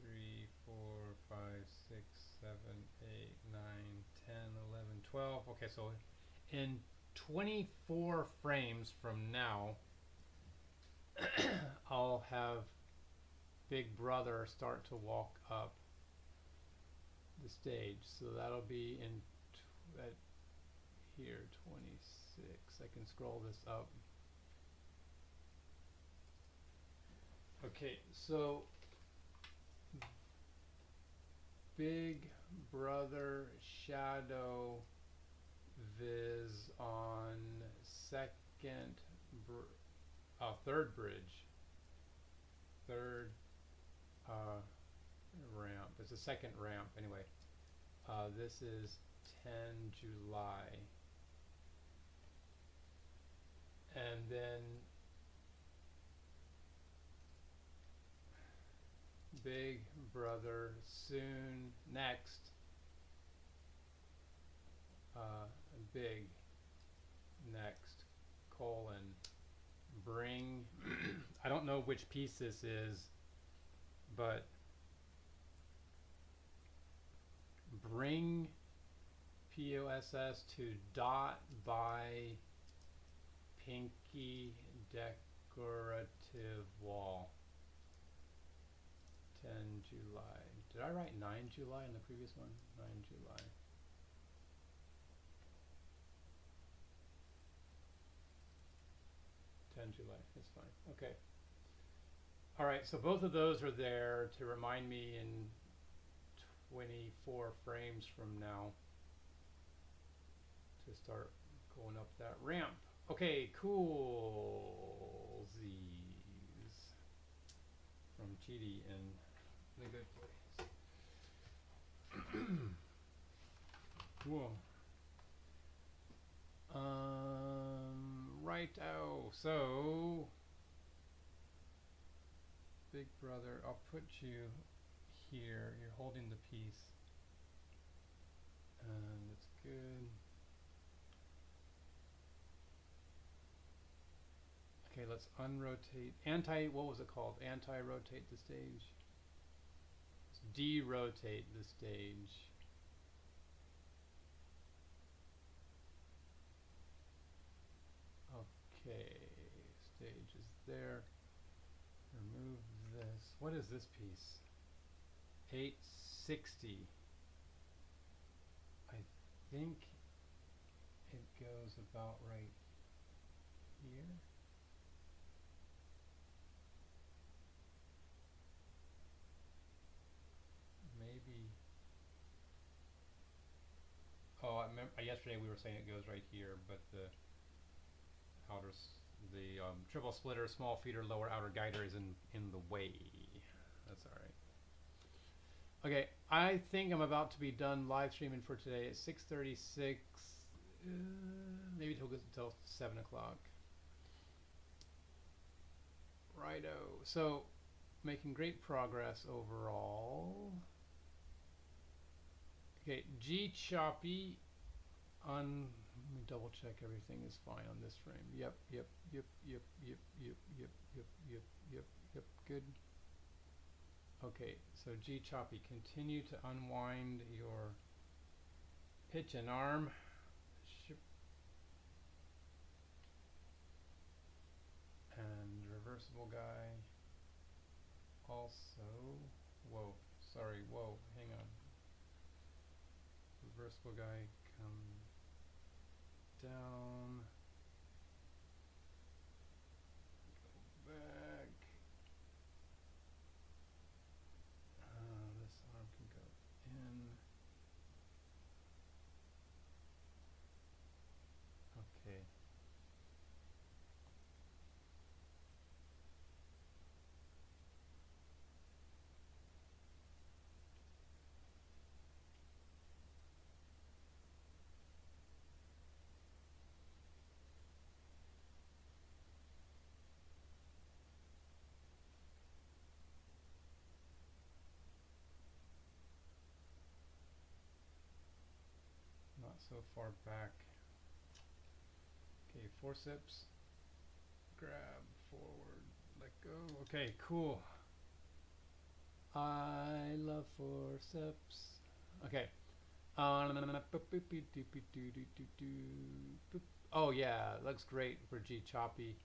3, 4, 5, 6, 7, 8, 9, 10, 11, 12. Okay, so in 24 frames from now, I'll have Big Brother start to walk up the stage. So that'll be in at here, 26. I can scroll this up. Okay, so Big Brother shadow viz on third bridge, third ramp. It's a second ramp anyway. This is 10 July, and then Big Brother soon next. Big next colon bring. I don't know which piece this is, but bring POSS to dot by pinky decorative wall. 10 July. Did I write 9 July in the previous one? 9 July. July, it's fine. Okay. All right, so both of those are there to remind me in 24 frames from now to start going up that ramp. Okay, cool. Z's from Chidi in the good place. Cool. Right-o. So Big Brother, I'll put you here. You're holding the piece, and it's good. Okay, let's unrotate. What was it called? Anti-rotate the stage. Let's de-rotate the stage. Okay, stage is there. Remove this. What is this piece? 860. I think it goes about right here. Maybe. Oh, I remember yesterday we were saying it goes right here, but the triple splitter, small feeder, lower outer guider is in the way. That's all right. Okay, I think I'm about to be done live streaming for today at 6:36. Maybe till 7 o'clock. Righto. So, making great progress overall. Okay, Choppy Let me double check everything is fine on this frame. Yep, yep, yep, yep, yep, yep, yep, yep, yep, yep, yep, good. Okay, so G Choppy, continue to unwind your pitch and arm. And Reversible Guy also, whoa, sorry, whoa, hang on. Reversible Guy, come down, go back. This arm can go in. Okay. Not so far back. Okay, forceps, grab, forward, let go. Okay, cool. I love forceps. Okay. Oh yeah, looks great for G Choppy.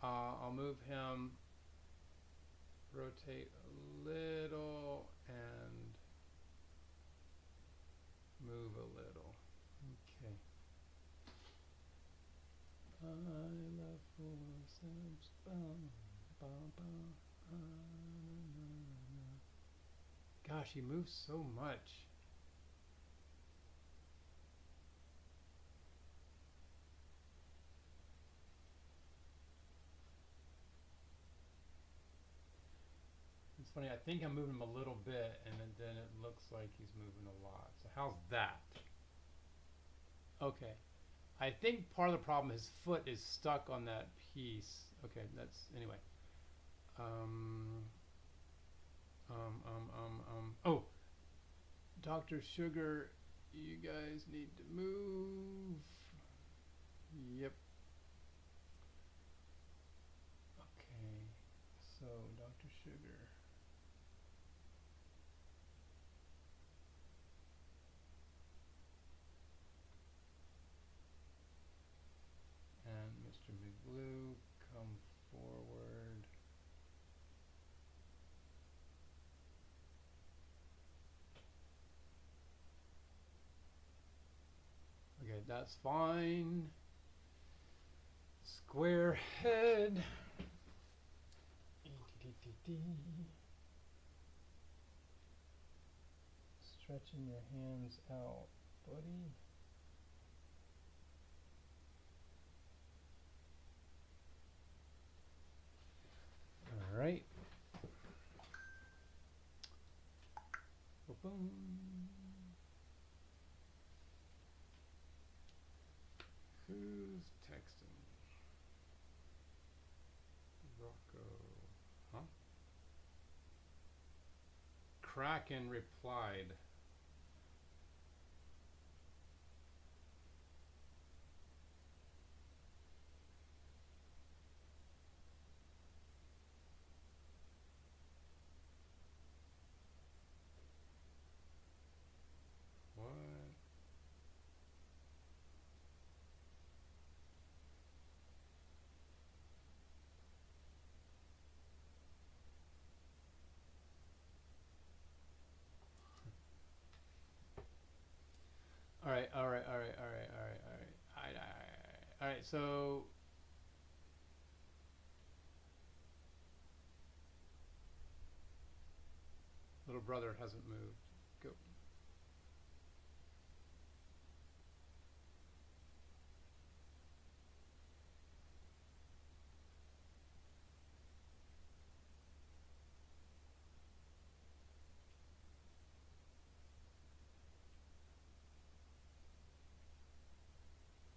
I'll move him, rotate a little, and move a little. Okay. I love forceps. Gosh, he moves so much. It's funny, I think I'm moving him a little bit, and then it looks like he's moving a lot. So how's that? Okay. I think part of the problem, his foot is stuck on that piece. Okay, that's, anyway. Oh, Dr. Sugar, you guys need to move. Yep. Okay, so Dr. Sugar. And Mr. McGlue, come forward. Okay, that's fine. Squarehead. Stretching your hands out, buddy. All right. Boom. Who's texting? Rocco. Huh? Kraken replied. What? All right. All right, so little brother hasn't moved. Go.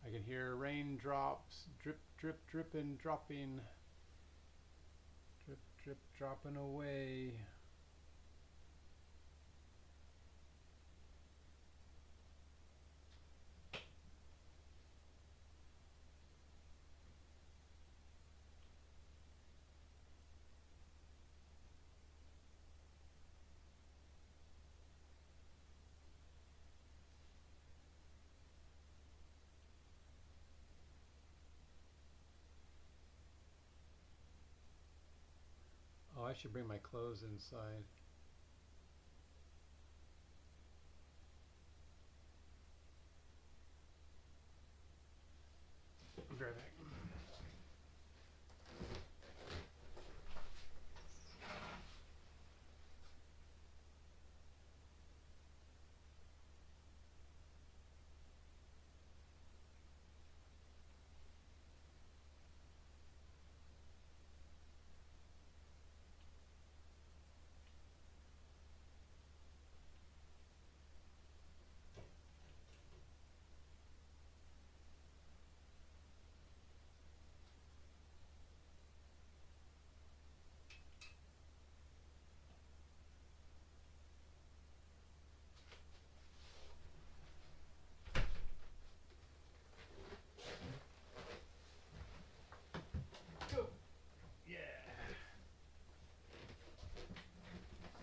I can hear raindrops, drip, drip, dripping, dropping. Drip, drip, dropping away. I should bring my clothes inside. I'll be right back.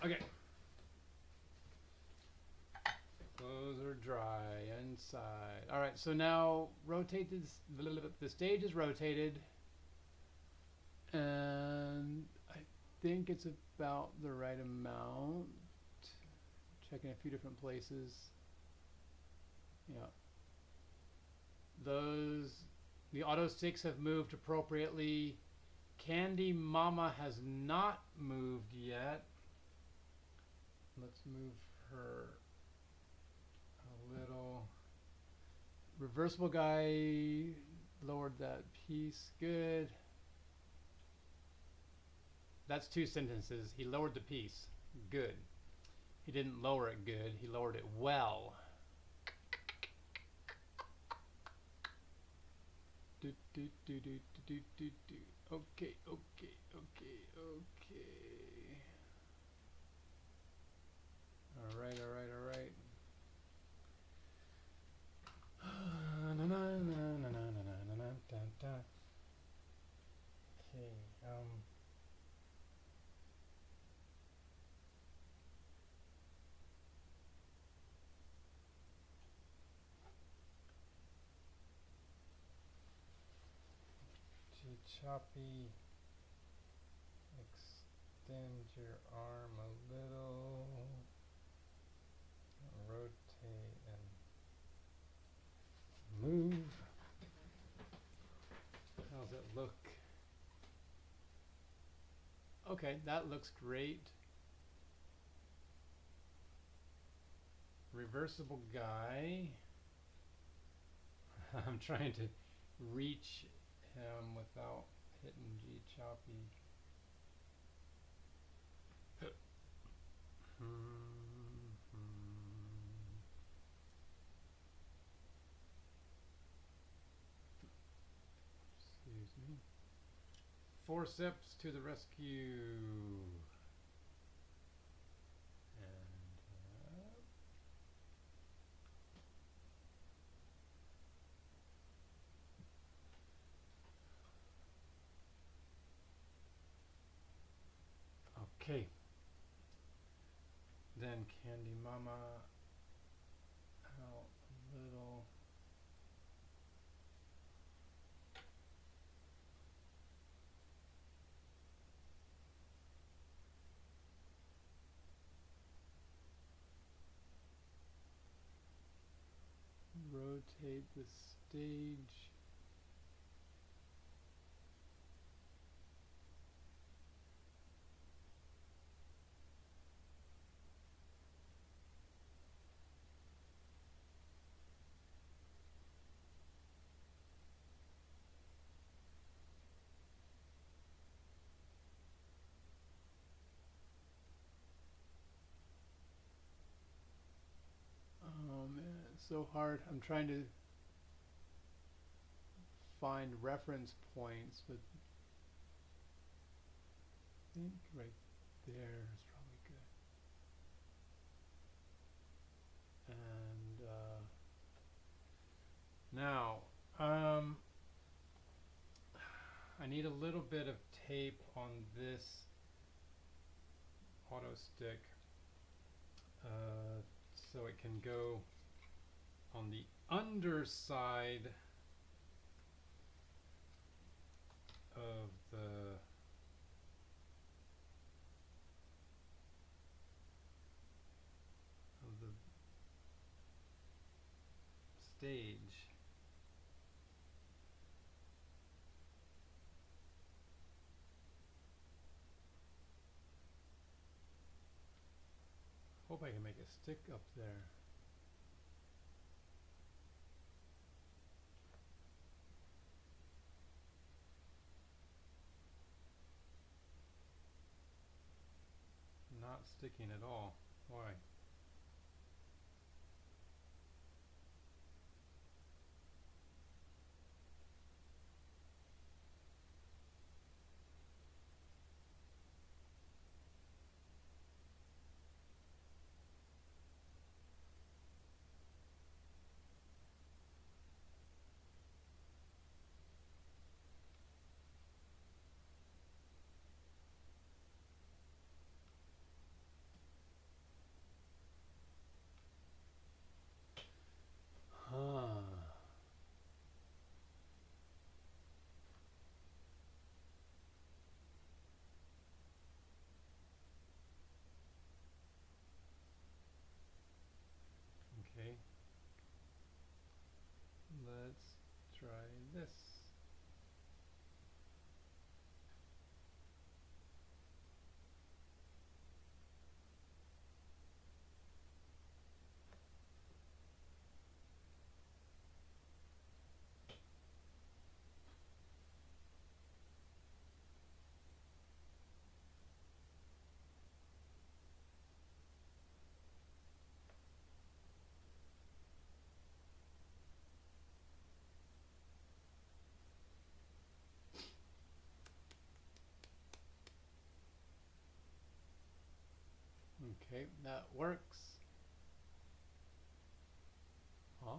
Okay. Clothes are dry inside. All right, so now rotate this. The stage is rotated, and I think it's about the right amount. Checking a few different places. Yeah. The auto sticks have moved appropriately. Candy Mama has not moved yet. Let's move her a little. Reversible Guy lowered that piece. Good. That's 2 sentences. He lowered the piece. Good. He didn't lower it good. He lowered it well. Do, do, do, do, do, do, do. Okay, okay, okay, okay. All right, all right, all right. Okay, Choppy, extend your arm a little, rotate and move. How's it look? Okay, that looks great. Reversible Guy. I'm trying to reach him without hitting G Choppy. Excuse me. Forceps to the rescue. Okay. Then Candy Mama out a little. Rotate the stage. Oh man, it's so hard. I'm trying to find reference points, but I think right there is probably good. And now, I need a little bit of tape on this auto stick so it can go on the underside of the stage. Hope I can make a stick up there. Not sticking at all. Why? Huh. Okay. Let's try this. Okay, that works. Huh?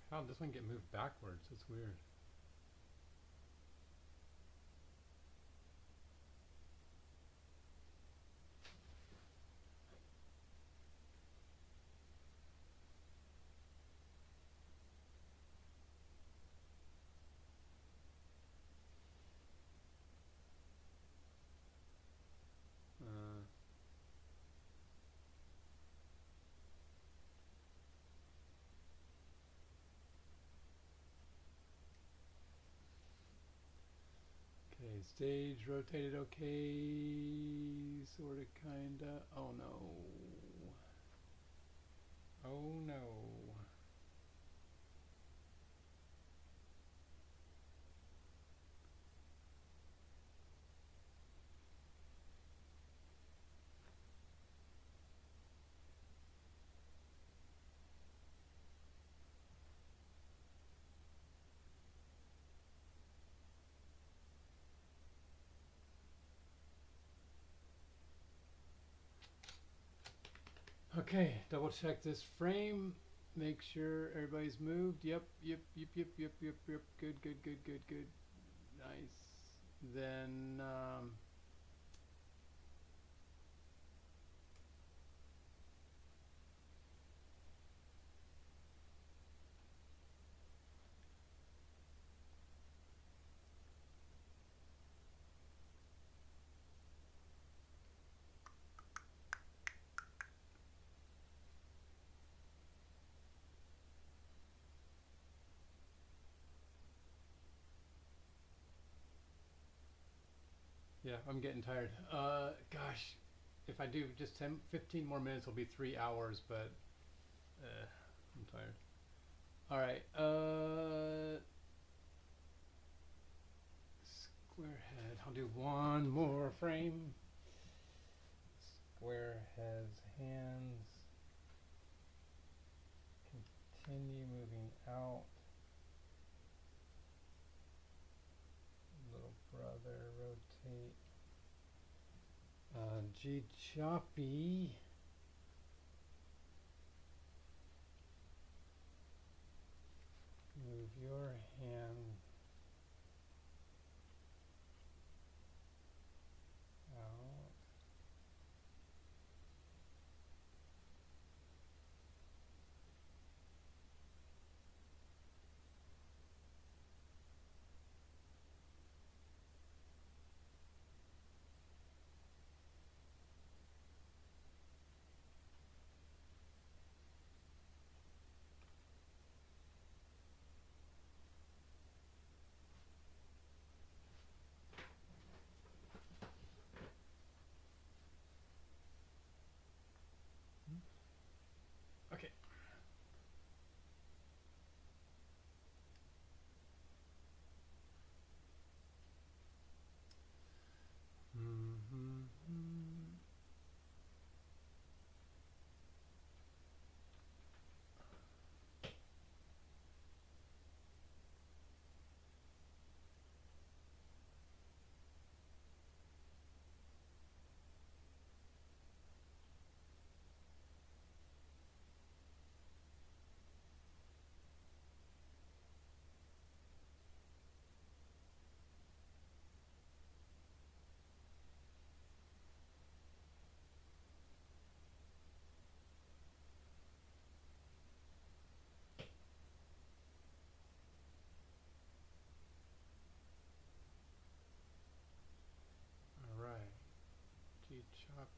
How did this one get moved backwards? It's weird. Uh, okay, stage rotated okay. Sorta, kinda. Oh no. Oh no. Okay, double check this frame. Make sure everybody's moved. Yep. Good. Nice. Then, yeah, I'm getting tired. Gosh, if I do just 10, 15 more minutes, it'll be 3 hours, but I'm tired. All right. Squarehead. I'll do one more frame. Squarehead's hands. Continue moving out. Little brother, rotate. G Choppy. Move your hand out.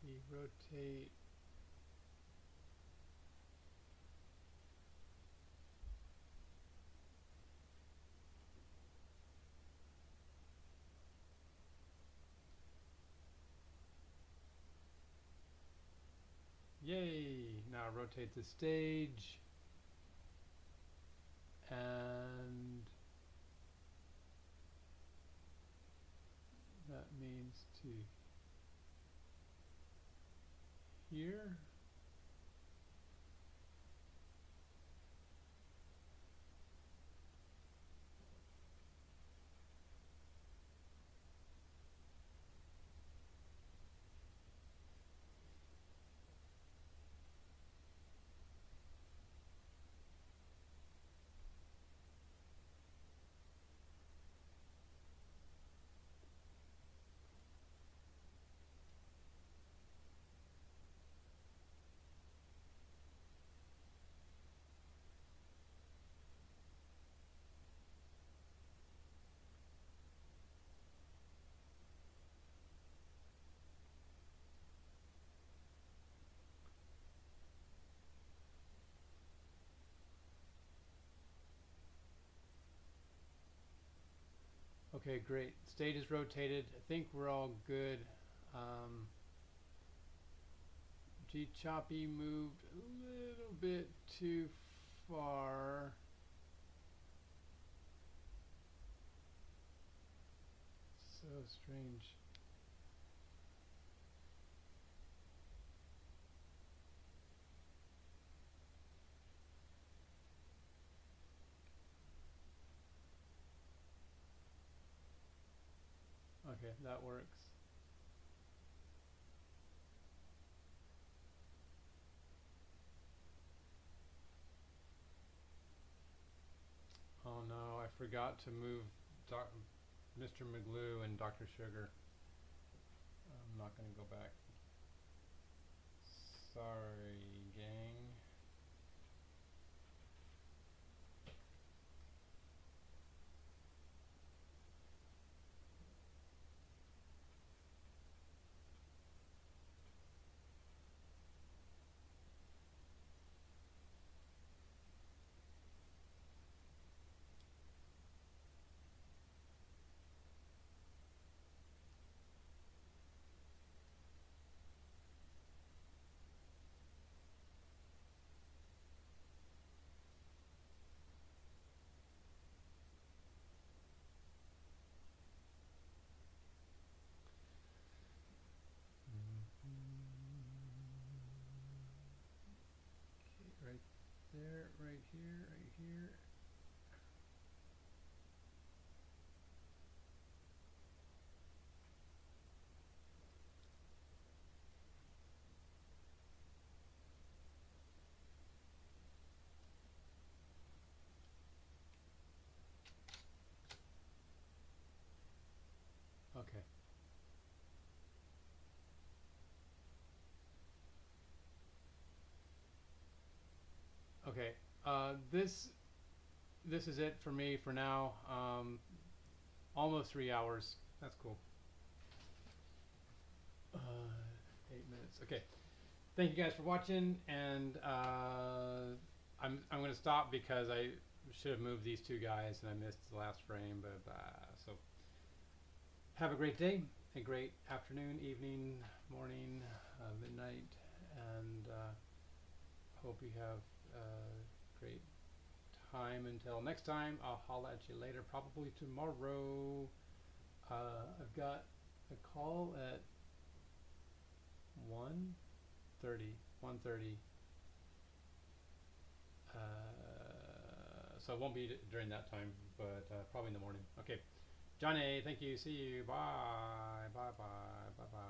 We rotate. Yay! Now rotate the stage. And that means to here. Okay, great. Stage is rotated. I think we're all good. Choppy moved a little bit too far. So strange. Okay, that works. Oh no, I forgot to move Mr. McGlue and Dr. Sugar. I'm not going to go back. Sorry, gang. Okay, right there, right here, right here. Okay. Okay. This is it for me for now. Almost 3 hours. That's cool. 8 minutes. Okay. Thank you guys for watching, and I'm going to stop because I should have moved these two guys and I missed the last frame. But so have a great day, a great afternoon, evening, morning, midnight, and hope you have a great time until next time. I'll holla at you later, probably tomorrow. I've got a call at 1:30. So it won't be during that time, but probably in the morning. Okay, Johnny, thank you. See you. Bye. Bye. Bye. Bye. Bye.